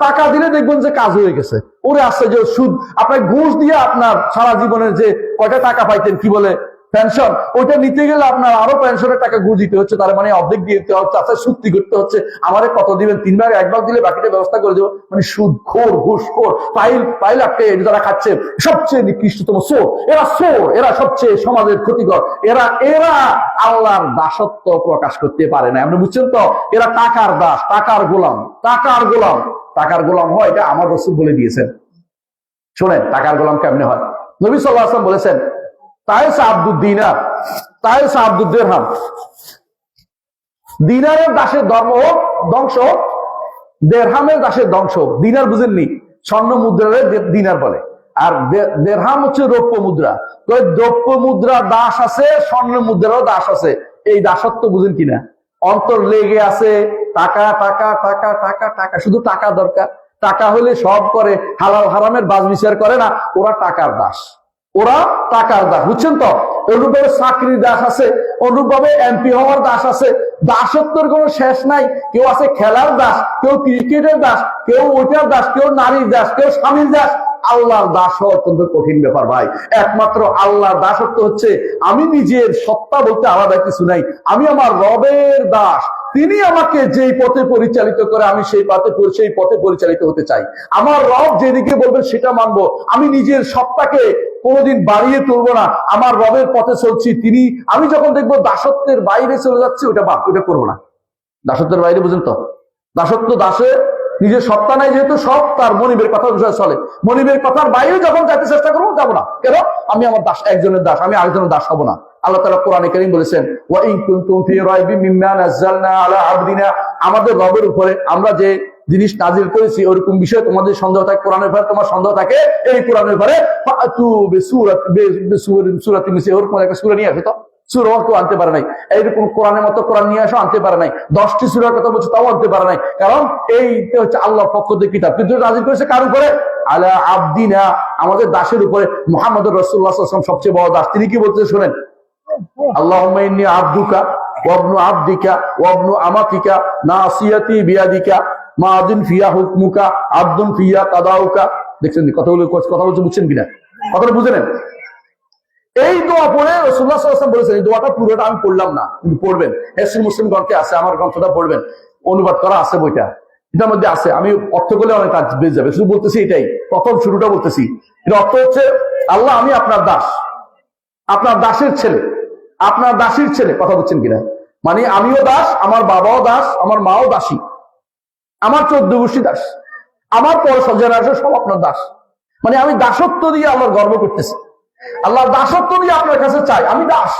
A: টাকা দিলে দেখবেন যে কাজ হয়ে গেছে। ওরে আসছে যে সুদ, আপনার ঘুষ দিয়ে আপনার সারা জীবনের যে কয়টা টাকা পাইতেন, কি বলে পেনশন, ওইটা নিতে গেলে আপনার আরো পেনশনের টাকা ঘুষ দিতে হচ্ছে, তার মানে অর্ধেক দিতে হচ্ছে, আপনার চুক্তি করতে হচ্ছে, আমারে কত দিবেন, 3 ভাগ 1 ভাগ দিলে বাকিটা ব্যবস্থা করে দেবো। মানে সুদ খোর, ঘুষ খোর, পাইল আটকে যারা খাচ্ছে সবচেয়ে নিকৃষ্টতম চোর, এরা সবচেয়ে সমাজের ক্ষতিকর, এরা আল্লাহর দাসত্ব প্রকাশ করতে পারে না। আপনি বুঝছেন তো? এরা টাকার দাস, টাকার গোলাম হয়, এটা আমার রাসূল বলে দিয়েছেন। শোনেন টাকার গোলাম কেমনে হয়। নবী সাল্লাল্লাহু আলাইহি ওয়াসাল্লাম বলেছেন, দিনারের দাসের ধ্বংস, দেরহামের দাসের ধ্বংস। দিনার বুঝেননি? স্বর্ণ মুদ্রার দিনার বলে, আর দেরহাম হচ্ছে রৌপ্য মুদ্রা। তো রৌপ্য মুদ্রা দাস আছে, স্বর্ণ মুদ্রারও দাস আছে। এই দাসত্ব বুঝেন কিনা? অন্তর লেগে আছে টাকা টাকা টাকা টাকা টাকা, শুধু টাকা দরকার। টাকা হলে সব করে, হালাল হারামের বাজ বিচার করে না। ওরা টাকার দাস, বুঝছেন তো? অনুরূপভাবে চাকরির দাস আছে, অনুরূপভাবে এমপি হওয়ার দাস আছে। দাসত্বের কোনো শেষ নাই। কেউ আছে খেলার দাস, কেউ ক্রিকেটের দাস, কেউ ওইটার দাস, কেউ নারীর দাস, কেউ স্বামীর দাস। আল্লাহর দাস হওয়া অত্যন্ত কঠিন ব্যাপার ভাই। একমাত্র আল্লাহর দাসত্ব হচ্ছে আমি নিজের সত্তা বলতে আলাদা কিছু নাই, আমি আমার রবের দাস। তিনি আমাকে যেই পথে পরিচালিত করে আমি সেই পথে পরিচালিত হতে চাই। আমার রব যেদিকে বলবেন সেটা মানবো। আমি নিজের সত্তাকে কোনোদিন বাড়িয়ে তুলবো না, আমার রবের পথে চলছি। আমি যখন দেখবো দাসত্বের বাইরে চলে যাচ্ছে, ওটা করবো না। দাসত্বের বাইরে, বুঝেন তো? দাসে নিজের সত্তা নাই, যেহেতু সব তার মনিবের কথা অনুসারে চলে। মনিবের কথার বাইরে যখন যাইতে চেষ্টা করবো, যাবো না। কেন? আমি আমার দাস, একজনের দাস, আমি আরেকজনের দাস হবো না। আল্লাহ তাআলা কোরআনে কারীম বলেছেন, ওয়া ইন কুনতুম ফি রাইবিন মিম্মা নাযালনা আলা আবদিনা, আমাদের রবের উপরে আমরা যে জিনিস নাজিল করেছি ওরকম বিষয়ে তোমাদের সন্দেহ থাকে, কোরআনের ব্যাপারে তোমার সন্দেহ থাকে, এই কোরআনের ব্যাপারে ফাতু বিসূরাতিন মিসলি, ওরকম একটা সূরা নিয়ে আসো তো। সূরা কেউ আনতে পারে নাই, এইরকম কোরআনের মতো কোরআন নিয়ে আসো, আনতে পারে নাই। 10টি সূরার কথা বলছে, তাও আনতে পারে নাই। কারণ এইটা হচ্ছে আল্লাহর পক্ষ থেকে কিতাব, কিন্তু নাজিল করেছে কার উপরে? আলা আবদিনা, আমাদের দাসের উপরে। মুহাম্মদুর রাসূলুল্লাহ সাল্লাল্লাহু আলাইহি ওয়াসাল্লাম সবচেয়ে বড় দাস। তিনি কি বলতে শোনেন, আল্লাহুম্মা ইন্নী আবদুকা ওয়া ইবনু আবদিকা ওয়া ইবনু আমাতিকা নাসিয়াতি বিয়াদিকা মাদিন ফিয়া হুকমুকা আবদুন ফিয়া কাদাউকা। দেখছেন কথা বলছে, বুঝছেন কিনা? কথাটা বুঝে নেন। এই দোয়া পড়ে রাসূলুল্লাহ সাল্লাল্লাহু আলাইহি ওয়াসাল্লাম বলেছেন, এই দোয়াটা পুরোটা আমি পড়লাম না, কিন্তু পড়বেন। হেসরুল মুসলিম গ্রন্থে আছে, আমার গ্রন্থটা পড়বেন, অনুবাদ করা আছে বইটা, এটার মধ্যে আছে। আমি অর্থ করলে অনেক কাজ বেঁচে যাবে, শুধু বলতেছি এটাই, প্রথম শুরুটা বলতেছি। এটা অর্থ হচ্ছে, আল্লাহ আমি আপনার দাস, আপনার দাসের ছেলে, আপনার দাসীর ছেলে। কথা বলছেন কিনা? মানে আমিও দাস, আমার বাবাও দাস, আমার মাও দাসী, আমার 14 গোষ্ঠী দাস, আমার পর জেনারেশন সব আপনার দাস। মানে আমি দাসত্ব দিয়ে আল্লাহর গর্ব করতেছি, আল্লাহর দাসত্ব দিয়ে আপনার কাছে চাই। আমি দাস,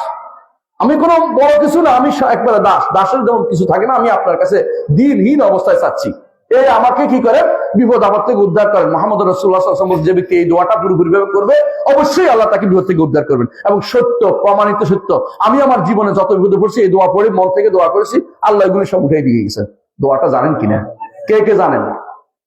A: আমি কোনো বড় কিছু না, আমি একবারে দাস। দাসের যেমন কিছু থাকে না, আমি আপনার কাছে দিনহীন অবস্থায় চাচ্ছি। এই আমাকে কি করেন? বিপদ আপদ থেকে উদ্ধার করেন। মুহাম্মদ রাসূলুল্লাহ সাল্লাল্লাহু আলাইহি ওয়াসাল্লাম যে ব্যক্তি এই দোয়াটা পুরোপুরি ভাবে করবে, অবশ্যই আল্লাহ তাকে বিপদ থেকে উদ্ধার করবেন। এবং সত্য, প্রমাণিত সত্য, আমি আমার জীবনে যত বিপদে পড়ছি এই দোয়া পড়ে মন থেকে দোয়া করেছি, আল্লাহ এগুলি সব উঠাই দিয়ে গেছেন। দোয়াটা জানেন কিনা? কে জানেন?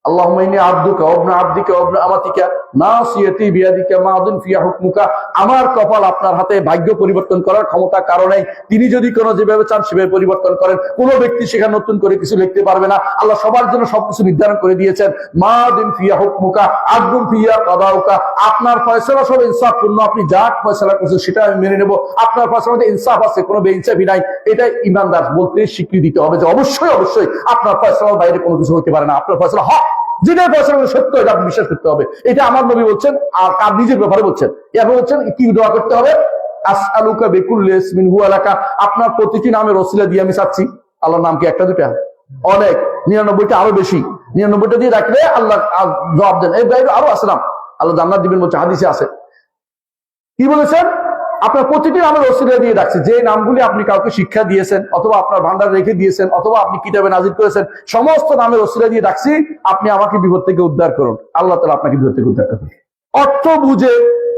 A: আল্লাহুম্মা ইন্নী আবদুকা ওয়া ইবনু আবদিকা ওয়া ইবনু আমাতিকা নাসিয়াতি বিয়াদিকা মাদিন ফিয়া হুকমুকা। আমার কপাল আপনার হাতে, ভাগ্য পরিবর্তন করার ক্ষমতা কারণে। তিনি যদি কোনো যেভাবে চান সেভাবে পরিবর্তন করেন। কোনো ব্যক্তি সেখানে নতুন করে কিছু লিখতে পারবে না। আল্লাহ সবার জন্য সবকিছু নির্ধারণ করে দিয়েছেন। মাদিন ফিয়া হুকমুকা আদলুন ফিয়া কাদাউকা, আপনার ফয়সালা সব ইনসাফপূর্ণ, আপনি যা ফয়সালা করছেন সেটা আমি মেনে নেব। আপনার ফয়সালার মধ্যে ইনসাফ আছে, কোনো বেইনসাফি নাই। এটা ইমানদার বলতে স্বীকৃতি দিতে হবে যে অবশ্যই আপনার ফয়সালার বাইরে কোনো কিছু হতে পারে না। আপনার ফয়সালা হক, যেটা ফয়সালা সত্য, এটা আপনি বিশ্বাস করতে হবে। এটা আমার নবী বলছেন, আর কার নিজের ব্যাপারে বলছেন। এরপর বলছেন কি দোয়া করতে হবে? আসআলুকা বিকুল্লি ইসমিন হুয়া লাকা, আপনার প্রতিটি নামের ওসিলা দিয়ে আমি চাচ্ছি। আল্লাহর নাম কি একটা দুটা? অনেক, 99টা, আরো বেশি। 99টা দিয়ে রাখলে আল্লাহ জবাব দেন। এই বাইরে আরো আছে নাম, আল্লাহ জান্নাত দিবেন বলছে, হাদিসে আছে। কি বলেছেন? আপনার প্রতিটি নামের ওসিলা দিয়ে ডাকছি, যে নামগুলি আপনি কাউকে শিক্ষা দিয়েছেন অথবা আপনার ভান্ডার রেখে দিয়েছেন অথবা আপনি কিতাবে নাজির করেছেন, সমস্ত নামের ওসিলা দিয়ে ডাকছি, আপনি আমাকে বিপদ থেকে উদ্ধার করুন। আল্লাহ তাআলা আপনাকে বিপদ থেকে উদ্ধার করুন। অর্থ বুঝে,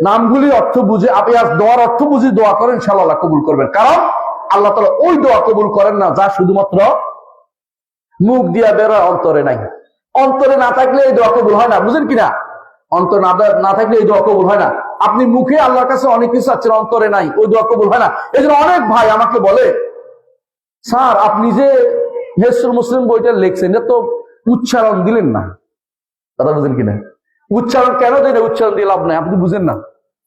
A: নামগুলি অর্থ বুঝে আপনি আর দোয়ার অর্থ বুঝে দোয়া করেন, ইনশাআল্লাহ আল্লাহ কবুল করবেন। কারণ আল্লাহ তাআলা ওই দোয়া কবুল করেন না যা শুধুমাত্র মুখ দিয়া বেরোয়, অন্তরে নাই। অন্তরে না থাকলে এই দোয়া কবুল হয় না, বুঝেন কিনা? অন্তর না থাকলে এই দোয়া কবুল হয় না। আপনি মুখে আল্লাহর কাছে অনেক কিছু চাচ্ছেন, অন্তরে নাই, ওই দোয়া কবুল হয় না। এই জন্য অনেক ভাই আমাকে বলে, স্যার আপনি যে হিসনুল মুসলিম বইটা লিখছেন এটা তো উচ্চারণ দিলেন না। কথা বুঝেন কিনা? উচ্চারণ কেন দেন? উচ্চারণ দিয়ে লাভ নাই, আপনি বুঝেন না।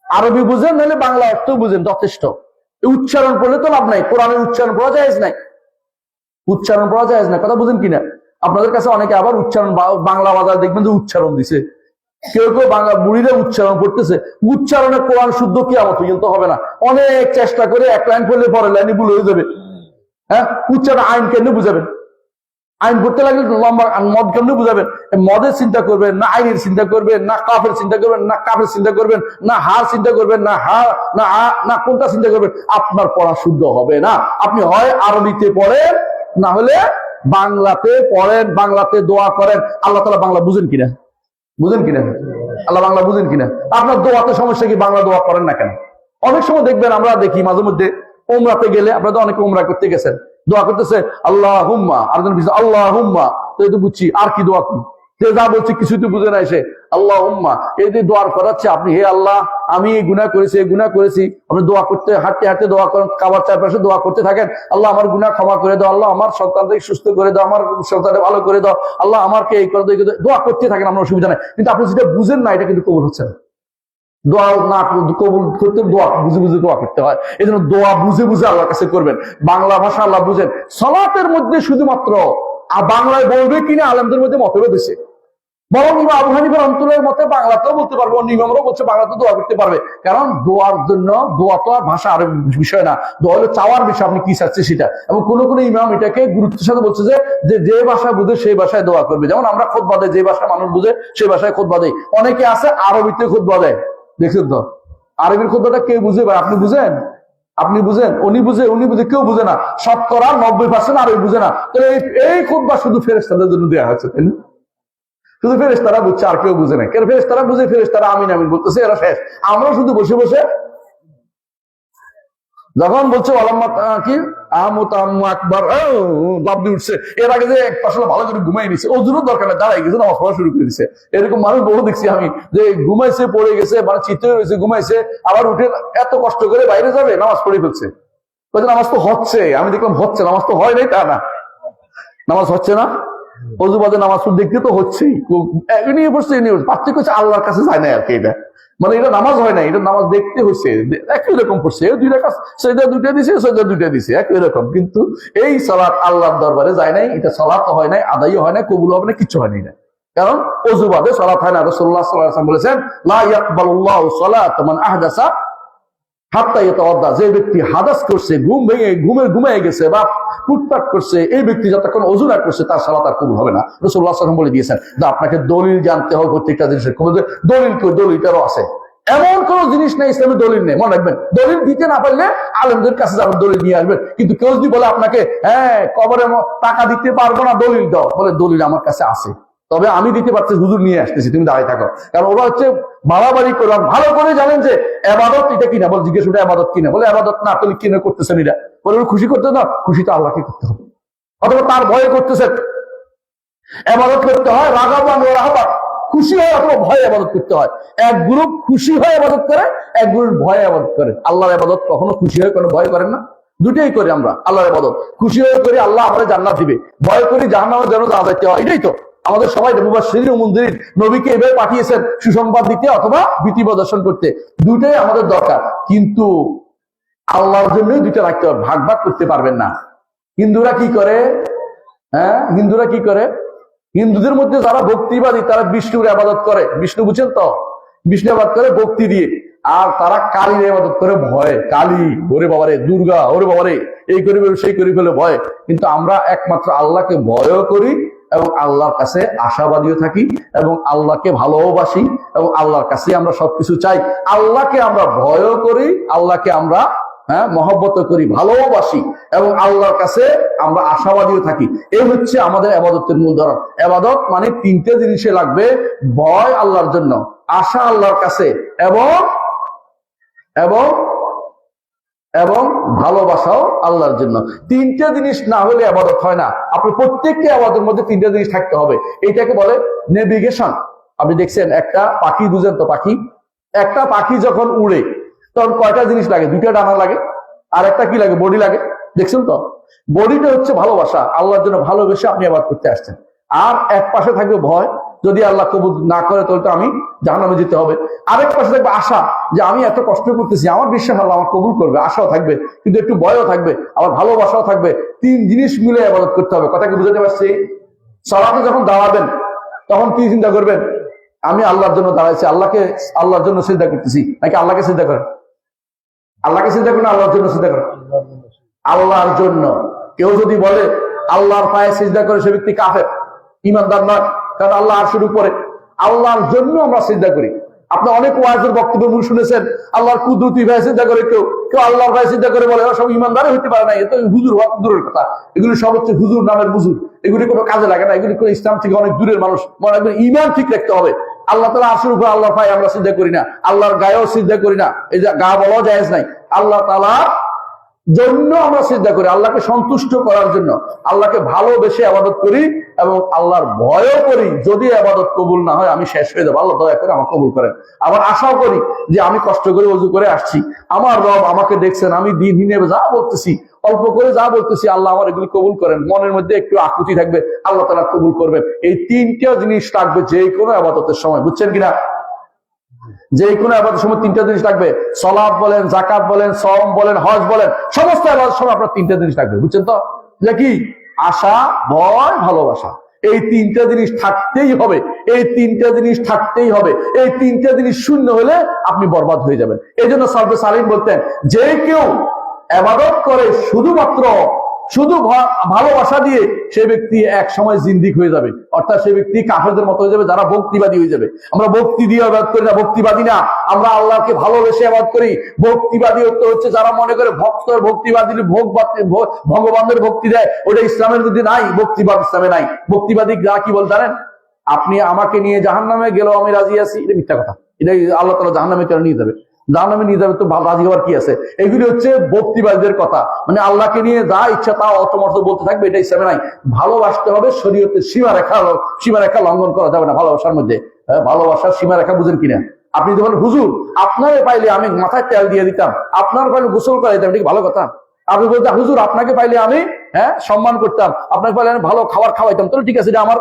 A: আরবি বুঝেন, নাহলে বাংলা অর্থ বুঝেন, যথেষ্ট। উচ্চারণ পড়লে তো লাভ নাই, কোরআনের উচ্চারণ পড়া যায় নাই, উচ্চারণ পড়া যায় না। কথা বুঝেন কিনা? আপনাদের কাছে অনেকে আবার উচ্চারণ, বাংলা বাজার দেখবেন যে উচ্চারণ দিছে, কেউ কেউ বাংলা বুড়িরা উচ্চারণ করতেছে। উচ্চারণে কোরআন শুদ্ধ কিয়ামত পর্যন্ত হবে না। অনেক চেষ্টা করে এক লাইন পড়লে পরের লাইনে ভুল হয়ে যাবে। হ্যাঁ, উচ্চারণ আইন কেন বুঝাবেন? আইন পড়তে লাগলে লম্বা মদ কেন বুঝাবেন? মদের চিন্তা করবেন না, আইনের চিন্তা করবেন না, কাফের চিন্তা করবেন না, কাফের চিন্তা করবেন না, হার চিন্তা করবেন না, না কোনটা চিন্তা করবেন? আপনার পড়া শুদ্ধ হবে না। আপনি হয় আরবিতে পড়েন, না হলে বাংলাতে পড়েন, বাংলাতে দোয়া করেন। আল্লাহ তাআলা বাংলা বুঝেন কিনা? বুঝেন কিনা? আল্লাহ বাংলা বুঝেন কিনা? আপনার দোয়াতে সমস্যা কি? বাংলা দোয়া করেন না কেন? অনেক সময় দেখবেন, আমরা দেখি মাঝে মধ্যে উমরাতে গেলে, আপনারা অনেকে উমরা করতে গেছেন, দোয়া করতেছে আল্লাহুম্মা, আর আল্লাহুম্মা, তো এই তো বুঝছি, আর কি দোয়া কি? যে যা বলছি কিছুই তো বুঝে না এসে আল্লাহুম্মা, এই যে দোয়ার করাচ্ছে আপনি, হে আল্লাহ আমি এই গুনাহ করেছি, এই গুনাহ করেছি। আপনি দোয়া করতে হাঁটতে হাঁটতে দোয়া করেন, কাবার চারপাশে দোয়া করতে থাকেন, আল্লাহ আমার গুনাহ ক্ষমা করে দাও, আল্লাহ আমার সন্তানকে সুস্থ করে দাও, আমার সন্তানকে ভালো করে দাও, আল্লাহ আমাকে এই করে দাও, দোয়া করতে থাকেন, আমার অসুবিধা নাই। কিন্তু আপনি যেটা বুঝেন না, এটা কিন্তু কবুল হচ্ছে না। দোয়া না কবুল করতে দোয়া বুঝে বুঝে দোয়া করতে হয়। এই জন্য দোয়া বুঝে বুঝে আল্লাহর কাছে করবেন। বাংলা ভাষা আল্লাহ বুঝেন। সালাতের মধ্যে শুধুমাত্র বাংলায় বলবে কিনা আলেমদের মধ্যে মতভেদ হয়েছে। বরং ইমাম আবু হানিফার রহমাতুল্লাহির মতে বাংলাতেও বলতে পারবে, অন্য ইমামরাও বলছে বাংলাতেও দোয়া করতে পারবে। কারণ দোয়ার জন্য, দোয়া তো আর ভাষা আর বিষয় না, দোয়া হলো চাওয়ার বিষয়, আপনি কি চাচ্ছে সেটা। এবং কোন কোন ইমাম এটাকে গুরুত্বের সাথে বলছে যে ভাষা বুঝে সেই ভাষায় দোয়া করবে। যেমন আমরা খুতবা দেই, যে ভাষা মানুষ বুঝে সেই ভাষায় খুতবা দেই। অনেকে আছে আরবিতে খুতবা দেয়, দেখছেন তো? আরবির খুতবাটা কে বুঝে ভাই? আপনি বুঝেন? আপনি বুঝেন? উনি বুঝে, কেউ বুঝে না। 90% আরবি বুঝে না। তো এই খুতবা শুধু ফেরেশতাদের জন্য দেওয়া হয়েছে, তাই না? শুধু ফেরেশতারা বুঝছে, আর কেউ বুঝে না। কেন? ফেরেশতারা বুঝে, ফেরেশতারা আমিন আমিন বলতেছে, এরা শেষ। আমরা শুধু বসে বসে যখন বলছে কি আকবার লাভ দিয়ে উঠছে, এর আগে যে আসলে ভালো করে ঘুমাই নিছে, ওজুরও দরকার নেই, দাঁড়াই গেছে, নামাজ পড়া শুরু করে দিচ্ছে। এরকম মানুষ বহু দেখছি আমি, যে ঘুমাইছে, পড়ে গেছে, মানে চিত্র হয়েছে, ঘুমাইছে, আবার উঠে এত কষ্ট করে বাইরে যাবে, নামাজ পড়ে ফেলছে। নামাজ তো হচ্ছে, আমি দেখলাম হচ্ছে, নামাজ তো হয় নাই তা না, নামাজ হচ্ছে না, অজু বাদে নামাজ দেখতে তো হচ্ছেই। নিয়ে পড়ছে, পার্থক্য হচ্ছে আল্লাহর কাছে যায় না আর কি। এটা মানে এটা নামাজ হয় না, এটা নামাজ দেখতে হচ্ছে, একই রকম পড়ছে, দুইটা কাজ, সেটা দুইটা দিছে, সেটা দুইটা দিছে, একই রকম। কিন্তু এই সালাত আল্লাহর দরবারে যায় নাই, এটা সালাত হয় নাই, আদায়ও হয় নাই, কবুল হবে না, কিচ্ছু হয় না। কারণ অজু বাদে সালাত হয় না। রাসূলুল্লাহ সাল্লাল্লাহু আলাইহি ওয়াসাল্লাম বলেছেন, লা ইয়াকবালুল্লাহু সালাতা মান আহদাসা হাত্তা ইয়াতাওয়াদ্দা। যে ব্যক্তি হাদাস করছে, ঘুমিয়ে গেছে বা ফুটপাট করছে, এই ব্যক্তি যতক্ষণ ওযু না করছে তার সালাত আর কবুল হবে না। রাসূলুল্লাহ সাল্লাল্লাহু আলাইহি ওয়াসাল্লাম বলে দিয়েছেন যে আপনাকে দলিল জানতে হবে প্রত্যেকটা জিনিসের। দলিলটারও আছে, এমন কোন জিনিস নেই ইসলামে দলিল নেই। মনে রাখবেন, দলিল দিতে না পারলে আলেমদের কাছে যাবেন, দলিল নিয়ে আসবেন। কিন্তু কেউ যদি বলে আপনাকে, হ্যাঁ কবরে টাকা দিতে পারবো না, দলিল দাও, বলে দলিল আমার কাছে আছে, তবে আমি দিতে পারছি, হুজুর নিয়ে আসতেছি, তুমি দাঁড়িয়ে থাকো। কারণ ওরা হচ্ছে বাড়াবাড়ি করলাম, ভালো করে জানেন যে এবাদত এটা কিনা। বলে জিজ্ঞেস করে এবাদত কিনা, বলে এবাদত না, আপনি কিনে করতেছেন এটা। বলে খুশি করতে না, খুশি তো আল্লাহকে করতে হবে, অথবা তার ভয়ে করতেছেন। এবাদত করতে হয় রাগাবান ও রাহাবান, খুশি হয় অথবা ভয়ে আবাদত করতে হয়। এক গ্রুপ খুশি হয়ে আবাদত করে, এক গ্রুপ ভয়ে আবাদত করে। আল্লাহর আবাদত কখনো খুশি হয়ে কোনো ভয় করেন না, দুটাই করি আমরা। আল্লাহর আবাদত খুশি হয়ে করি, আল্লাহ আমাদের জান্নাত দিবে, ভয় করি জাহান্নামের জন্য যাইতে হয়। এটাই তো আমাদের সবাই মুবাশশিরিন ও মুনযিরিন, নবীকে এভাবে পাঠিয়েছেন সুসংবাদ দিতে অথবা ভীতি প্রদর্শন করতে, দুটাই আমাদের দরকার। কিন্তু আল্লাহর জন্যই দুইটা রাখতে হবে, ভাগ ভাগ করতে পারবেন না। হিন্দুরা কি করে? হিন্দুরা কি করে? হিন্দুদের মধ্যে যারা ভক্তিবাদী তারা বিষ্ণুর ইবাদত করে, বিষ্ণু বুঝছেন তো, বিষ্ণু ইবাদত করে ভক্তি দিয়ে। আর তারা কালীর ইবাদত করে ভয়ে, কালী ওরে বাবারে, দুর্গা ওরে বাবারে, এই করে সেই করে ফেলে ভয়। কিন্তু আমরা একমাত্র আল্লাহকে ভয়ও করি এবং আল্লাহর কাছে আশাবাদীও থাকি এবং আল্লাহকে ভালোবাসি এবং আল্লাহর কাছে আমরা সবকিছু চাই। আল্লাহকে আমরা ভয়ও করি, আল্লাহকে আমরা মহব্বত করি, ভালোবাসি এবং আল্লাহর কাছে আমরা আশাবাদীও থাকি। এই হচ্ছে আমাদের ইবাদতের মূল ধরন। ইবাদত মানে তিনটে জিনিসে লাগবে: ভয় আল্লাহর জন্য, আশা আল্লাহর কাছে এবং এবং এবং ভালোবাসাও আল্লাহর জন্য। তিনটে জিনিস না হলে ইবাদত হয় না। আপনি প্রত্যেকটা ইবাদতের মধ্যে তিনটে জিনিস থাকতে হবে। এটাকে বলে নেভিগেশন। আপনি দেখছেন একটা পাখি, বুঝেন তো পাখি, একটা পাখি যখন উড়ে তখন কয়টা জিনিস লাগে? দুইটা ডানা লাগে, আর একটা কি লাগে? বডি লাগে। দেখছেন তো? বডিটা হচ্ছে ভালোবাসা, আল্লাহর জন্য ভালোবেসে আপনি ইবাদত করতে আসছেন। আর এক পাশে থাকবে ভয়, যদি আল্লাহ কবুল না করে তাহলে তো আমি জাহান্নামে যেতে হবে। আরেক পাশে থাকবে আশা, যে আমি এত কষ্ট করতেছি, আমার বিশ্বাস আল্লাহ আমার কবুল করবে, আশাও থাকবে, কিন্তু একটু ভয়ও থাকবে, আবার ভালোবাসাও থাকবে। তিন জিনিস মিলে ইবাদত করতে হবে। কথা কি বুঝাতে পারছি? সালাতে যখন দাঁড়াবেন তখন কি চিন্তা করবেন? আমি আল্লাহর জন্য দাঁড়াইছি, আল্লাহর জন্য সিজদা করতেছি, নাকি আল্লাহকে সিজদা করেন? আল্লাহকে চিন্তা করেন, আল্লাহর জন্য চিন্তা করেন? আল্লাহর জন্য। কেউ যদি বলে আল্লাহর পায়ে সিজদা করে, সে ব্যক্তি কাফের, ঈমানদার নয়। কারণ আল্লাহ আরশের উপরে। আল্লাহর জন্য আমরা সিজদা করি। আপনি অনেক ওয়াজের বক্তব্য শুনেছেন, আল্লাহর কুদরতি ভাই সিজদা করে, কেউ কেউ আল্লাহর ভাই সিজদা করে বলে, সব ঈমানদারই হতে পারে না, এ তো হুজুর হওয়া দূরের কথা। এগুলি সব হচ্ছে হুজুর নামের হুজুর, এগুলি কোনো কাজে লাগে না, এগুলি কোনো ইসলাম থেকে অনেক দূরের মানুষ। মনে রাখবেন, ঈমান ঠিক রাখতে হবে। আল্লাহ তাআলা আরশের উপর, আল্লাহর পায়ে আমরা সিজদা করি না, আল্লাহর গায়েও সিজদা করি না, এই যে গা বলাও জায়েজ নাই। আল্লাহ তাআলার জন্য আমরা সিজদা করি, আল্লাহকে সন্তুষ্ট করার জন্য, আল্লাহকে ভালোবেসে ইবাদত করি এবং আল্লাহর ভয়ও করি যদি ইবাদত কবুল না হয় আমি শেষ হয়ে যাবো, আল্লাহ দয়া করে আমাকে কবুল করেন। আবার আশাও করি যে আমি কষ্ট করে ওযু করে আসছি, আমার রব আমাকে দেখছেন, আমি দিনহীনে যা বলতেছি, অল্প করে যা বলতেছি, আল্লাহ আমার এগুলি কবুল করেন। মনের মধ্যে একটু আকুতি থাকবে, আল্লাহ তাআলা কবুল করবেন। এই তিনটা জিনিস থাকবে যে কোনো ইবাদতের সময়, বুঝছেন কিনা? যে কোনো ইবাদতের সময় তিনটা জিনিস লাগবে। সালাত বলেন, যাকাত বলেন, সওম বলেন, হজ বলেন, সমস্ত ইবাদতের সময় আপনার তিনটা জিনিস লাগবে। বুঝছেন তো? যে কি? আশা, ভয়, ভালোবাসা। এই তিনটা জিনিস থাকতেই হবে, এই তিনটা জিনিস থাকতেই হবে। এই তিনটা জিনিস শূন্য হলে আপনি বরবাদ হয়ে যাবেন। এই জন্য সালফে সালিহ বলতেন, যে কেউ ইবাদত করে শুধু ভালোবাসা দিয়ে, সে ব্যক্তি এক সময় জিন্দিক হয়ে যাবে, অর্থাৎ সে ব্যক্তি কাফেরদের মতো হয়ে যাবে, যারা ভক্তিবাদী হয়ে যাবে। আমরা ভক্তি দিয়ে ইবাদত করি না, ভক্তিবাদী না। আমরা আল্লাহকে ভালোবেসে ইবাদত করি। ভক্তিবাদী হচ্ছে যারা মনে করে ভক্তিবাদী ভগবানের ভক্তি দেয়, ওটা ইসলামের মধ্যে নাই, ভক্তিবাদ ইসলামে নাই। ভক্তিবাদী যারা কি বল জানেন? আপনি আমাকে নিয়ে জাহান্নামে গেলেও আমি রাজি আছি, এটা মিথ্যা কথা। এটা আল্লাহ তাআলা জাহান্নামে কেন নিয়ে যাবে? জাহান্নামে নিয়ে যাবে তো রাজি হওয়ার কি আছে? এগুলি হচ্ছে ভক্তিবাদীদের কথা। মানে আল্লাহকে নিয়ে যা ইচ্ছা তা অতমর্থ বলতে থাকবে, এটা ইসলামে নাই। ভালোবাসতে হবে, শরীয়তের সীমারেখা লঙ্ঘন করা যাবে না ভালোবাসার মধ্যে। ভালোবাসার সীমারেখা বুঝেন কিনা? আপনি যখন হুজুর আপনারে পাইলে আমি মাথায় তেল দিয়ে দিতাম, আপনার পাইলে গোসল করে দিতাম, এটা কি ভালো কথা? আপনি বলতেন হুজুর আপনাকে পাইলে আমি সম্মান করতাম, আপনাকে পাইলে আমি ভালো খাবার খাওয়াইতাম, তাহলে ঠিক আছে, এটা আমার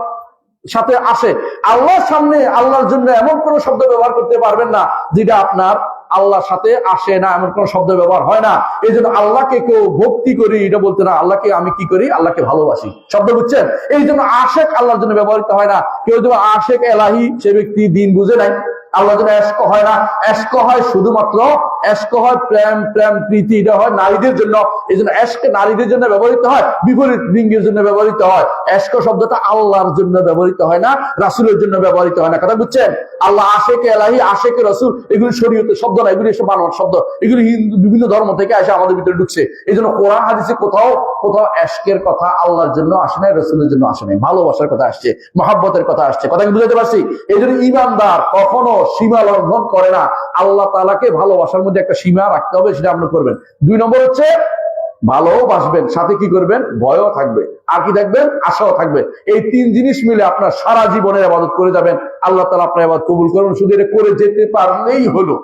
A: সাথে আসে। আল্লাহর সামনে আল্লাহর জন্য এমন কোন শব্দ ব্যবহার করতে পারবেন না যেটা আপনার আল্লাহর সাথে আসে না, এমন কোন শব্দ ব্যবহার হয় না। এই জন্য আল্লাহকে কেউ ভক্তি করি এটা বলতে না, আল্লাহকে আমি কি করি? আল্লাহকে ভালোবাসি শব্দ, বুঝছেন? এই জন্য আশেক আল্লাহর জন্য ব্যবহৃত হয় না। কেউ যদি আশেক এলাহি, সে ব্যক্তি দিন বুঝে নাই। আল্লাহর জন্য এশক হয় না, এশক হয় শুধুমাত্র প্রেম, প্রীতি, এটা হয় নারীদের জন্য। এই জন্য এশক নারীদের জন্য ব্যবহৃত হয়, বিপরীত লিঙ্গের জন্য ব্যবহৃত হয়। এশক শব্দটা আল্লাহর জন্য ব্যবহৃত হয় না, রাসূলের জন্য ব্যবহৃত হয় না। কথা বুঝছেন? আল্লাহ আশেক এলাহি, আশেক রাসূল, এগুলি শরীয়তের শব্দ না, এগুলি এসব বানোয়াট শব্দ। এগুলি হিন্দু বিভিন্ন ধর্ম থেকে এসে আমাদের ভিতরে ঢুকছে। এই জন্য কোরআন হাদিসে কোথাও এশকের কথা আল্লাহর জন্য আসে নাই, রাসূলের জন্য আসে নাই। ভালোবাসার কথা আসছে, মহব্বতের কথা আসছে। কথা কি বুঝাতে পারছি? এই জন্য ঈমানদার কখনো সীমা লঙ্ঘন করে না। আল্লাহ তাআলাকে ভালোবাসার মধ্যে একটা সীমা রাখতে হবে, সেটা আপনি করবেন। 2 নম্বর হচ্ছে ভালোবাসবেন, সাথে কি করবেন? ভয়ও থাকবে, আর কি থাকবেন? আশাও থাকবে। এই 3 জিনিস মিলে আপনার সারা জীবনের ইবাদত করে যাবেন। আল্লাহ তাআলা আপনার ইবাদত কবুল করুন। শুধু এটা করে যেতে পারলেই হলো,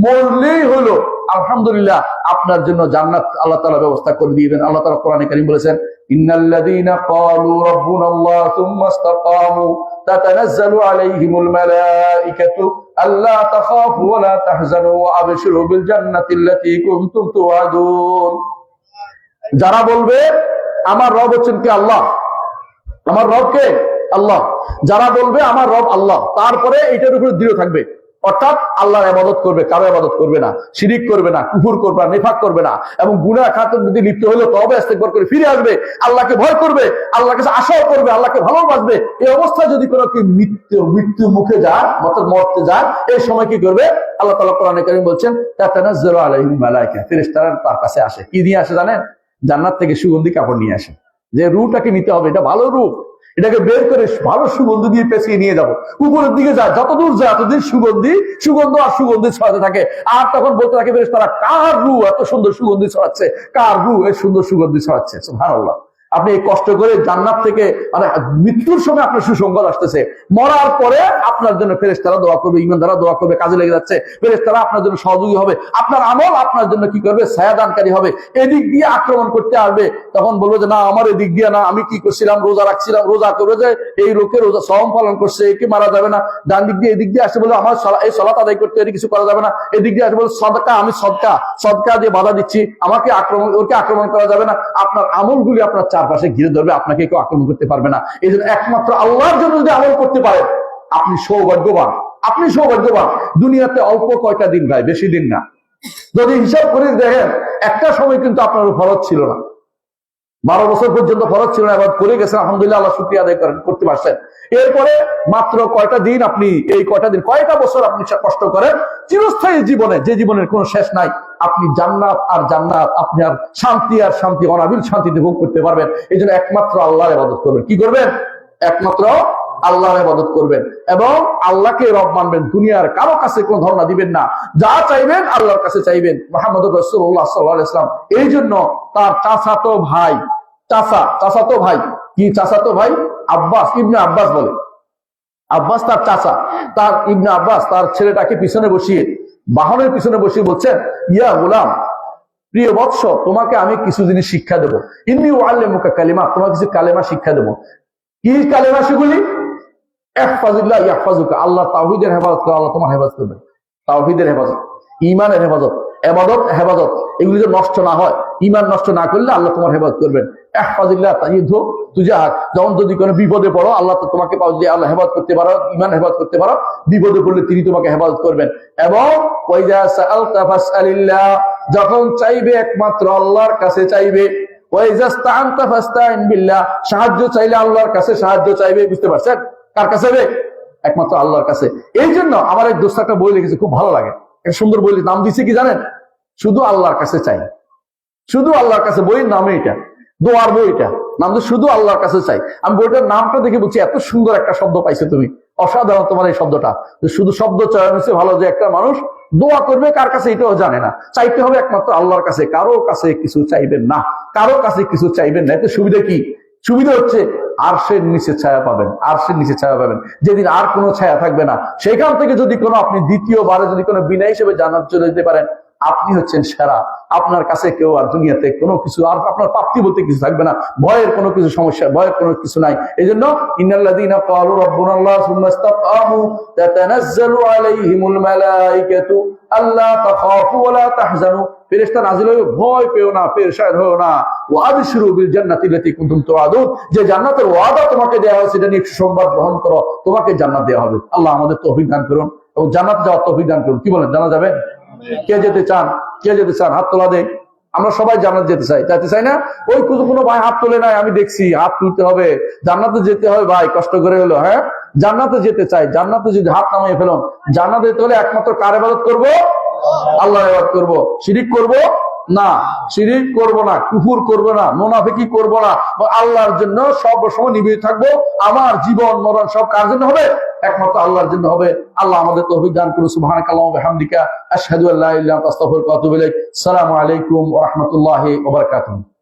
A: মরলেই হলো, আলহামদুলিল্লাহ, আপনার জন্য জান্নাত আল্লাহ তাআলা ব্যবস্থা করে দিবেন। আল্লাহ তাআলা কোরআনে কারীম বলেছেন, ইন্নাল্লাযীনা ক্বালু রাব্বুনাল্লাহ সুম্মা ইসতাকামু তাতানাজ্জালু আলাইহিমুল মালাইকাতু আল্লা তাখাফু ওয়া লা তাহজানু ওয়া আবশিরু বিল জান্নাতিল্লাতী কুনতুম তুআদুন। যারা বলবে আমার রব হচ্ছেন কি? আল্লাহ। আমার রব কে? আল্লাহ। যারা বলবে আমার রব আল্লাহ, তারপরে এটার উপরে দৃঢ় থাকবে, অর্থাৎ আল্লাহর ইবাদত করবে, কারো ইবাদত করবে না, শিরিক করবে না, কুফর করবে না, নিফাক করবে না, এবং গুনাহ খাতের মধ্যে লিপ্ত হলে তওবা ইস্তেগফার করে ফিরে আসবে, আল্লাহকে ভয় করবে, আল্লাহর কাছে আশাও করবে, আল্লাহকে ভালোবাসবে। এই অবস্থায় যদি কোনো কি মৃত্যু মুখে যায়, মরতে যায়, এই সময় কি করবে? আল্লাহ তাআলা কোরআনে কারীম বলছেন, তাতানাজ্জালু আলাইহিম মালায়েকা, ফেরেশতারা তার কাছে আসে। কি নিয়ে আসে জানেন? জান্নাত থেকে সুগন্ধি কাপড় নিয়ে আসে। যে রূহটাকে নিতে হবে, এটা ভালো রূহ, এটাকে বের করে ভালো সুগন্ধি দিয়ে পেঁচিয়ে নিয়ে যাবো। উপরের দিকে যায়, যতদূর যায় ততদিন সুগন্ধ আর সুগন্ধি ছড়াতে থাকে। আর তখন বলতে থাকে ফেরেশতারা, কার রূহ এত সুন্দর সুগন্ধি ছড়াচ্ছে, কার রূহ এই সুন্দর সুগন্ধি ছড়াচ্ছে। সুবহানাল্লাহ। আপনি এই কষ্ট করে জান্নাত থেকে, মানে মৃত্যুর সময় আপনার সুসংবাদ আসতেছে, মরার পরে আপনার জন্য ফেরেশতারা দোয়া করবে, ঈমানদাররা দোয়া করবে, কাজে লেগে যাচ্ছে, ফেরেশতারা আপনার জন্য সহযোগী হবে, আপনার আমল আপনার জন্য কি করবে? ছায়াদানকারী হবে। এদিক দিয়ে আক্রমণ করতে আসবে, তখন বলবে যে না, আমার এদিক দিয়ে না, আমি কি করছিলাম, রোজা রাখছিলাম, রোজা করবে যে এই লোকে রোজা সওম পালন করছে, একে মারা যাবে না। ডান দিক দিয়ে এদিক দিয়ে আসে বলে আমার এই সালাত আদায় করতে এর কিছু করা যাবে না। এদিক দিয়ে আসে বলে সদকা, আমি সদকা দিয়ে বাধা দিচ্ছি, আমাকে ওকে আক্রমণ করা যাবে না। আপনার আমলগুলি আপনার চারপাশে ঘিরে ধরবে, আপনাকে কেউ আক্রমণ করতে পারবে না। এই জন্য একমাত্র আল্লাহর জন্য যদি আমল করতে পারেন, আপনি সৌভাগ্যবান, আপনি সৌভাগ্যবান। দুনিয়াতে অল্প কয়টা দিন ভাই, বেশি দিন না। যদি হিসাব করে দেখেন, একটা সময় কিন্তু আপনার ফরজ ছিল না, 12 বছর পর্যন্ত ফরজ ছিল না, এবার করে গেছেন, আলহামদুলিল্লাহ, আল্লাহ শুকরিয়া আদায় করতে পারছেন। এরপরে মাত্র কয়টা দিন, আপনি এই কয়টা দিন, কয়টা বছর আপনি কষ্ট করেন চিরস্থায়ী জীবনে, যে জীবনের কোনো শেষ নাই, আপনি জান্নাত আর জান্নাত, আপনি আর শান্তি আর শান্তি, অনাবিল শান্তিতে ভোগ করতে পারবেন। এই জন্য একমাত্র আল্লাহর ইবাদত করবেন। কি করবেন? একমাত্র আল্লাহর ইবাদত করবেন এবং আল্লাহকে রব মানবেন। দুনিয়ার কারো কাছে কোনো ধারণা দিবেন না, যা চাইবেন আল্লাহর কাছে চাইবেন। মুহাম্মদুর রাসূলুল্লাহ সাল্লাল্লাহু আলাইহি ওয়াসাল্লাম এই জন্য তার চাচাতো ভাই কি চাচাতো ভাই আব্বাস, ইবনে আব্বাস বলে, আব্বাস তার চাচা, তার ইবনে আব্বাস তার ছেলেটাকে পিছনে বসিয়ে, বাহনের পিছনে বসিয়ে বলছেন, ইয়া গোলাম, প্রিয় বৎস, তোমাকে আমি কিছু জিনিস শিক্ষা দেবো। ইন্নী উআল্লিমুকা কালিমা, তোমাকে কিছু কালেমা শিক্ষা দেবো। কি কালেমা সেগুলি? ইহফাজিল্লাহ ইয়াহফাজুকা, আল্লাহ তাওহীদের হেফাজত করো, আল্লাহ তোমার হেফাজত করবে। তাওহীদের হেফাজত, ঈমানের হেফাজত, ইবাদত হেফাজত, এগুলি যে নষ্ট না হয়, ঈমান নষ্ট না করলে আল্লাহ তোমার হেফাজত করবেন। ইহফাজিল্লাহ তাজিদহু তুজাহাক, যখন যদি কোনো বিপদে পড়ো, আল্লাহ তো তোমাকে যদি আল্লাহ হেফাজত করতে পারো, ঈমান হেফাজত করতে পারো, বিপদে পড়লে তিনি তোমাকে হেফাজত করবেন। এবং ওয়াইজা সাআলতা ফাসআলিল্লাহ, যখন চাইবে একমাত্র আল্লাহর কাছে চাইবে। ওয়াইজা ইসতাআনতা ফাসতাইন বিল্লাহ, সাহায্য চাইলে আল্লাহর কাছে সাহায্য চাইবে। বুঝতে পারছেন? কার কাছে? একমাত্র আল্লাহর কাছে। এই জন্য আমার এক দোস্ত একটা বই লিখেছে, খুব ভালো লাগে, একটা সুন্দর বই, নাম দিচ্ছে কি জানেন? শুধু আল্লাহর কাছে চাই। শুধু আল্লাহর কাছে, বইয়ের নামে এটা, দোয়ার বই, এটা নাম তো শুধু আল্লাহর কাছে চাই। আমি বইটার নামটা দেখে বলছি, এত সুন্দর একটা শব্দ পাইছো তুমি, অসাধারণ তোমার এই শব্দটা। শুধু শব্দ চয়ন হচ্ছে ভালো, যে একটা মানুষ দোয়া করবে কার কাছে এটাও জানে না। চাইতে হবে একমাত্র আল্লাহর কাছে, কারো কাছে কিছু চাইবেন না, কারো কাছে কিছু চাইবেন না। এতে সুবিধা কি? সুবিধা হচ্ছে আরশের নিচে ছায়া পাবেন, আরশের নিচে ছায়া পাবেন, যেদিন আর কোনো ছায়া থাকবে না। সেখান থেকে যদি কোনো আপনি দ্বিতীয়বারে যদি কোনো বিনা হিসেবে জান্নাত চলে যেতে পারেন, আপনি হচ্ছেন সেরা। আপনার কাছে কেউ আর দুনিয়াতে কোনো কিছু, আর আপনার প্রাপ্তি বলতে কিছু থাকবে না, ভয়ের কোনো কিছু সমস্যা, ভয়ের কোনো কিছু নাই। এই জন্য ইন্নাল্লাযীনা ক্বালু রাব্বুনাল্লাহ সুম্মা ইসতাকামু তাতানাজ্জালু আলাইহিমুল মালায়েকাতু আল্লা তাখাফু ওয়া লা তাহজানু, ফেরেশতা নাযিল হবে, ভয় পেও না, পেরেশান হও না, ওয়া আবশিরু বিল জান্নাতি আল্লাতী কুনতুম তুআদুন, যে জান্নাতের ওয়াদা তোমাকে দেওয়া হয়েছে, সেটা নিয়ে সুসংবাদ গ্রহণ করো, তোমাকে জান্নাত দেওয়া হবে। আল্লাহ আমাদের তৌফিক দান করুন এবং জান্নাতে যাওয়ার তৌফিক দান করুন। কি বলেন, জানা যাবে? কে যেতে চান? কে যেতে চান? হাত তোলা দেয়। আমরা সবাই জান্নাত যেতে চাই, চাইতে চাই না? ওই কোনো ভাই হাত তোলে নাই, আমি দেখছি, হাত তুলতে হবে। জান্নাতে যেতে হবে ভাই, কষ্ট করে হলো। হ্যাঁ, জান্নাতে যেতে চাই। জান্নাতে যদি হাত নামিয়ে ফেলুন, জান্নাতে যেতে হলে একমাত্র কার ইবাদত করবো? আল্লাহর ইবাদত করবো। শিরিক করবো না, শিরিক করবো না, কুফর করবো না, মুনাফিকি করবো না, আল্লাহর জন্য সবসময় নিবেদিত থাকবো। আমার জীবন মরণ সব কার জন্য হবে? একমাত্র আল্লাহর জন্য হবে। আল্লাহ আমাদের তৌফিক দান করুন। সুবহানাকাল্লাহু ওয়া বিহামদিকা আশহাদু আল্লা ইলাহা ইল্লা আনতা আস্তাগফিরুকা ওয়া আতুবু ইলাইক। আসসালামু আলাইকুম ওয়া রাহমাতুল্লাহি ওয়া বারাকাতুহু।